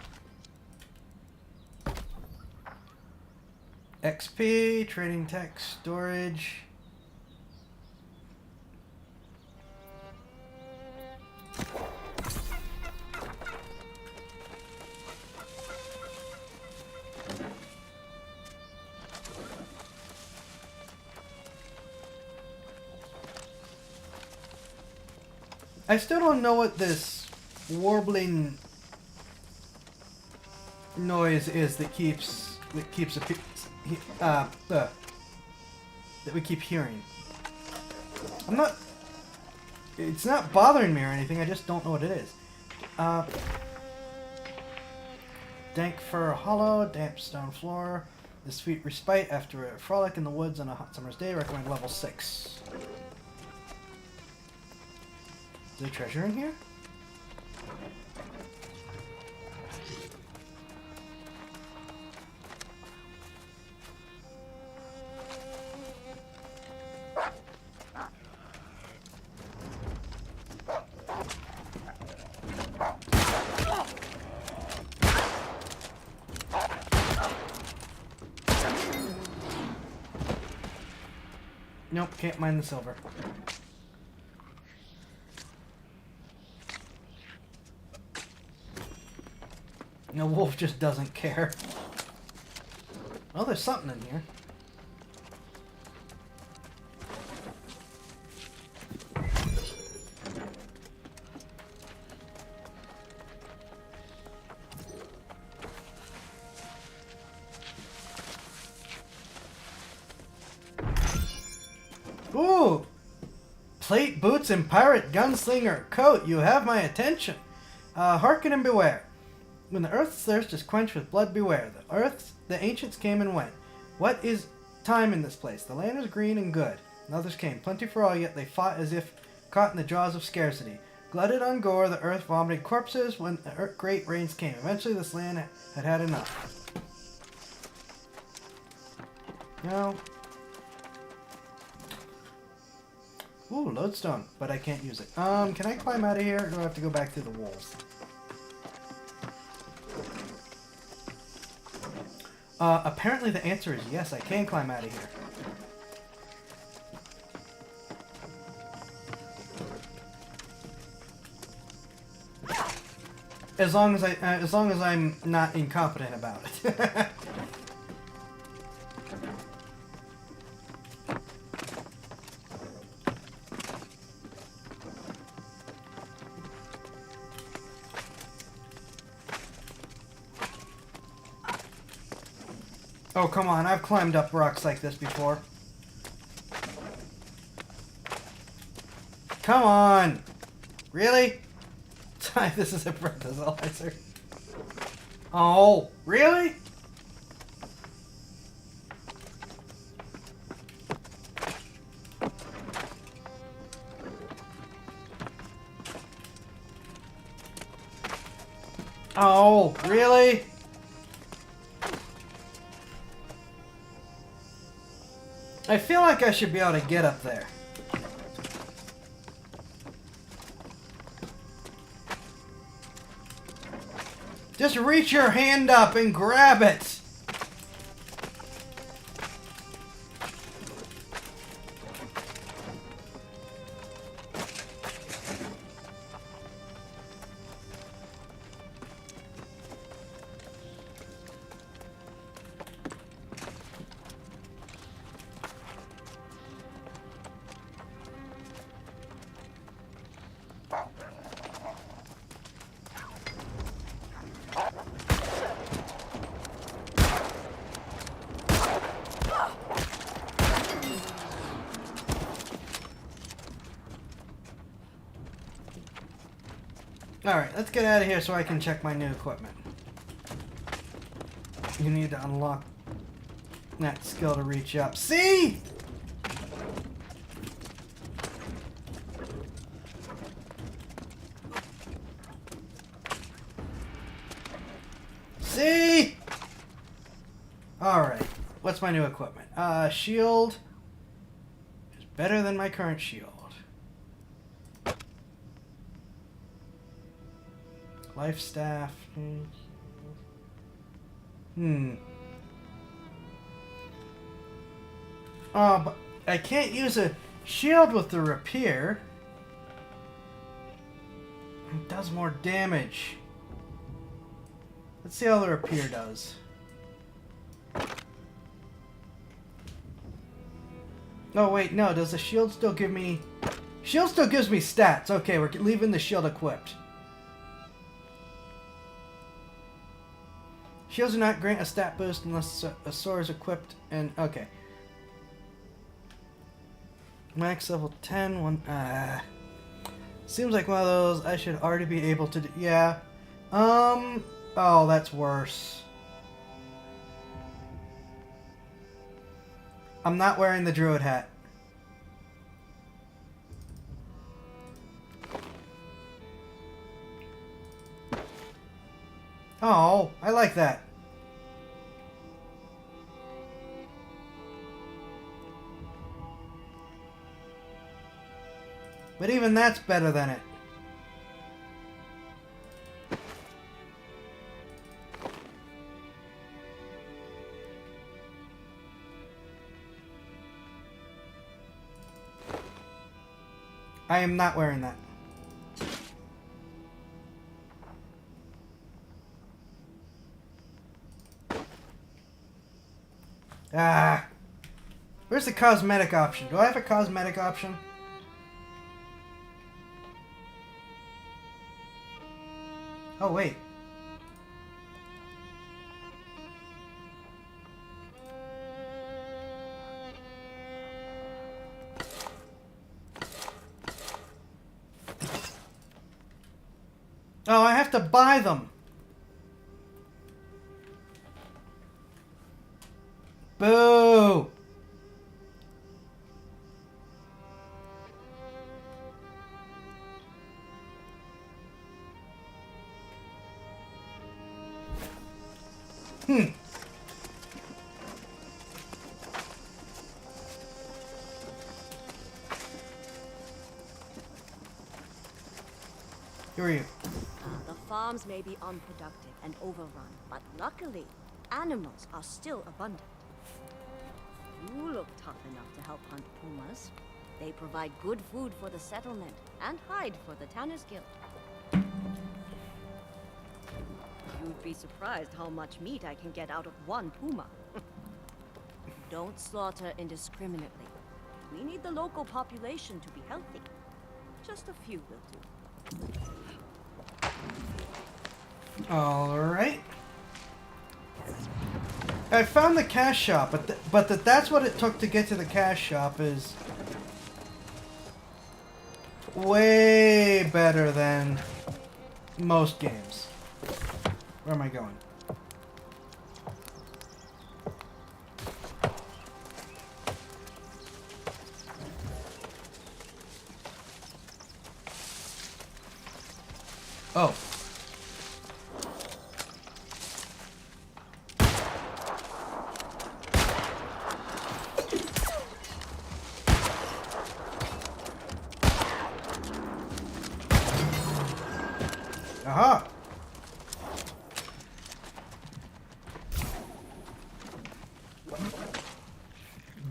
XP, trading tech, storage. I still don't know what this warbling noise is that we keep hearing. It's not bothering me or anything, I just don't know what it is. Dank fir hollow, damp stone floor, the sweet respite after a frolic in the woods on a hot summer's day, recommend level 6. Is there treasure in here? Nope, can't mine the silver. No, wolf just doesn't care. Well, there's something in here. Ooh! Plate, boots, and pirate gunslinger coat. You have my attention. Hearken and beware. When the earth's thirst is quenched with blood, beware. The ancients came and went. What is time in this place? The land is green and good. And others came, plenty for all, yet they fought as if caught in the jaws of scarcity. Glutted on gore, the earth vomited corpses when the great rains came. Eventually this land had had enough. No. Ooh, lodestone, but I can't use it. Can I climb out of here, or do I have to go back through the walls? Apparently the answer is yes, I can climb out of here. As long as I'm not incompetent about it. Oh, come on. I've climbed up rocks like this before. Come on! Really? This is a breathalyzer. Oh, really? Oh, really? I feel like I should be able to get up there. Just reach your hand up and grab it. Alright, let's get out of here so I can check my new equipment. You need to unlock that skill to reach up. See? See? Alright, what's my new equipment? Shield is better than my current shield. Life staff. Oh, but I can't use a shield with the repair. It does more damage. Let's see how the repair does. Oh wait, no, does the shield still give me... Shield still gives me stats. Okay, we're leaving the shield equipped. Shields do not grant a stat boost unless a sword is equipped and... Okay. Max level 10, seems like one of those I should already be able to do... Yeah. Oh, that's worse. I'm not wearing the druid hat. Oh, I like that. But even that's better than it. I am not wearing that. Ah. Where's the cosmetic option? Do I have a cosmetic option? Oh, wait. Oh, I have to buy them. Boo. Boo! Who are you? The farms may be unproductive and overrun, but luckily, animals are still abundant. You look tough enough to help hunt pumas. They provide good food for the settlement and hide for the Tanners Guild. You'd be surprised how much meat I can get out of one puma. Don't slaughter indiscriminately. We need the local population to be healthy. Just a few will do. Alright. I found the cash shop, but that's what it took to get to the cash shop is way better than most games. Where am I going? Oh. Aha!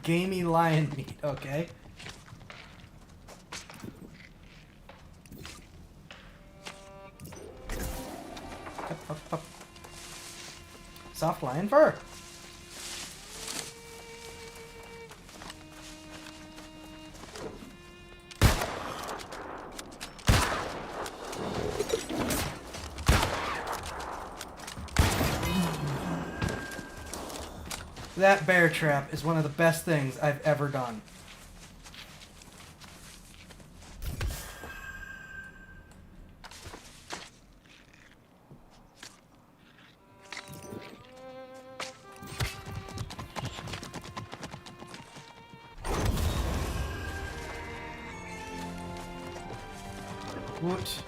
Gamey lion meat, okay. Up. Soft lion fur. That bear trap is one of the best things I've ever done. What?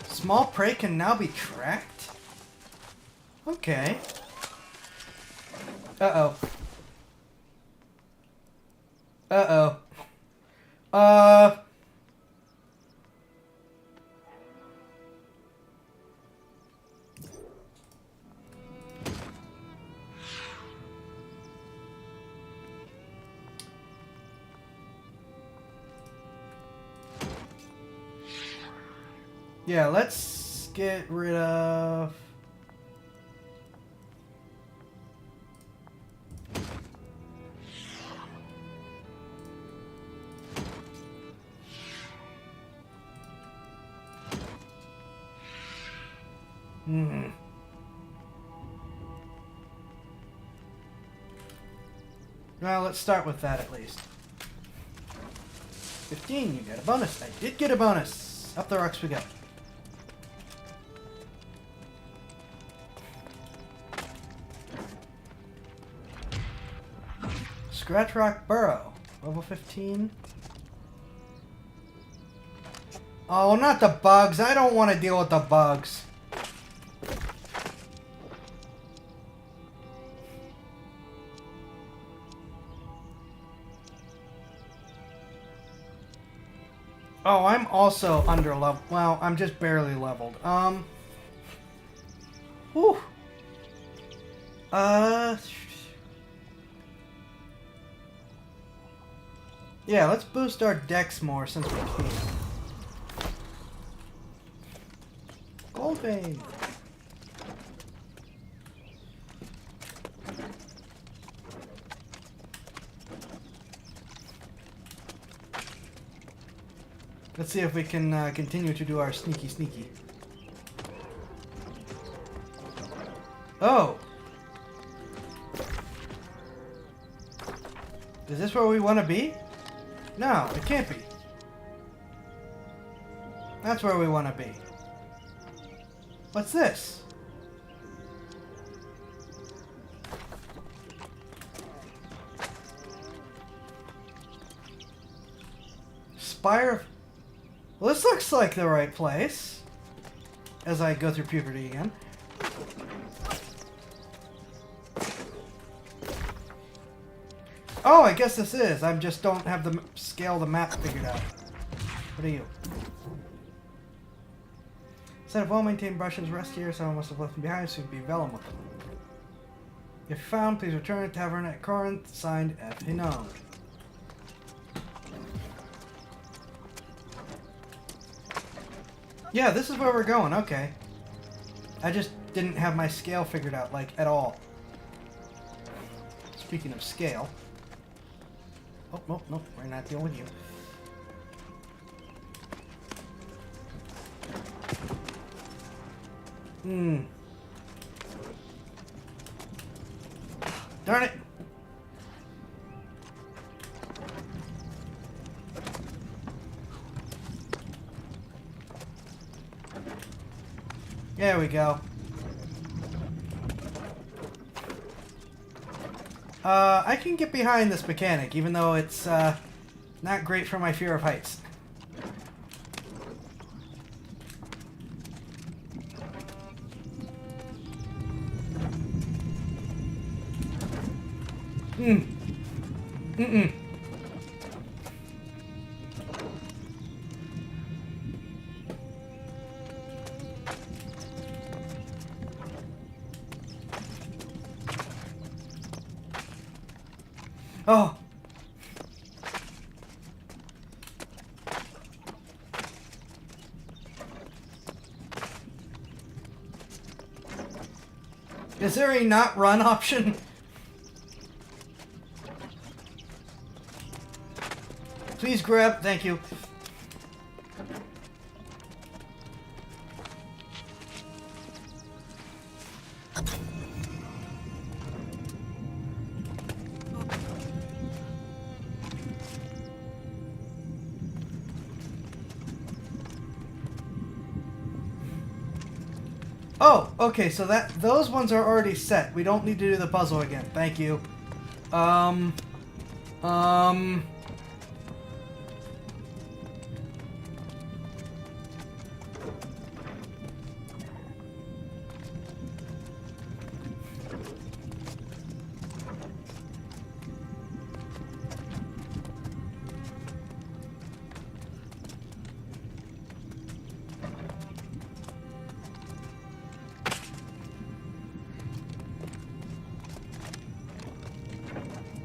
Small prey can now be tracked? Okay. Uh-oh. Yeah, let's get rid of... Well, let's start with that at least. 15, you get a bonus. I did get a bonus. Up the rocks we go. Scratch Rock Burrow. Level 15. Oh, not the bugs. I don't want to deal with the bugs. Oh, I'm also under level. Well, I'm just barely leveled. Whew. Yeah, let's boost our dex more since we can. Gold vein. Let's see if we can continue to do our sneaky. Oh! Is this where we want to be? No, it can't be. That's where we want to be. What's this? Spire of... Well, this looks like the right place. As I go through puberty again. Oh, I guess this is. I just don't have the scale of the map figured out. What are you? Set of well-maintained brushes rest here. Someone must have left them behind, so you'd be vellum with them. If found, please return to Tavern at Corinth. Signed, F. Hinone. Yeah, this is where we're going. Okay. I just didn't have my scale figured out, like, at all. Speaking of scale. Oh, nope, nope. We're not dealing with you. Darn it! There we go. I can get behind this mechanic, even though it's not great for my fear of heights. Mm-mm. Oh. Is there a not run option? Please grab. Thank you. Oh, okay, so those ones are already set. We don't need to do the puzzle again. Thank you.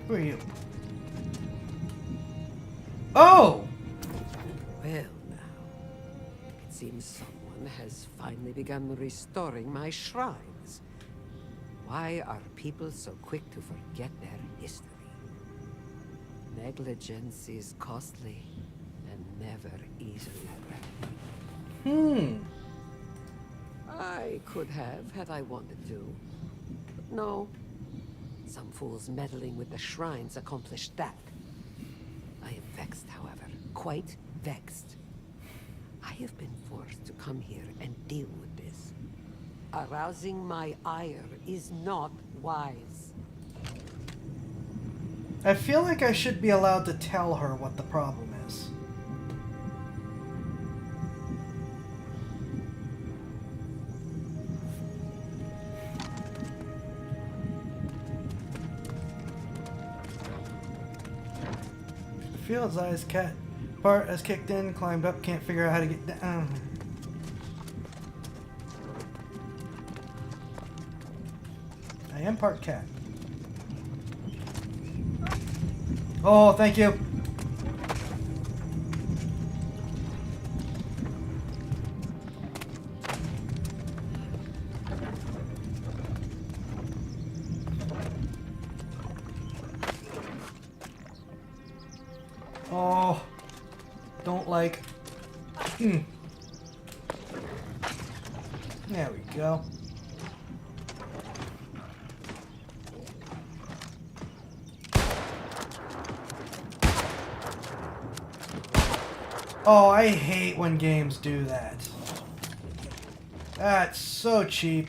Who are you? Oh! Well, now, it seems someone has finally begun restoring my shrines. Why are people so quick to forget their history? Negligence is costly and never easily remedied. I could have, had I wanted to. But no. Some fools meddling with the shrines accomplished that. I am vexed, however. Quite vexed. I have been forced to come here and deal with this. Arousing my ire is not wise. I feel like I should be allowed to tell her what the problem is. Field's eyes cat part has kicked in, climbed up, can't figure out how to get down. I am part cat. Oh, thank you. Oh, don't like. There we go. Oh, I hate when games do that. That's so cheap.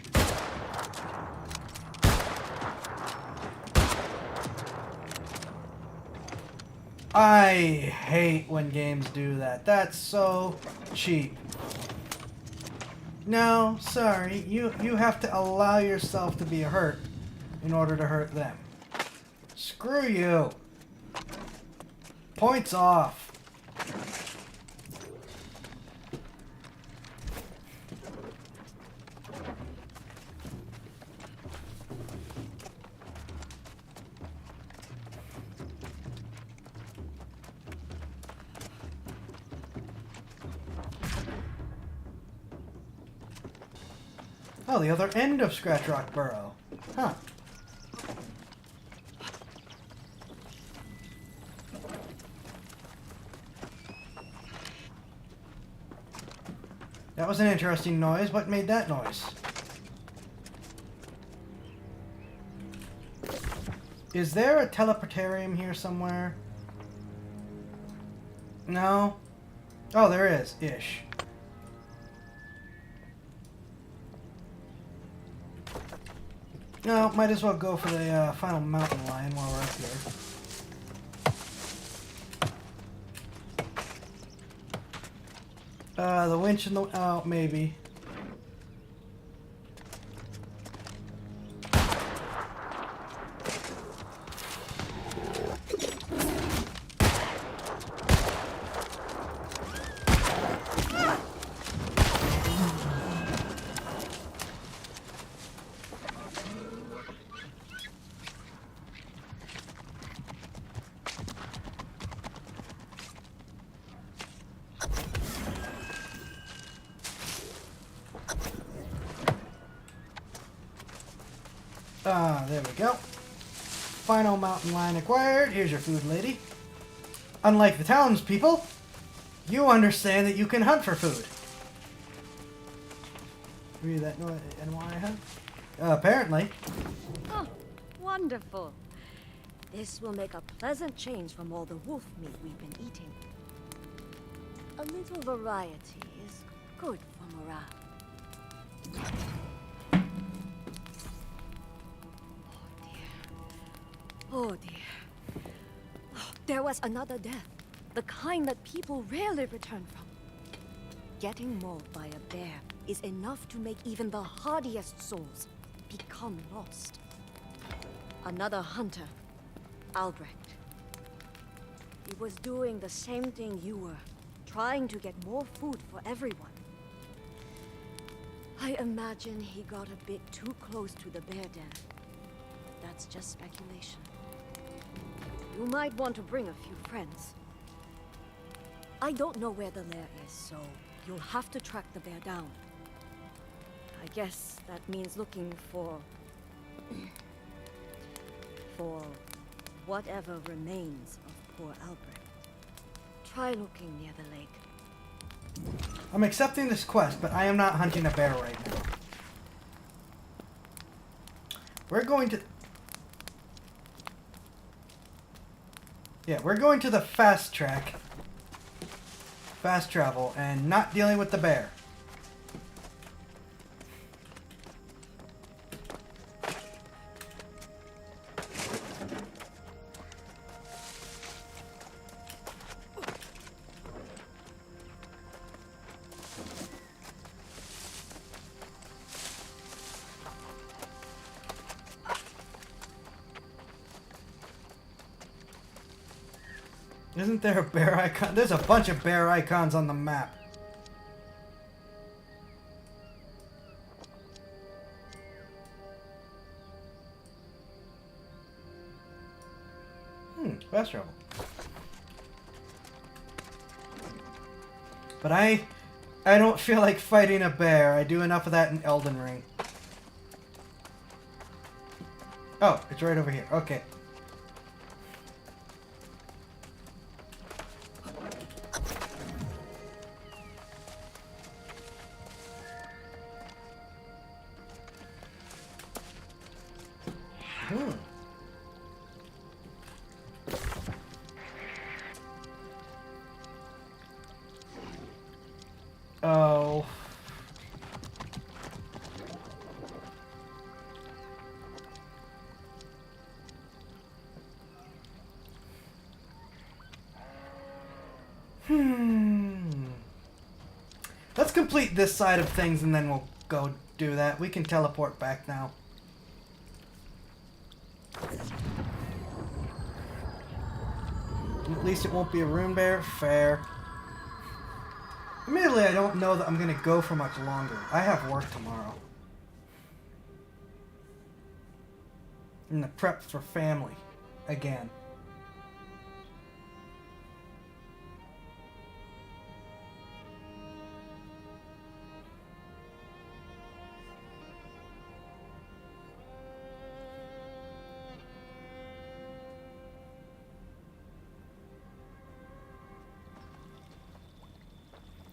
I hate when games do that. That's so cheap. No, sorry. You have to allow yourself to be hurt in order to hurt them. Screw you. Points off. Oh, the other end of Scratch Rock Burrow. Huh. That was an interesting noise. What made that noise? Is there a teleportarium here somewhere? No? Oh, there is. Ish. No, might as well go for the final mountain lion while we're up here. The winch and the... oh, maybe. There we go. Final mountain lion acquired. Here's your food, lady. Unlike the townspeople, you understand that you can hunt for food. Read that NY, huh? Apparently. Oh, wonderful. This will make a pleasant change from all the wolf meat we've been eating. A little variety is good for morale. Oh dear. Oh, there was another death. The kind that people rarely return from. Getting mauled by a bear is enough to make even the hardiest souls become lost. Another hunter, Albrecht. He was doing the same thing you were, trying to get more food for everyone. I imagine he got a bit too close to the bear den. That's just speculation. You might want to bring a few friends. I don't know where the lair is, so you'll have to track the bear down. I guess that means looking for... for whatever remains of poor Albrecht. Try looking near the lake. I'm accepting this quest, but I am not hunting a bear right now. We're going to... yeah, we're going to the fast track. Fast travel, and not dealing with the bear. Isn't there a bear icon? There's a bunch of bear icons on the map. Fast travel. But I don't feel like fighting a bear. I do enough of that in Elden Ring. Oh, it's right over here. Okay. Oh. Let's complete this side of things and then we'll go do that. We can teleport back now. At least it won't be a rune bear. Fair. Admittedly, I don't know that I'm going to go for much longer. I have work tomorrow. I'm going to prep for family. Again.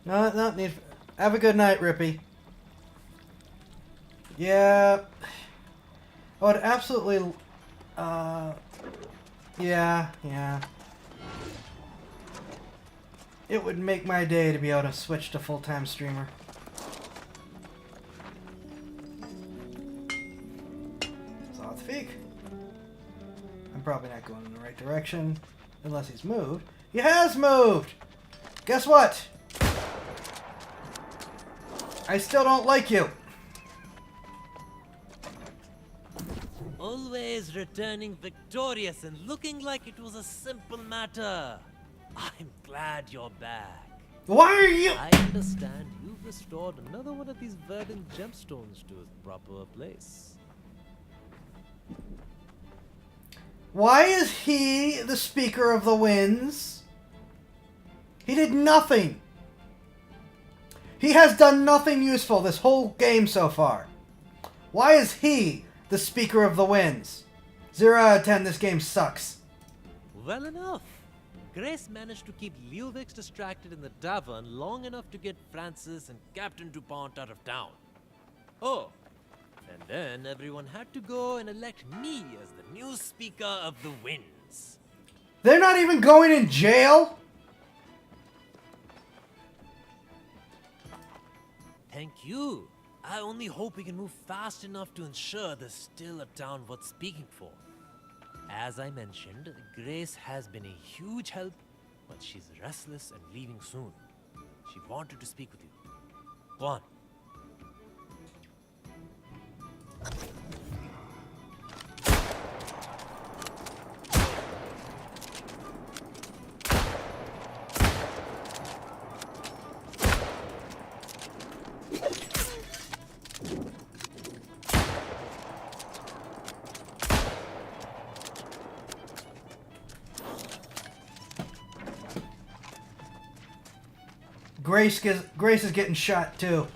No, not need. Have a good night, Rippy. Yeah. I would absolutely. Yeah. It would make my day to be able to switch to full-time streamer. Zothfeek. I'm probably not going in the right direction unless he's moved. He has moved! Guess what? I still don't like you. Always returning victorious and looking like it was a simple matter. I'm glad you're back. Why are you? I understand you've restored another one of these verdant gemstones to its proper place. Why is he the Speaker of the Winds? He did nothing. He has done nothing useful this whole game so far. Why is he the Speaker of the Winds? 0 out of 10, this game sucks. Well enough. Grace managed to keep Leovix distracted in the tavern long enough to get Francis and Captain DuPont out of town. Oh, and then everyone had to go and elect me as the new Speaker of the Winds. They're not even going in jail? Thank you. I only hope we can move fast enough to ensure there's still a town worth speaking for. As I mentioned, Grace has been a huge help, but she's restless and leaving soon. She wanted to speak with you. Go on. Grace is getting shot too.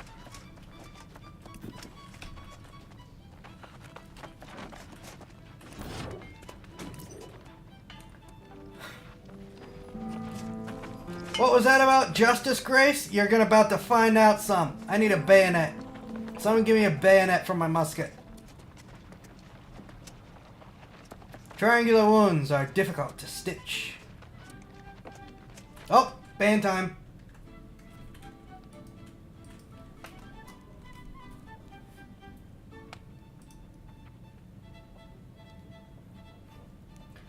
What was that about? Justice, Grace? You're about to find out some. I need a bayonet. Someone give me a bayonet from my musket. Triangular wounds are difficult to stitch. Oh, ban time.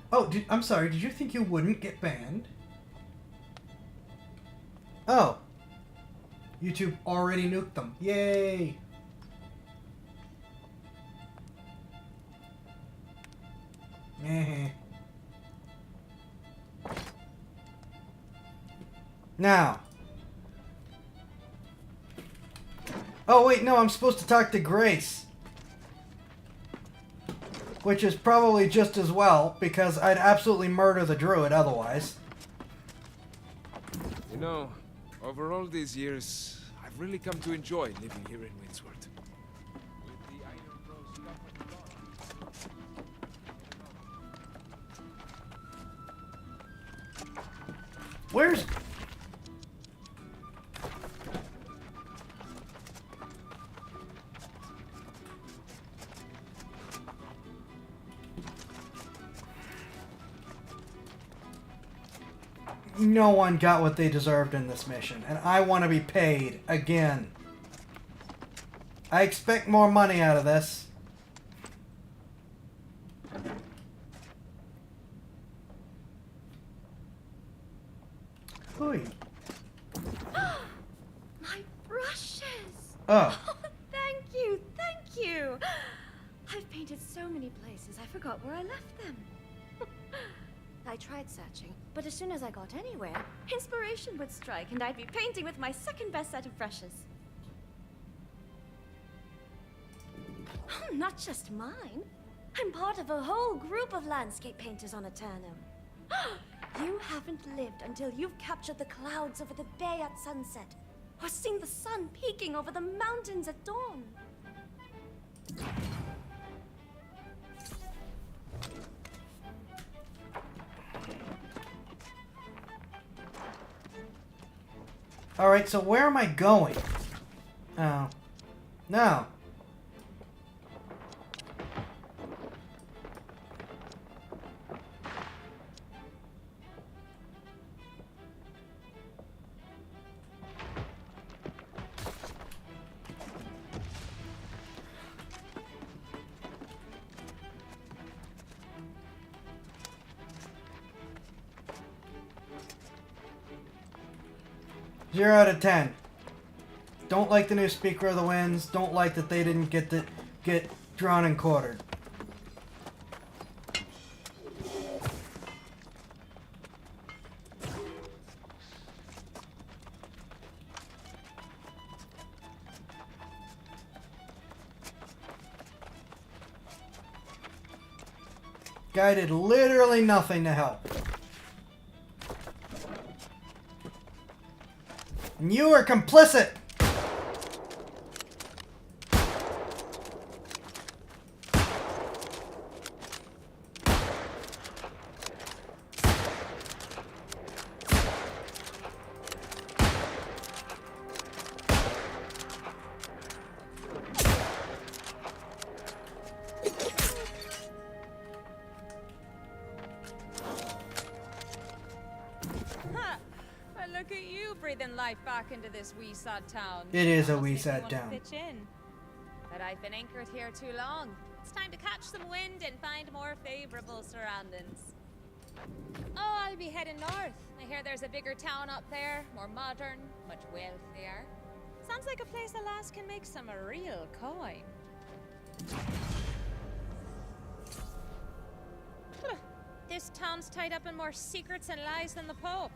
Oh, I'm sorry. Did you think you wouldn't get banned? Oh. YouTube already nuked them. Yay! Now. Oh, wait, no, I'm supposed to talk to Grace. Which is probably just as well, because I'd absolutely murder the druid otherwise. You know, over all these years, I've really come to enjoy living here in Windsworth. With the Iron Bros Where's... No one got what they deserved in this mission, and I want to be paid again. I expect more money out of this. My Oh. Thank you, thank you. I've painted so many places, I forgot where I left them. I tried searching, but as soon as I got anywhere, inspiration would strike and I'd be painting with my second best set of brushes. Oh, not just mine. I'm part of a whole group of landscape painters on Eternum. You haven't lived until you've captured the clouds over the bay at sunset, or seen the sun peeking over the mountains at dawn. Alright, so where am I going? Oh. No. Zero out of 10. Don't like the new Speaker of the Winds. Don't like that they didn't get drawn and quartered. Guy did literally nothing to help. And you are complicit! Look at you breathing life back into this wee sad town. It is a Must wee make you sad want to town. pitch in. But I've been anchored here too long. It's time to catch some wind and find more favorable surroundings. Oh, I'll be heading north. I hear there's a bigger town up there, more modern, much wealthier. Sounds like a place a lass can make some real coin. This town's tied up in more secrets and lies than the Pope.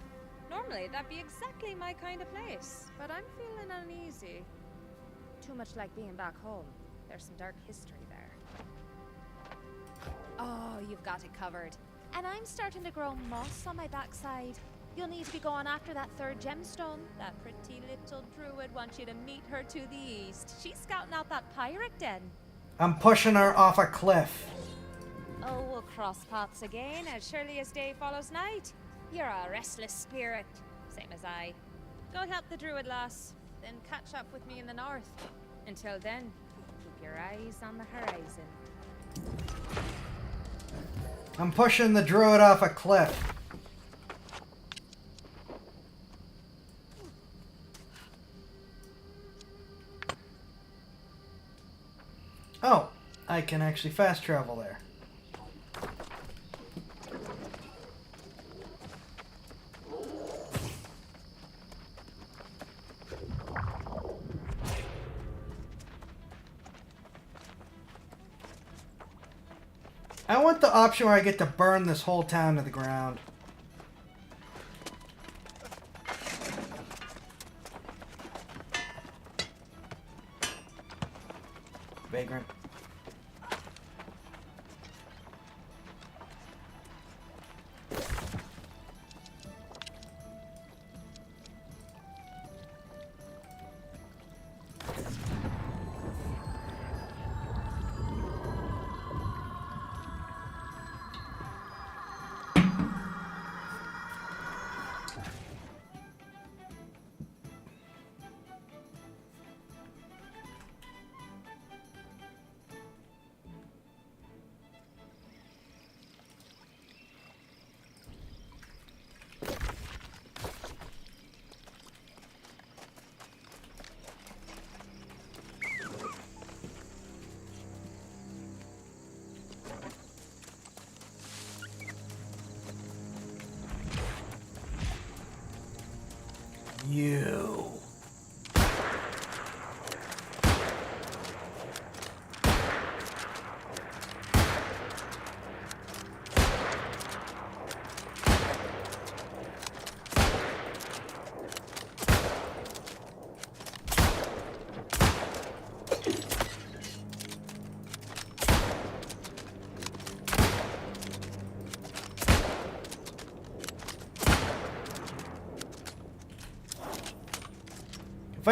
Normally, that'd be exactly my kind of place, but I'm feeling uneasy. Too much like being back home. There's some dark history there. Oh, you've got it covered. And I'm starting to grow moss on my backside. You'll need to be going after that third gemstone. That pretty little druid wants you to meet her to the east. She's scouting out that pirate den. I'm pushing her off a cliff. Oh, we'll cross paths again as surely as day follows night. You're a restless spirit, same as I. Go help the druid lass, then catch up with me in the north. Until then, keep your eyes on the horizon. I'm pushing the druid off a cliff. Oh, I can actually fast travel there. I want the option where I get to burn this whole town to the ground. Vagrant.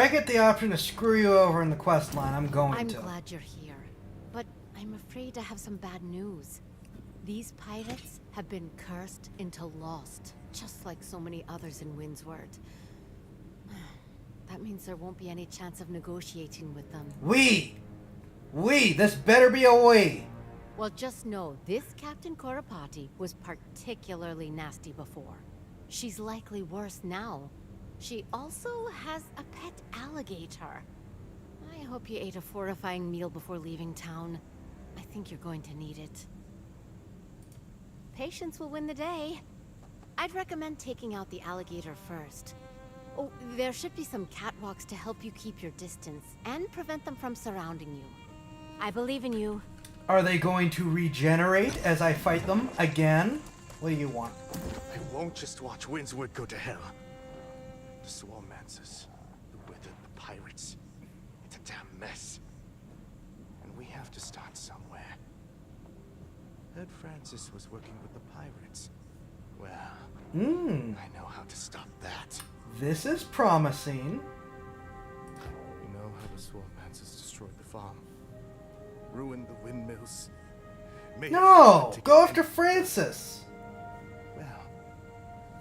I get the option to screw you over in the quest line, I'm going I'm to. glad you're here, but I'm afraid I have some bad news. These pirates have been cursed into lost, just like so many others in Windsward. That means there won't be any chance of negotiating with them. We! This better be a we! Well, just know, this Captain Korapati was particularly nasty before. She's likely worse now. She also has a pet alligator. I hope you ate a fortifying meal before leaving town. I think you're going to need it. Patience will win the day. I'd recommend taking out the alligator first. Oh, there should be some catwalks to help you keep your distance and prevent them from surrounding you. I believe in you. Are they going to regenerate as I fight them again? What do you want? I won't just watch Windsward go to hell. The Swarmancers, the Withered, the pirates. It's a damn mess. And we have to start somewhere. Heard Francis was working with the pirates. Well, I know how to stop that. This is promising. You know how the Swarmancers destroyed the farm? Ruined the windmills? No! Go after Francis! Well,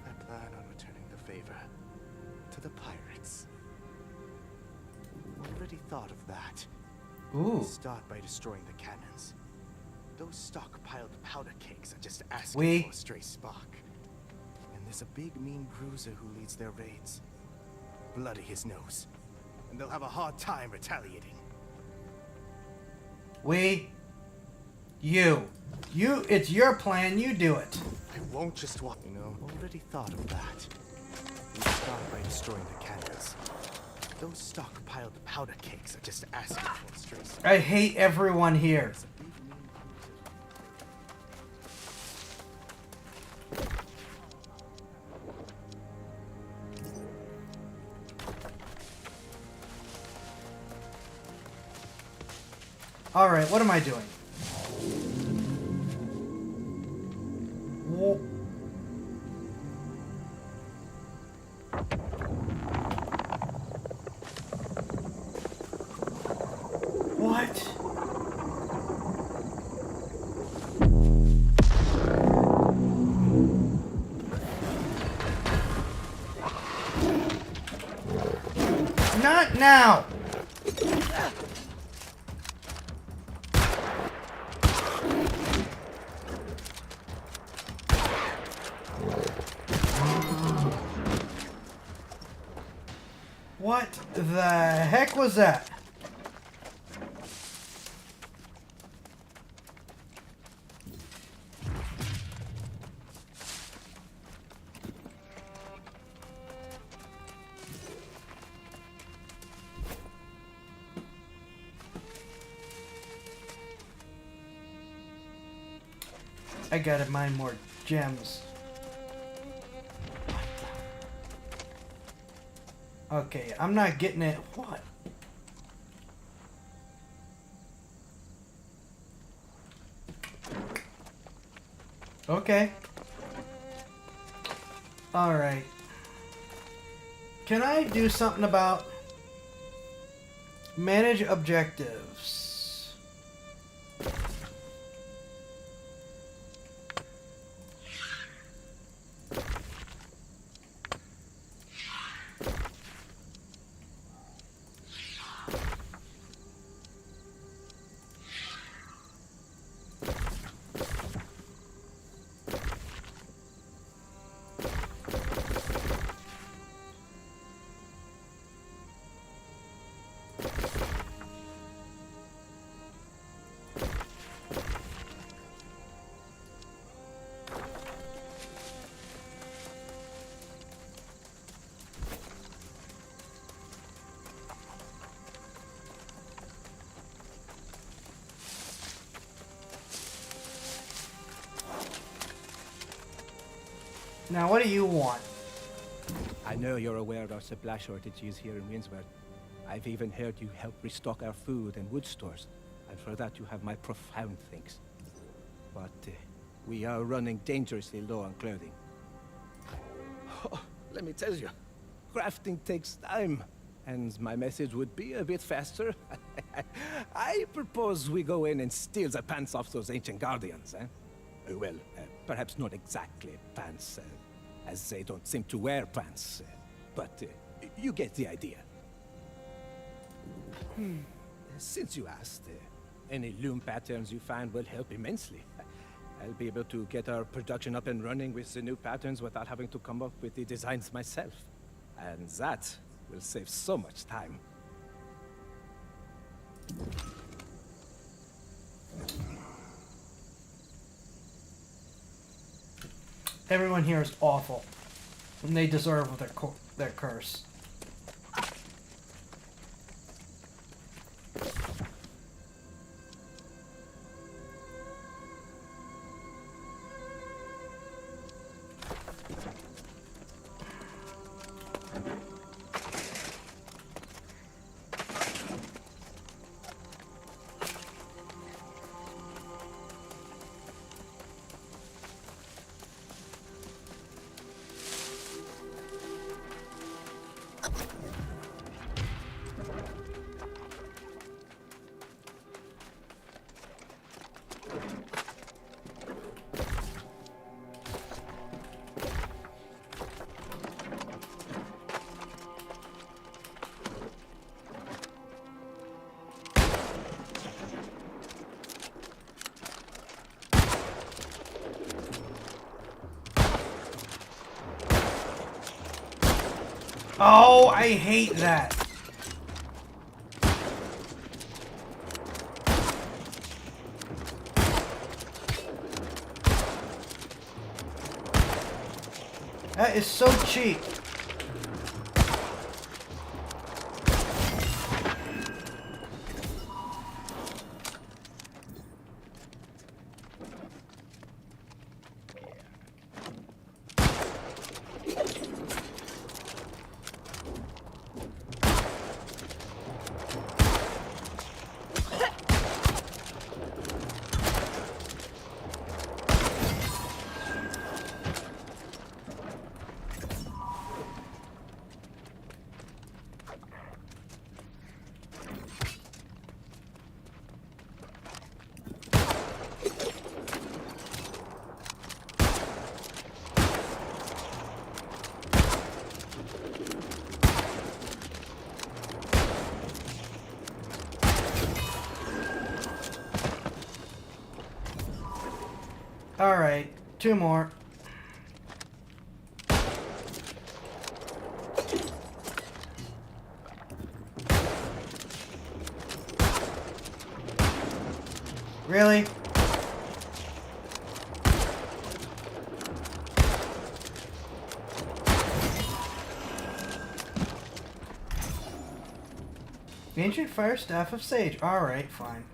I plan on returning the favor to the pirates. Already thought of that. Ooh. Start by destroying the cannons. Those stockpiled powder cakes are just asking for a stray spark. And there's a big mean bruiser who leads their raids. Bloody his nose. And they'll have a hard time retaliating. It's your plan, you do it. I won't just walk, you know. Already thought of that. We start by destroying the cannons. Those stockpiled powder cakes are just asking for a stray spark. I hate everyone here. Alright, what am I doing? Whoa. What? Not now! What the heck was that? I gotta mine more gems. Okay, I'm not getting it. What? Okay. Alright. Can I do something about manage objectives? Now, what do you want? I know you're aware of our supply shortages here in Windsward. I've even heard you help restock our food and wood stores, and for that you have my profound thanks. But we are running dangerously low on clothing. Oh, let me tell you, crafting takes time, and my message would be a bit faster, I propose we go in and steal the pants off those ancient guardians, eh? Well, perhaps not exactly pants, as they don't seem to wear pants, but you get the idea. Since you asked, any loom patterns you find will help immensely. I'll be able to get our production up and running with the new patterns without having to come up with the designs myself. And that will save so much time. Everyone here is awful, and they deserve their curse. Oh, I hate that. That is so cheap. Alright, 2 more. Really? The Ancient Fire Staff of Sage. Alright, fine.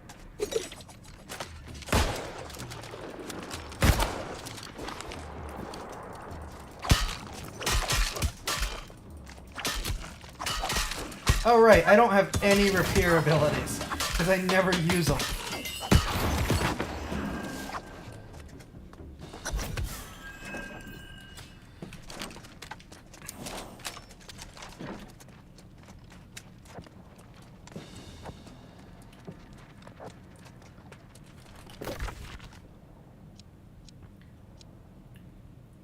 Oh right, I don't have any repair abilities, because I never use them.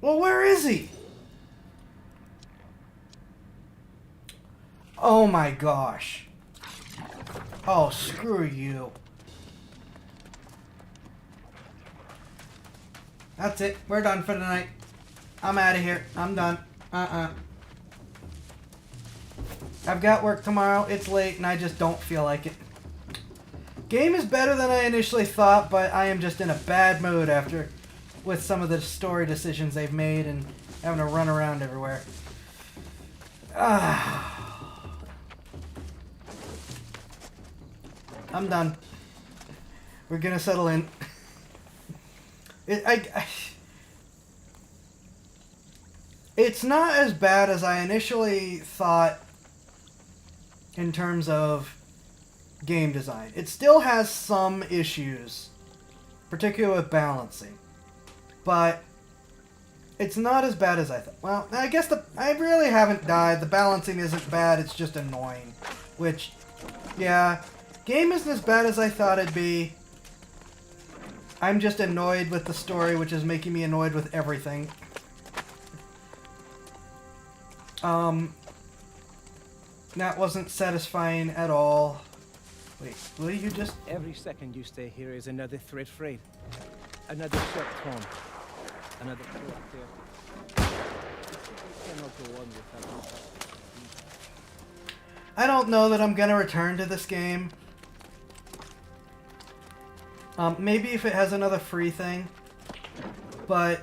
Well, where is he? Oh my gosh. Oh, screw you. That's it. We're done for tonight. I'm out of here. I'm done. I've got work tomorrow. It's late and I just don't feel like it. Game is better than I initially thought, but I am just in a bad mood after with some of the story decisions they've made and having to run around everywhere. I'm done. We're gonna settle in. It's not as bad as I initially thought in terms of game design. It still has some issues, particularly with balancing. But It's not as bad as I thought. Well, I guess I really haven't died. The balancing isn't bad. It's just annoying. Which, yeah, game isn't as bad as I thought it'd be. I'm just annoyed with the story, which is making me annoyed with everything. That wasn't satisfying at all. Wait, will you just... Every second you stay here is another threat freight. Another ship torn. Another threat there. You cannot go on without this. I don't know that I'm gonna return to this game. Maybe if it has another free thing. But,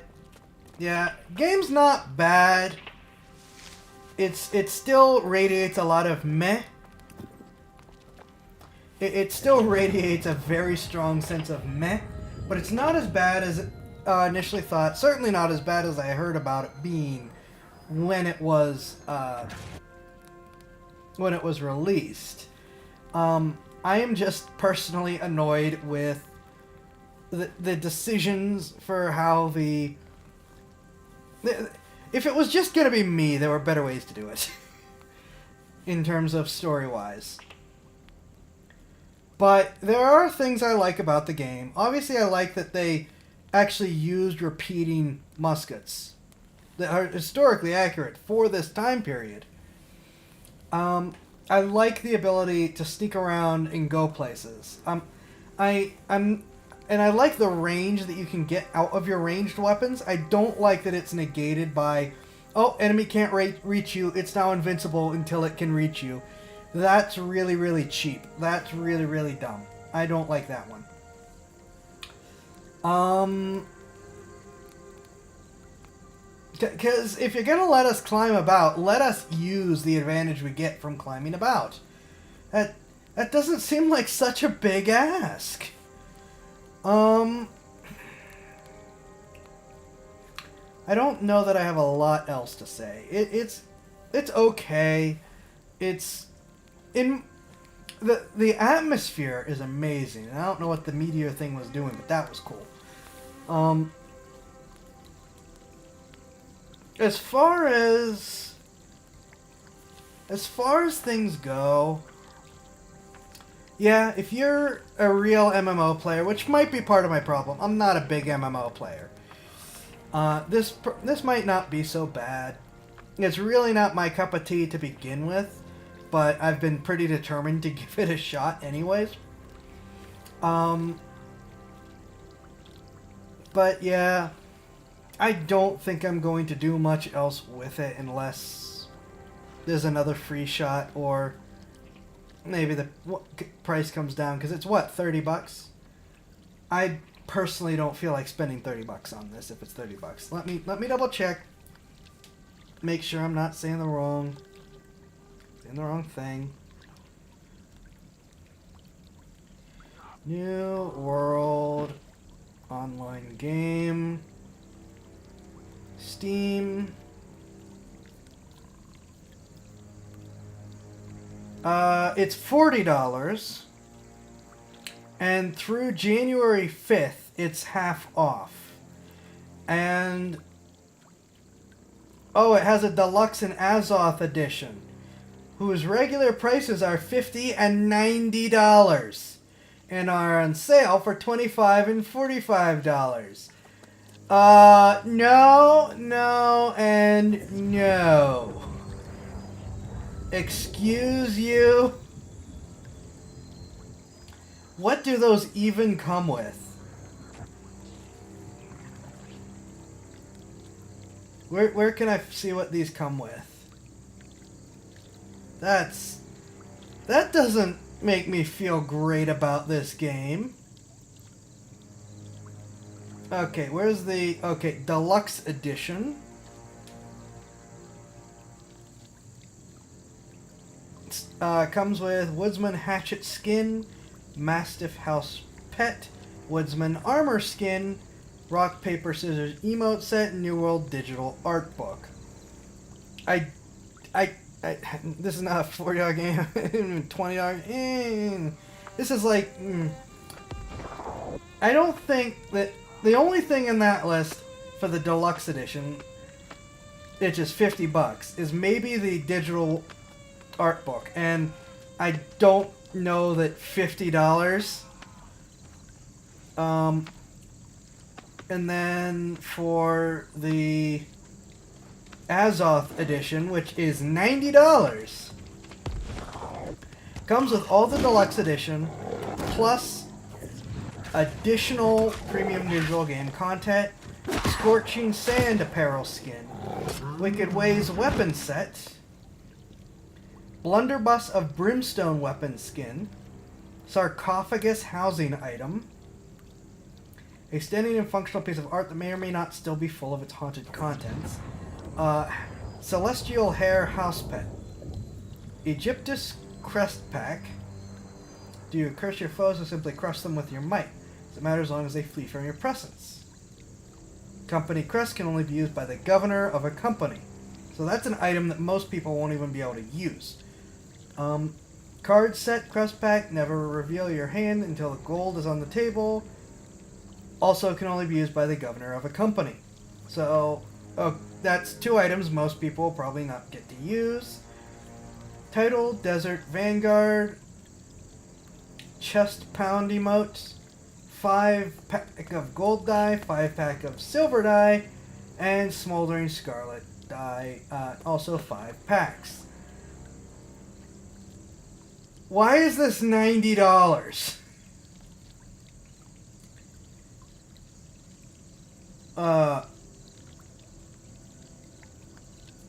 yeah, game's not bad. It still radiates a lot of meh. It still radiates a very strong sense of meh. But it's not as bad as initially thought. Certainly not as bad as I heard about it being when it was released. I am just personally annoyed with the decisions for how if it was just gonna be me, there were better ways to do it. In terms of story-wise. But there are things I like about the game. Obviously, I like that they actually used repeating muskets that are historically accurate for this time period. I like the ability to sneak around and go places. And I like the range that you can get out of your ranged weapons. I don't like that it's negated by, oh, enemy can't reach you. It's now invincible until it can reach you. That's really, really cheap. That's really, really dumb. I don't like that one. Because if you're going to let us climb about, let us use the advantage we get from climbing about. That doesn't seem like such a big ask. I don't know that I have a lot else to say. It's okay. It's in the atmosphere is amazing. I don't know what the meteor thing was doing, but that was cool. As far as things go, yeah, if you're a real MMO player, which might be part of my problem, I'm not a big MMO player. This might not be so bad. It's really not my cup of tea to begin with, but I've been pretty determined to give it a shot anyways. But yeah, I don't think I'm going to do much else with it unless there's another free shot or maybe the price comes down, because it's what, $30? I personally don't feel like spending $30 on this if it's $30. Let me double check. Make sure I'm not saying the wrong thing. New World online game. Steam. It's $40, and through January 5th, it's half off. And oh, it has a deluxe and Azoth edition, whose regular prices are $50 and $90, and are on sale for $25 and $45. No, and no. Excuse you? What do those even come with? Where can I see what these come with? That doesn't make me feel great about this game. Okay, where's the... Okay, Deluxe Edition. Comes with Woodsman Hatchet Skin, Mastiff House Pet, Woodsman Armor Skin, Rock, Paper, Scissors Emote Set, New World Digital Art Book. This is not a $40 game, $20 game. This is like... I don't think that... The only thing in that list for the deluxe edition, it's just $50, is maybe the digital art book. And I don't know that $50. And then for the Azoth edition, which is $90, comes with all the deluxe edition, plus additional premium digital game content, Scorching Sand apparel skin, Wicked Ways weapon set, Blunderbuss of Brimstone weapon skin, Sarcophagus housing item, a standing and functional piece of art that may or may not still be full of its haunted contents, Celestial Hair house pet, Egyptus crest pack. Do you curse your foes or simply crush them with your might? Doesn't matter as long as they flee from your presence. Company crest can only be used by the governor of a company. So that's an item that most people won't even be able to use. Card set crest pack, never reveal your hand until the gold is on the table. Also can only be used by the governor of a company. So that's 2 items most people will probably not get to use. Title, Desert Vanguard, Chest Pound emotes, 5 pack of gold die, 5 pack of silver die, and Smoldering Scarlet die, also 5 packs. Why is this $90?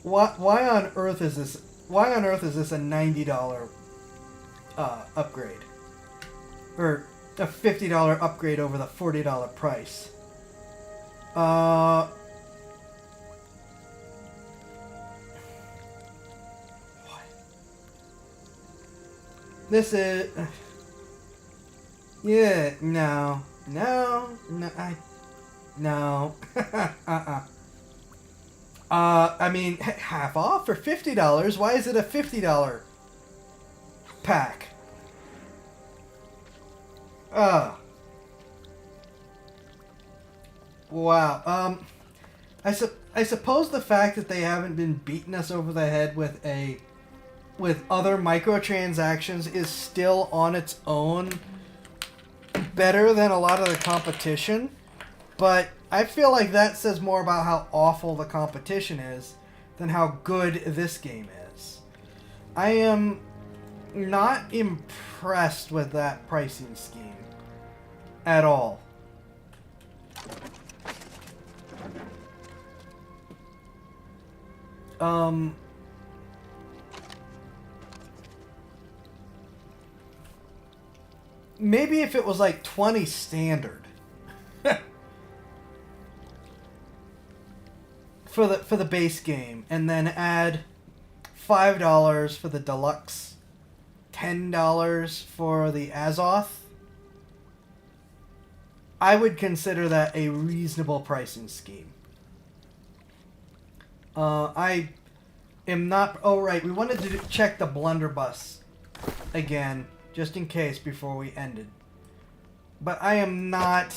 Why on earth is this? Why on earth is this a $90 upgrade, or a $50 upgrade over the $40 price? What? This is. Yeah, no, I mean, half off for $50. Why is it a $50 pack? Wow. I suppose the fact that they haven't been beating us over the head with other microtransactions is still on its own better than a lot of the competition, but I feel like that says more about how awful the competition is than how good this game is. I am not impressed with that pricing scheme at all. Maybe if it was like 20 standard. for the base game, and then add $5 for the deluxe, $10 for the Azoth, I would consider that a reasonable pricing scheme. I am not... Oh, right, we wanted to check the blunderbuss again, just in case, before we ended. But I am not...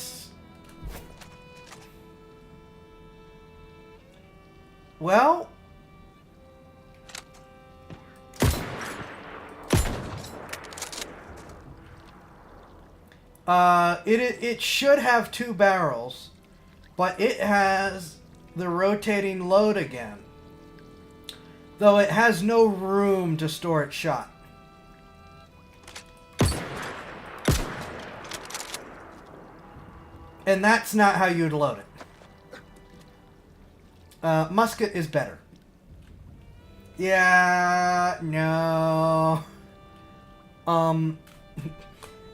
Well... It should have 2 barrels, but it has the rotating load again. Though it has no room to store its shot. And that's not how you'd load it. Musket is better. Yeah, no.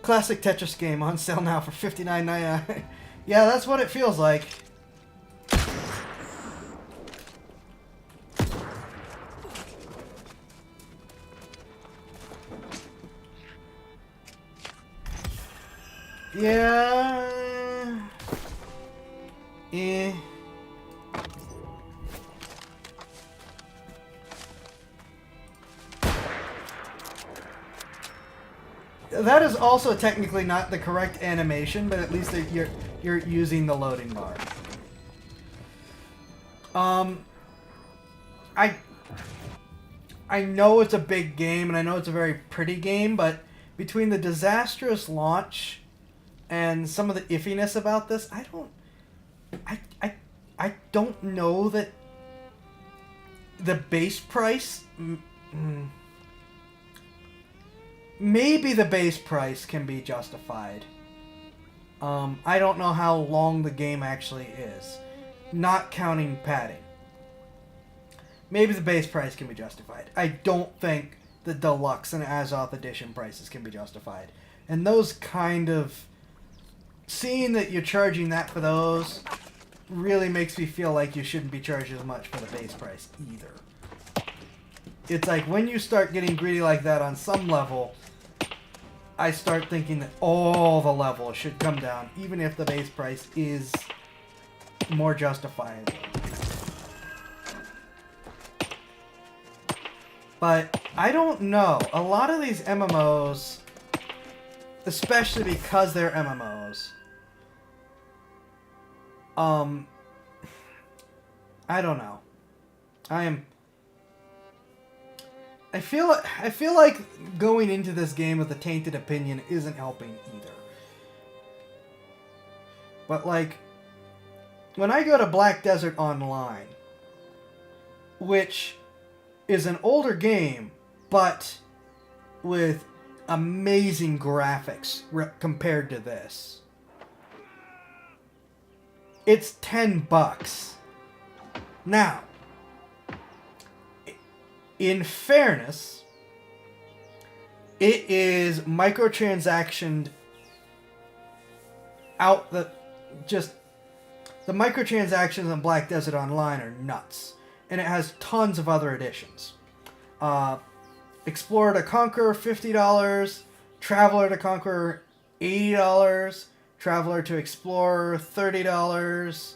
Classic Tetris game on sale now for $59.99. Yeah, that's what it feels like. Yeah. Eh. That is also technically not the correct animation, but at least you're using the loading bar. I know it's a big game, and I know it's a very pretty game, but between the disastrous launch and some of the iffiness about this, I don't know that the base price... Maybe the base price can be justified. I don't know how long the game actually is, not counting padding. Maybe the base price can be justified. I don't think the Deluxe and Azoth Edition prices can be justified. And those kind of... Seeing that you're charging that for those really makes me feel like you shouldn't be charged as much for the base price either. It's like when you start getting greedy like that on some level, I start thinking that all the levels should come down, even if the base price is more justifiable. But I don't know. A lot of these MMOs, especially because they're MMOs, I don't know. I feel like going into this game with a tainted opinion isn't helping either. But like, when I go to Black Desert Online, which is an older game, but with amazing graphics compared to this, it's $10. Now, in fairness, it is microtransactioned out the microtransactions in Black Desert Online are nuts. And it has tons of other additions. Explorer to Conquer, $50. Traveler to Conquer, $80. Traveler to Explorer, $30.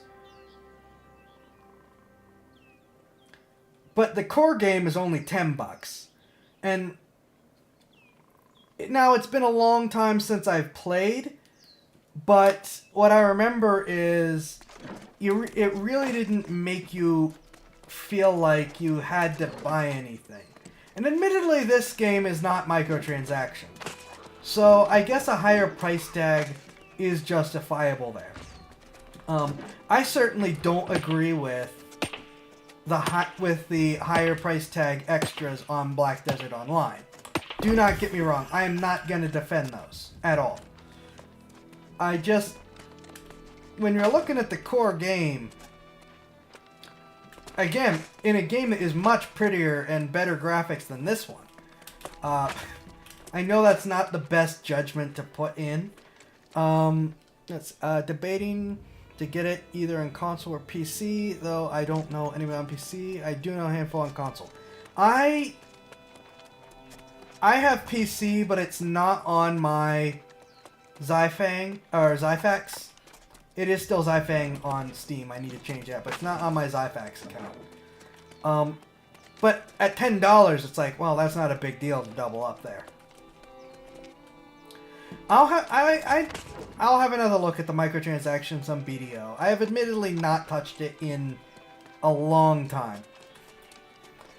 But the core game is only $10. And now it's been a long time since I've played, but what I remember is it really didn't make you feel like you had to buy anything. And admittedly, this game is not microtransaction. So I guess a higher price tag is justifiable there. I certainly don't agree with the higher price tag extras on Black Desert Online. Do not get me wrong, I am not going to defend those at all. When you're looking at the core game, again, in a game that is much prettier and better graphics than this one, I know that's not the best judgment to put in. It's debating to get it either in console or PC, though I don't know anyone on PC. I do know a handful on console. I have PC, but it's not on my Zyfang or Zyfax. It is still Zyfang on Steam. I need to change that, but it's not on my Zyfax account. But at $10, it's like, well, that's not a big deal to double up there. I'll have another look at the microtransactions on BDO. I have admittedly not touched it in a long time.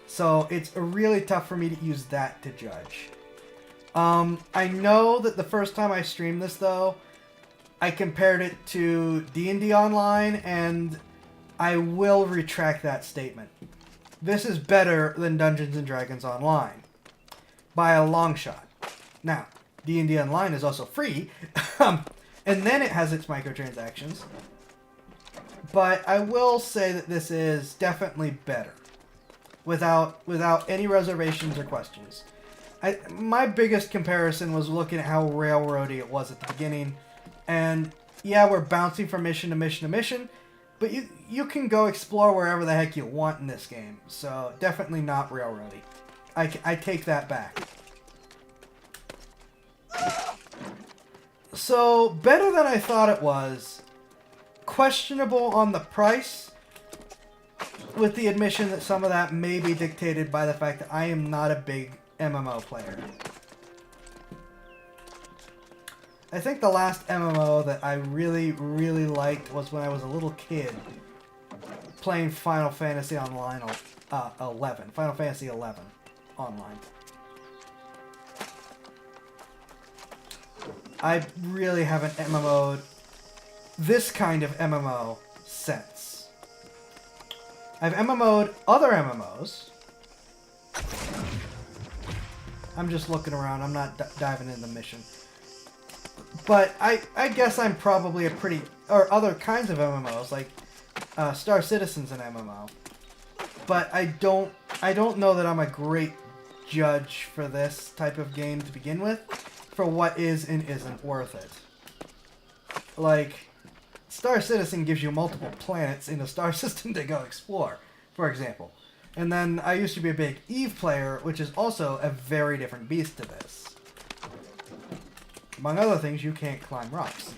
So it's really tough for me to use that to judge. I know that the first time I streamed this, though, I compared it to D&D Online, and I will retract that statement. This is better than Dungeons & Dragons Online. By a long shot. Now, D&D Online is also free, and then it has its microtransactions. But I will say that this is definitely better. Without any reservations or questions. My biggest comparison was looking at how railroady it was at the beginning. And yeah, we're bouncing from mission to mission to mission, but you can go explore wherever the heck you want in this game. So definitely not railroady. I take that back. So better than I thought it was. Questionable on the price, with the admission that some of that may be dictated by the fact that I am not a big MMO player. I think the last MMO that I really, really liked was when I was a little kid, playing Final Fantasy Online 11. Final Fantasy 11 online. I really haven't MMO'd this kind of MMO since. I've MMO'd other MMOs. I'm just looking around. I'm not diving into the mission. But I guess I'm probably a pretty... Or other kinds of MMOs, like Star Citizen's an MMO. But I don't know that I'm a great judge for this type of game to begin with, for what is and isn't worth it. Like, Star Citizen gives you multiple planets in a star system to go explore, for example. And then I used to be a big EVE player, which is also a very different beast to this. Among other things, you can't climb rocks.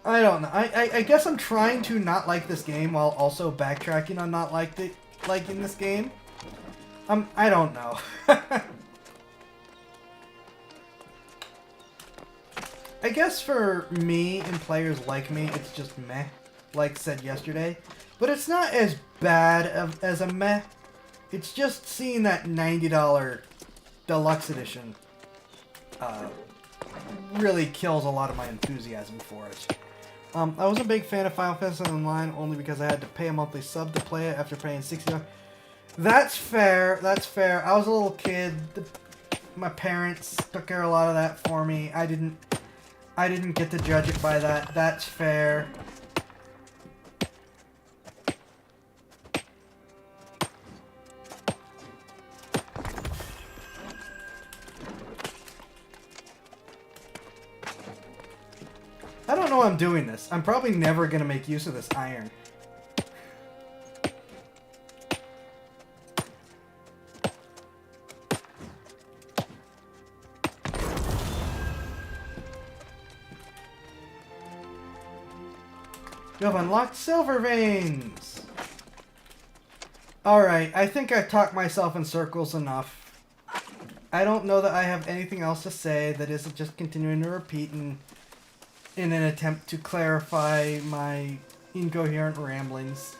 I don't know. I guess I'm trying to not like this game while also backtracking on not liking this game. I don't know. I guess for me and players like me, it's just meh, like said yesterday. But it's not as bad as a meh. It's just seeing that $90 deluxe edition really kills a lot of my enthusiasm for it. I was a big fan of Final Fantasy Online only because I had to pay a monthly sub to play it after paying $60. That's fair. That's fair. I was a little kid. My parents took care of a lot of that for me. I didn't get to judge it by that. That's fair. I don't know why I'm doing this. I'm probably never going to make use of this iron. You have unlocked silver veins! Alright, I think I've talked myself in circles enough. I don't know that I have anything else to say that isn't just continuing to repeat in an attempt to clarify my incoherent ramblings.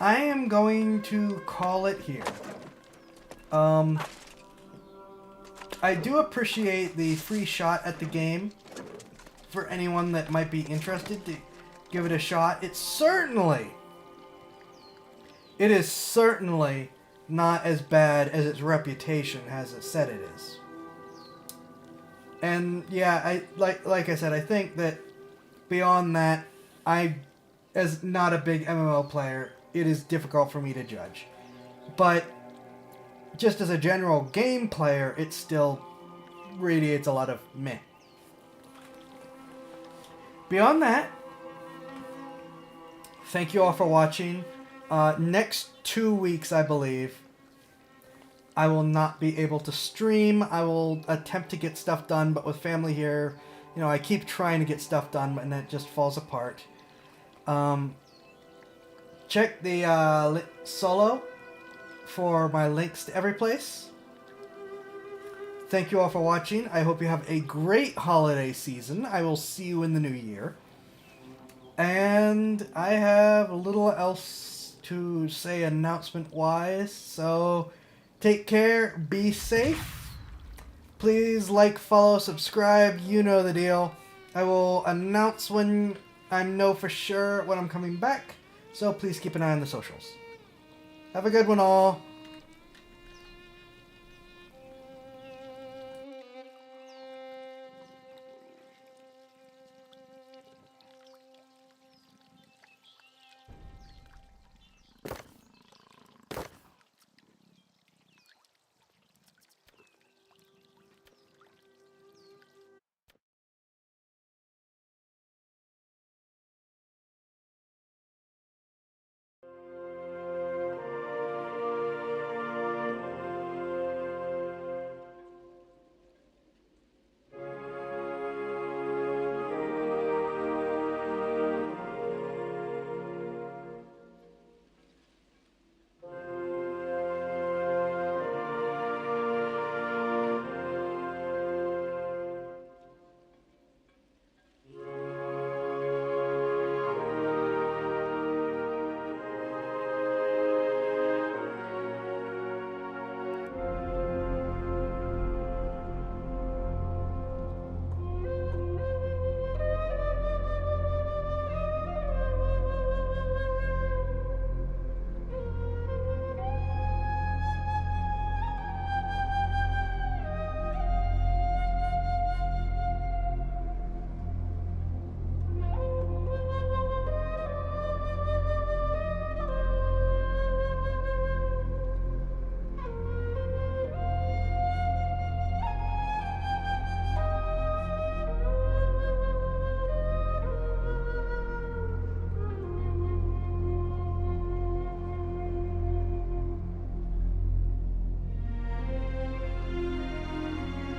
I am going to call it here. I do appreciate the free shot at the game for anyone that might be interested to give it a shot. It is certainly not as bad as its reputation has it said it is. And yeah, like I said, I think that beyond that, as not a big MMO player, it is difficult for me to judge. But just as a general game player, it still radiates a lot of meh. Beyond that, thank you all for watching. Next 2 weeks, I believe, I will not be able to stream. I will attempt to get stuff done, but with family here, you know, I keep trying to get stuff done, and it just falls apart. Check the solo for my links to every place. Thank you all for watching. I hope you have a great holiday season. I will see you in the new year. And I have little else to say announcement-wise, so take care, be safe. Please like, follow, subscribe, you know the deal. I will announce when I know for sure when I'm coming back, so please keep an eye on the socials. Have a good one all.